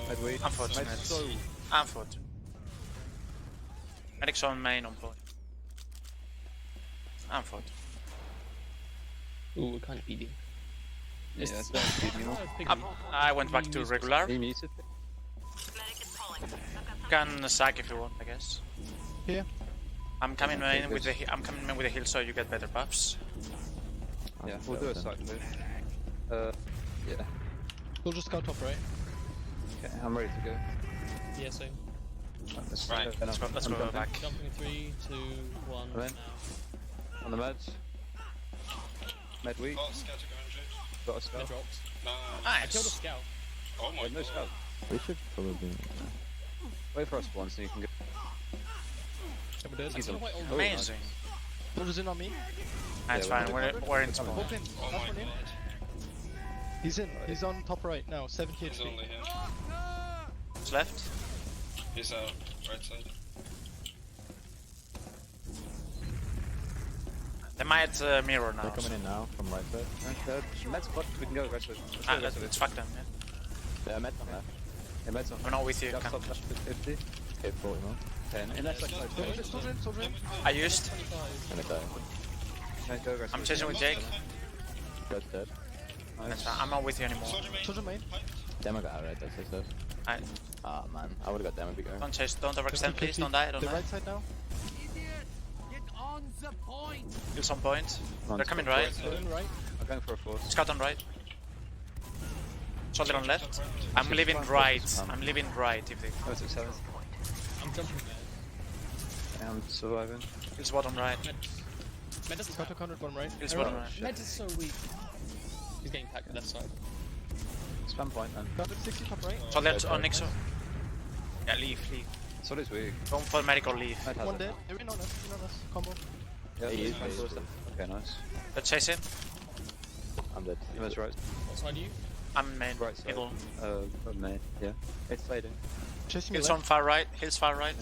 Midweed. Unfortunate. Med so. Unfortunate. Medic's on main on point. Unfortunate. Ooh, we're kind of beating. Yeah, it's not speed anymore. I went back to regular. He muted. You can sack if you want, I guess. Here. I'm coming in with the heal, so you get better buffs. Yeah, we'll do a side move. Yeah. We'll just go top right. Okay, I'm ready to go. Yeah, same. Right, let's go back. Jumping 3, 2, 1. I'm in. On the meds. Med weak. Oh, scatter going Got a Mid scout. drops. Nice. I killed a scout. Oh my No god. scout. We should probably. Wait for us once so you can go. I'm dead. He's on. Oh, Amazing. Soldier's in on me. That's Yeah, fine. we're- We're in spawn. Open. Oh Last my one in. god. He's in. He's on top right now. 70 He's HP. only him. Who's left? He's right side. They might mirror now. They're coming in now from right side. Med's spot. We can go right side. Let's fuck them. Yeah. Yeah, Med's on left. Yeah, med's on. I'm not with you. Scout Can. stop left with 50. Okay, 40 more. 10. In left side. Soldier in. Soldier in. I used. Gonna go. Okay, go right I'm side. chasing with Jake. Dead, dead. That's fine. I'm not with you anymore. Soldier main. Demo got out right, that's his stuff. I, Ah man, I would've got Demo bigger. don't chase. Don't overextend, please. Don't die. Don't The die. right side now. Kill some point. On They're coming top. right. They're in right. I'm going for a force. Scout on right. Soldier on left. I'm leaving right. I'm leaving right if they. Oh, it's at 7. I'm jumping mid. Yeah, I'm surviving. Kill bottom right. Med doesn't Scout took 101 right. Kill bottom right. Med is so weak. He's getting packed left side. Spam point then. Scout at 60 top right. Soldier on Nixo. Yeah, leave. Solid's weak. Go for medical leave. Med has One it. dead. They're in on us. In on us. Combo. Yeah, He he's is fine weak. force then. Okay, nice. Let's chase him. I'm dead. Med's right. What side are you? I'm main. Right side. Middle. Main. Yeah. It's fading. Chasing me Hills left. on far right. Hills far right.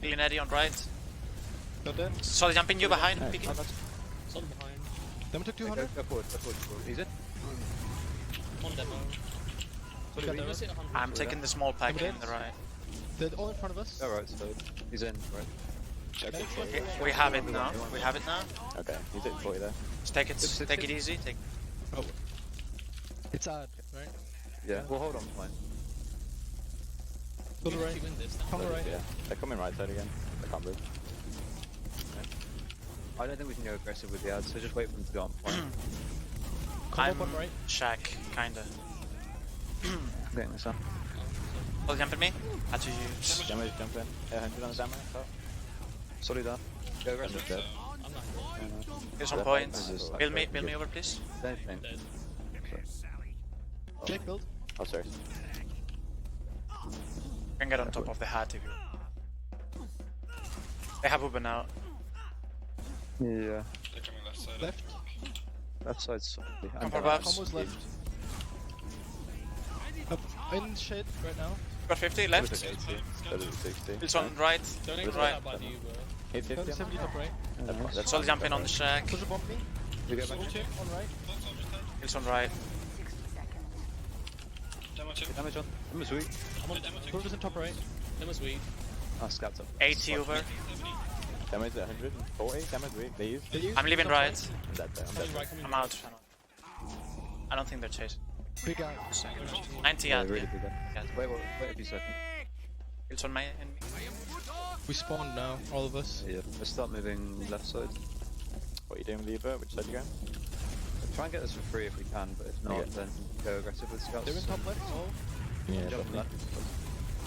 Healing Eddie on right. Not dead. Soldier jumping you behind. Nice. Picking. Soldier behind. Demo took Go 200. forward, go forward. He's in. One demo. Solid weak. Let's hit 100. I'm taking the small pack Okay. in the right. They're all in front of us. Alright, so he's in, right. Okay, we have it now. We have it now. Okay, he's at 40 there. Just take it easy. It's odd, right? Yeah, we'll hold on fine. Go to We right. actually win this now. Come to right. Yeah, they're coming right side again. They can't move. I don't think we can go aggressive with the ads, so just wait for them to go on point. Come I'm up on right. Shack, kinda. I'm getting this up. Will jump at me? Had to use. Damage jump in. 100 on the damage. Oh. Sorry, there. Go aggressive. Dead. I'm not. Here's some Left points. side is Build me over, please. Same thing. Dead. Jake build. Oh, sorry. You can get on top of the hat if you. They have Uber now. Yeah. They're coming left side. Left. Left side's. Come for buffs. Combo's left. Up in shade right now. Got 50 left. 80. 60. It's on right. Don't even Right. that bad you, bro. Hit 50. 70 top right. That's Sol jumping on the shack. Soldier bomb me. We go back. Soldier on right. It's on right. Damage him. Damage on. I'm sweet. I'm on. Soldier's in top right. Them was weak. Oh, scabbed up. 80 over. Damage at 140. Damage weak. They use. They use I'm leaving top right. I'm dead there. I'm Coming dead. right, coming I'm right. out. I don't think they're chasing. Big guy. 90 Yeah, out. really Yeah. big. Yeah. Wait a few seconds. It's on my enemy. We spawned now, all of us. Yeah, let's start moving left side. What are you doing with the Uber? Which side you going? Try and get this for free if we can, but if not, Okay. then go aggressive with scouts. They're in top left. Oh, Yeah, Jump left.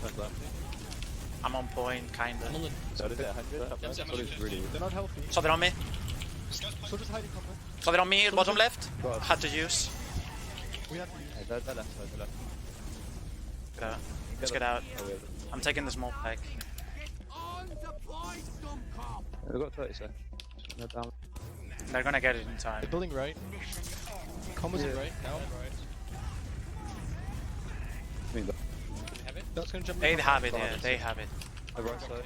Left left. I'm on point, I'm kinda. on the. So did it 100? Top Yeah, left? yeah, So it's really. they're not healthy. So they're on me. Soldier's hiding top left. So they're on me, bottom left. Got us. Had to use. We have to use. Hey, they're left side, they're left. Get out. Let's get out. Oh, yeah. I'm taking the small pack. We've got 30 seconds. No down. They're gonna get it in time. They're building right. Combo's in right now. I mean, They have it. That's gonna jump. They in top have right. it, yeah, they have it. the right side.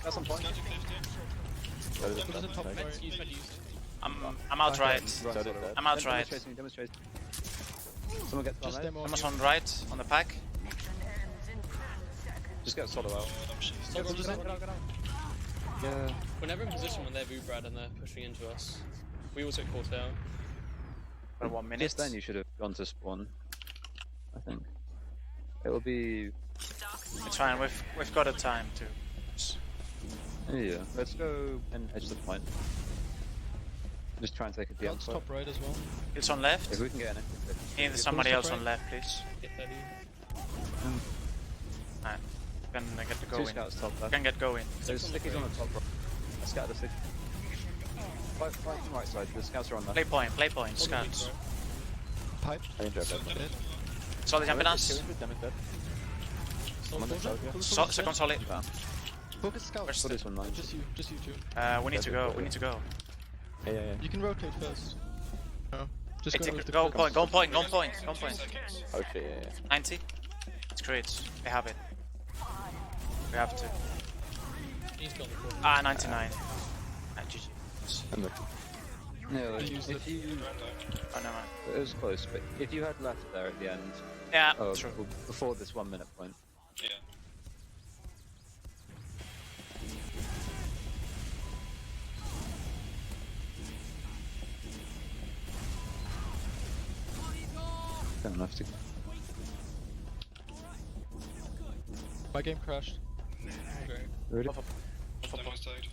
Got some point. So did it Soldier's in top damage. right. Med used. I'm out right. So did that. I'm out right. Demonstrate. Someone get Just on demo. Almost on right, on the pack. Just get a solo out. Soldier's in. Yeah. We're never in position when they're Vubrad and they're pushing into us. We also get caught out. For 1 minute. Just then you should have gone to spawn. I think. It will be. It's fine, we've got a time to. Yeah. Let's go and edge the point. Just try and take a DM Guns spot. top right as well. It's on left. If we can get anything. Need somebody top else on right. left, please. Get 30. Alright. Can get the Two going. scouts top left. Can get going. There's stickies on the top right. Let's scatter the stick. Fight from right side. The scouts are on left. Play point, scouts. Pipe. I enjoyed that. Dead. Solid jumping us. Damage dead. Soldier. Second solid. Focus scouts. Where's So this one mine. Just you two. We need to go, we need to go. Yeah, yeah, yeah. You can rotate first. No. Just Hey, go with the go crits. point, go point, go point, go point. Oh shit, yeah, yeah. 90. It's great. They have it. We have to. He's got the call. Ah, 99. GG. And the Yeah, like, They use if you. Oh, no, mind. It was close, but if you had left there at the end. Yeah, Oh, true. before this 1 minute point. Yeah. Don't have to. My game crashed. Okay. Ready? Demo side.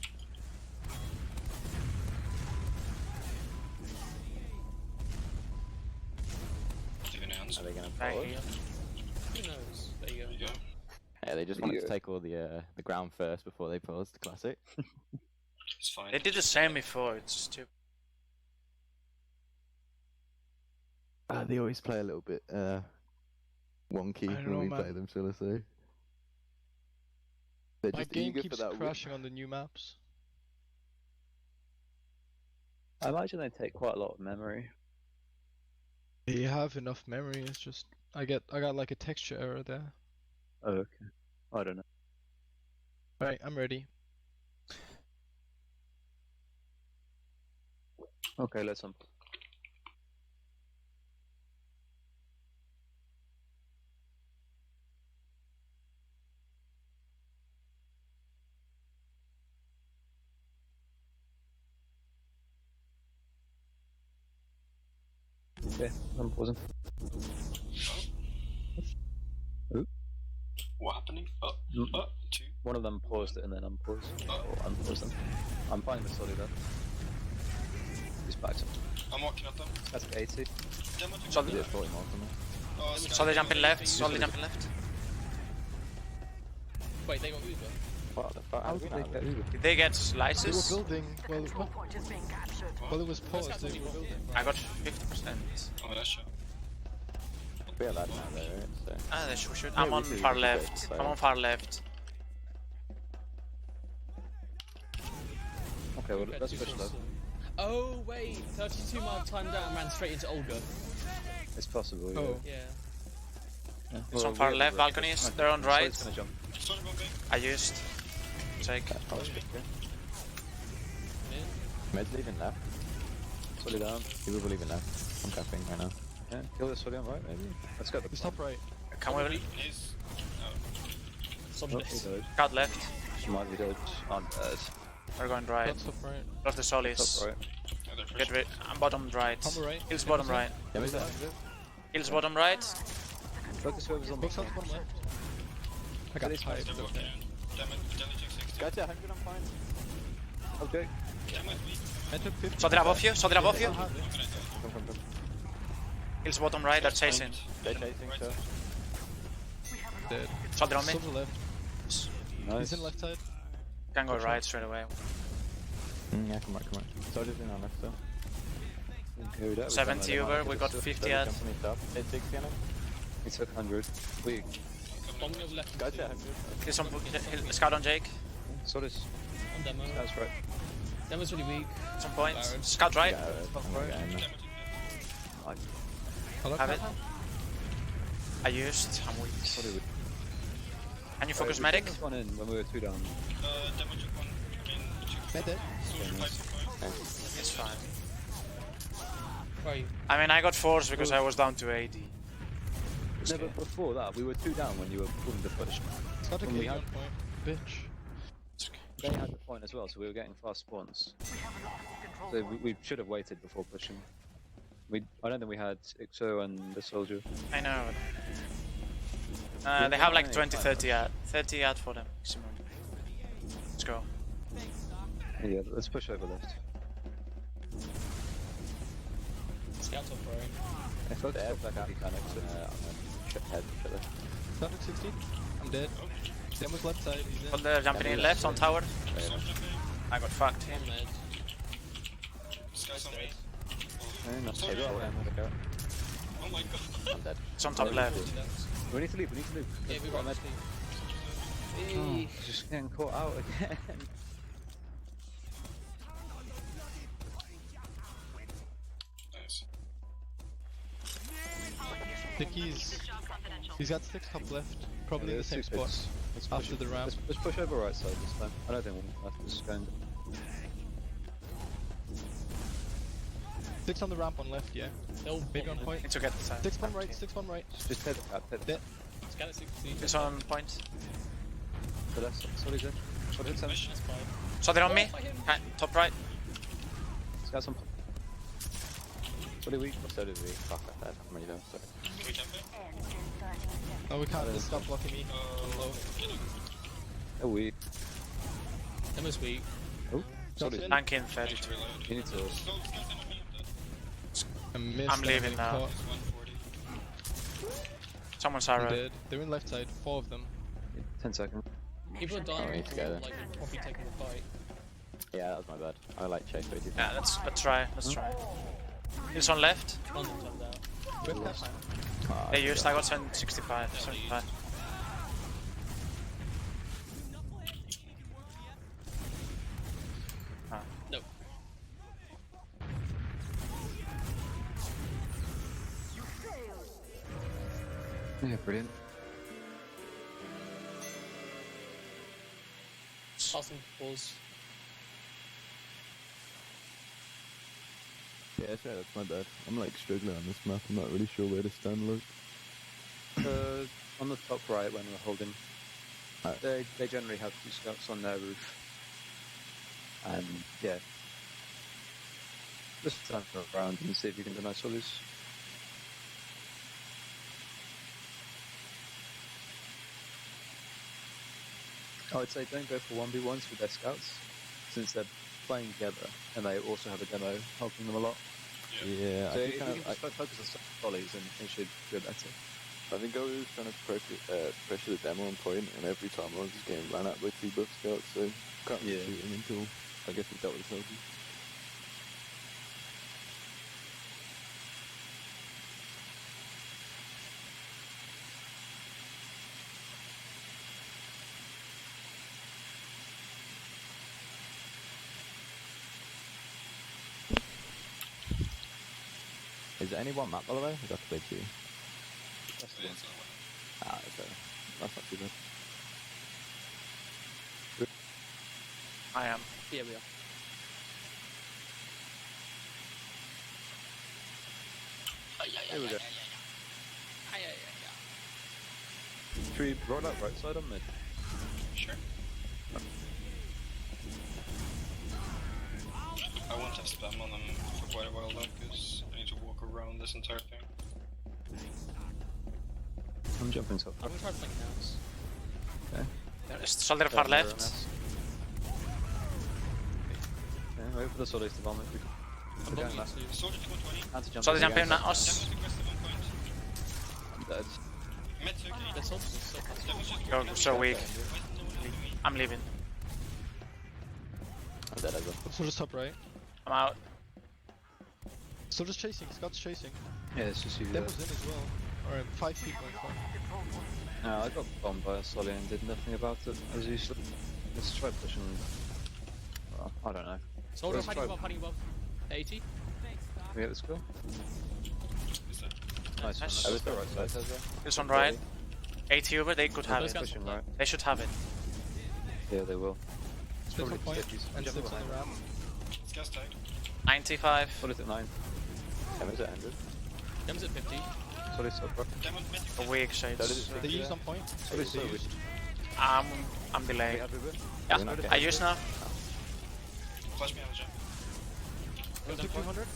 Even hands. are they gonna Right pause? here. Who knows? There you go. There you go. Yeah, they just wanted to Yeah. take all the ground first before they paused. Classic. It's fine. They did the same before, it's stupid. They always play a little bit wonky I don't know, when we man. play them, shall I say? They're My just game eager keeps for that win. crashing on the new maps. I imagine they take quite a lot of memory. They have enough memory. It's just I got like a texture error there. Oh, okay. I don't know. Alright, I'm ready. Okay, let's Okay, I'm pausing. Ooh. What happening? Two. One of them paused it and then unpaused. Or unpaused them. I'm fine with Solly though. He's back to I'm walking at them. That's 80. Demo to Solly, Yeah, 40 miles on Oh, Solly jumping left. Solly jumping left. Wait, they got Uber. What the fuck? How did we not have it? Did they get They were slices? building. Well, Control point is being captured. while it was paused, they were building. I got 50%. Oh, that's shot. We're allowed now, though, right? So. Ah, they should. Yeah, I'm we on do, far we do left. both, so- I'm on far left. Okay, well, let's push low. Oh wait, 32 mile time down, ran straight into Olga. It's possible, yeah. Oh. Yeah. Yeah. It's Well, on far we have left the rest. balconies. Okay, They're on so right. it's gonna jump. Sorry, bombing. I used. Take. Oh, okay. Yeah. Med's leaving left. Solly down. People will leaving left. I'm capping right now. Yeah, kill this Solly on right, maybe? Let's go. He's top right. Can we? He's. Something Oh, he died. Scout left. She might be dead. I'm dead. We're going right. That's top right. Lost the solis. Top right. Yeah, they're Get rid. I'm bottom right. Top right. Hills bottom right. Damage that. Hills bottom right. Focus whoever's on the Box out one left. I got Please, tied. They're walking. Damage 60. Gotcha, 100, I'm fine. Okay. Damage weak. I took 50. So they're above you. So they're above you. Come. Hills bottom right. They're chasing. They're chasing, so. Dead. So they're on me. Silver left. Nice. He's in left side. Can go right straight away. Yeah, come on. Soldier's in on left, so. Okay, we don't have a 70 demo, over. they We might got get 50 They're at. jumping me top. Hit 60 on him. He took 100. We Bombing over left. Gotcha, 100. Hills on. Scout on Jake. Solly's. On demo. That's right. Demo's really weak. Some point. Barrett. Scout right. Hello, Have it. Kappa? I used. I'm weak. Solly would. Can you focus we medic? took this one in when we were 2 down. Damage one. I mean, Med dead. soldier 5 points. It's fine. Where are you? I mean, I got force because I was down to 80. No, but before that, we were 2 down when you were pulling the push. It's not a When we KD had- on point. Bitch. They had the point as well, so we were getting fast spawns. So we should have waited before pushing. I don't think we had Ixo and the soldier. I know. They have like 20, 30 ad. 30 ad for them. Maximum. Let's go. Yeah, let's push over left. Scout top right. I focus There, on back back at mechanics. I'm gonna check head each other. Traffic 60. I'm dead. Demo's left side. He's in. But they're jumping in left on tower. Soldier thing. I got fucked here. On med. Sky's on me. Not Hey, go away, I'm gonna go. Oh my god. I'm dead. It's on top left. We need to leave, we need to leave. Yeah, we got med. Oh, just getting caught out again. Nice. I think he's got 6 top left. Probably in the There's same 2 spot. pits. Let's push After it. the ramp. Let's push over right side this time. I don't think we'll have to going. 6 on the ramp on left, yeah. They'll Maybe on point. Need to get the side. 6 1 right, 6 1 right. Just hit the cap, hit the Dead. cap. Scout at 60. It's on point. The left side, Solly's in. Solly hit 7. That's fine. So they're on me. Oh, him. Top right. Got some. Solly weak. So did we. Fuck, I died. I'm really low, sorry. We jumping? Oh, we can't. Stop blocking me. I'm low. They're weak. Demo's weak. Oh, Solly's in. 19, 32. Reload. You need to. No, it's not on me. I'm dead. I missed. I'm leaving getting now. caught. It's 140. Someone's I'm arrow. dead. They're in left side. 4 of them. 10 seconds. People are Oh, dying. we need to go there. Like, properly taking the fight. Yeah, that was my bad. I like chase way too Yeah, let's try. Let's try. It's on left. One turned out. With left. fast. They used. I got 65. 75. No. Yeah, brilliant. Passing balls. Yeah, sorry, that's my bad. I'm like struggling on this map. I'm not really sure where to stand, like. On the top right when we're holding, they generally have 2 scouts on their roof. And yeah, just stand around and see if you can deny solis. I would say don't go for 1v1s with their scouts, since they're playing together and they also have a demo helping them a lot. Yeah, So I if think you kind can of, just focus on volleys and it should go better. I think I was trying to pressure the demo on point, and every time I was just getting ran out by 2 buff scouts, so can't really Yeah. shoot him until I guess we dealt with Sophie. Is there any one map, by the way? Is that the big two? That's the one. Ah, okay. That's not too bad. I am. Yeah, we are. Here we go. Should we roll out right side on mid? Sure. I won't have spam on them for quite a while though, because I need to walk around this entire thing. I'm jumping top. I'm gonna try flanking house. Okay. There's soldier far left. Yeah, wait for the soldiers to bomb it. I'm going blocking left. you too. Soldier to 120. Anti-jump. Soldier jumping again. on us. Demos requested 1 point. I'm dead. Med took 8. The soldiers are so fast. Demos just You're so weak. I'm leaving. I'm dead as well. Soldier's top right. I'm out. Soldier's chasing, Scott's chasing. Yeah, it's just you. Demo's in as well. Alright, 5 people in front. No, I got bombed by a Solly and did nothing about it, as usual. Let's try pushing. Well, I don't know. Soldier Let's hiding try- above. 80. Can we get this kill? Is that? Nice one. Nice. That was the right side. This one right. 80 over, they could have those it. guys Pushing will right. They should have it. Yeah, they will. Split Probably top point, skip and these. slips on the ramp. Scout's tagged. 95. Solly's at 9. Demo's at 100. Dems at 50. Solly's top right. Demos med A weak shades. They used on point. Solly's so weak. I'm We delayed. have Uber. Yeah, We're not I getting use now. Flash me on the jump. Goes to 200.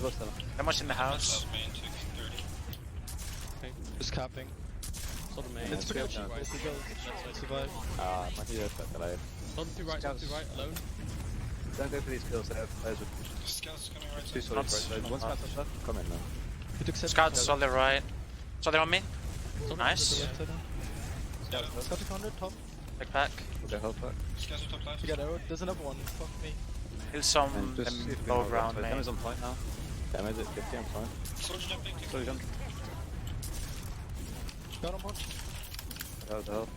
Lost them. They're much in the house. Last main took 30. Just capping. Soldier main. It's pretty much yeah. equal if we go. Survive. Ah, my hero set delayed. Soldier to right, soldier to right, alone. Don't go for these kills, they have players with Scouts coming right 2 side. Solly's right side. One scout touch left. Come in, man. We took 7. Scouts, soldier right. Soldier on me. Soldier Nice. Left side. Scout. Scott took 100, top. Back pack. We'll get health back. Scouts on top left. We got arrowed. There's another one. Fuck me. Kill some And just see if we can bow hold right round side. me. Demo's on point now. Demo's at 50, I'm fine. Soldier jumping. took Solly jump. Got on point. Out the health.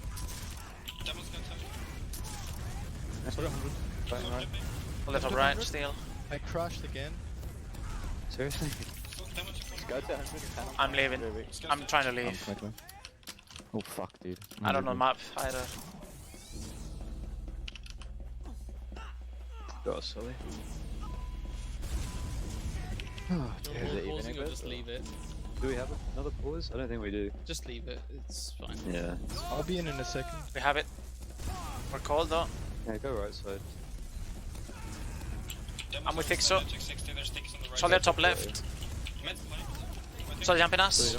Demos got tagged. Sorry, 100. Fighting Soldier right. jumping. Soldier top right, still. I crashed again. Seriously? Demos took 1. Scout's at 100. I'm leaving. I'm trying to I'm leave. smoking. Oh fuck, dude. I don't know map either. Got a Solly. Is it even Pausing or good? just leave it. Do we have another pause? I don't think we do. Just leave it. It's fine. Yeah. I'll be in a second. We have it. We're cold though. Yeah, go right side. Demos I'm with on Fixo. took 60. There's sticks on the right. Soldier top left. Med flanked. Soldier jumping us.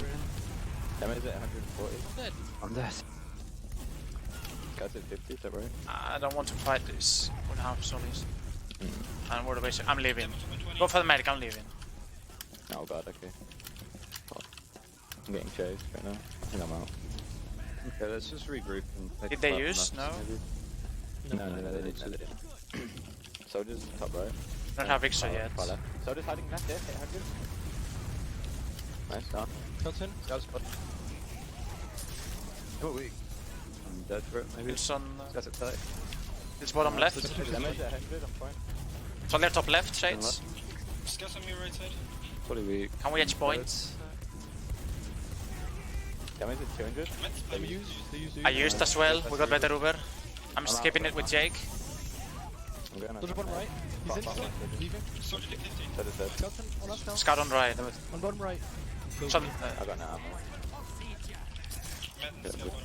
Demo's at 140. Dead. I'm dead. Scout's at 50, is that right? I don't want to fight this. We don't have soldiers. And we're the basic. I'm leaving. Go for the medic, I'm leaving. Oh god, okay. Fuck. I'm getting chased right now. I think I'm out. Okay, let's just regroup and take Did a they clap on use? us, No? maybe. No, they didn't. Soldiers top right. Don't have Vixo yet. Far left. Soldiers hiding left here, 800. Nice, down. Scott's in. Scouts spot. Oh, weak. I'm dead for it, maybe. It's on. Scouts at 30. It's bottom left. Demo's at 100, I'm fine. Soldier top left, shades. Scouts on me right side. Fully weak. Can we edge points? Demo's at 200. Med They flanked. used. They used. I used as well. We got better Uber. I'm skipping it with Jake. I'm going Soldier bottom right. He's in. Leaving. Soldier took 50. Soldiers dead. Scott's in. On us now. Scout on right. On bottom right. Some, I got no ammo. Med scout on.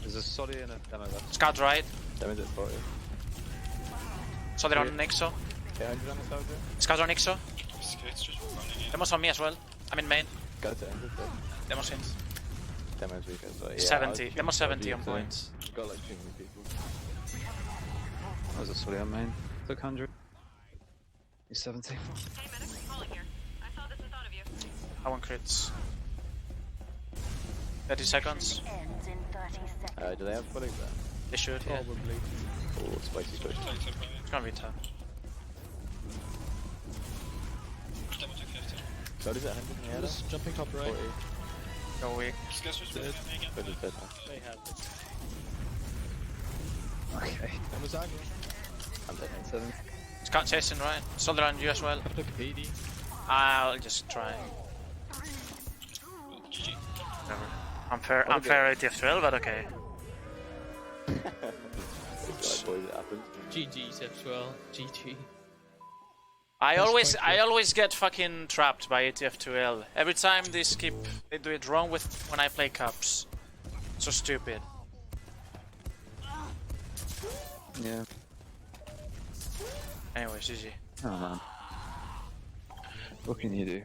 There's a Solly and a demo left. Scout right. Demo's at 40. Soldier on Nixo. 800 on the soldier. Scout on Nixo. Scouts just running in. Demo's on me as well. I'm in main. Scout's at 100 dead. Demo's in. Demo's weekend, so yeah. 70. Demo 70 on points. We've got like too many people. That was a solid on main. Took 100. He's 70. Hey, medic, calling here. I saw this and thought of you. I want crits. 30 seconds. Ends in 30 seconds. Do they have fully there? They should, yeah. Probably. Oh, spicy push. It's gonna be tough. Demo took 50. So does it 100 in the air? Just jumping top right. 40. Go weak. Discuss what's Dead. again. Push is dead now. They have it. Okay. That was aggro. I'm dead. 7. It's got chasing right. Soldier on you as well. I took 80. I'll just try. GG. Whatever. Unfair TF2L, but okay. It's like, boys, it happens. GG's F12. GG. I That's always get fucking trapped by TF2L. Every time they do it wrong with when I play cups. So stupid. Yeah. Anyway, GG. Oh man. What can you do?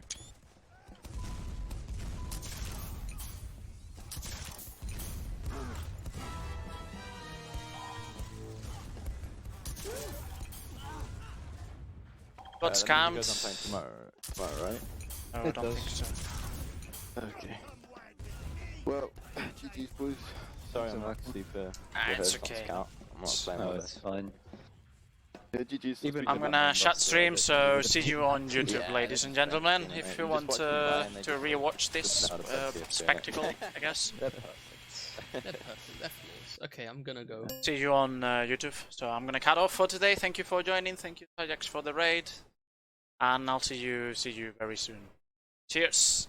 Got You guys scammed. are playing tomorrow, right? No, I It don't does. think so. Okay. Well, GG's boys. Sorry I'm not super. It's okay. Scout. I'm not playing No, my it's best. fine. Yeah, GG's. Even- I'm gonna shut stream, so see you on YouTube, Yeah, ladies and that's gentlemen. right, If mate. you You want just watch them lie and they to just rewatch this know how to play TFTV. spectacle, I guess. They're perfect. They're perfect. They're flawless. Okay, I'm gonna go. See you on YouTube. So I'm gonna cut off for today. Thank you for joining. Thank you, Ajax, for the raid, and I'll see you very soon. Cheers.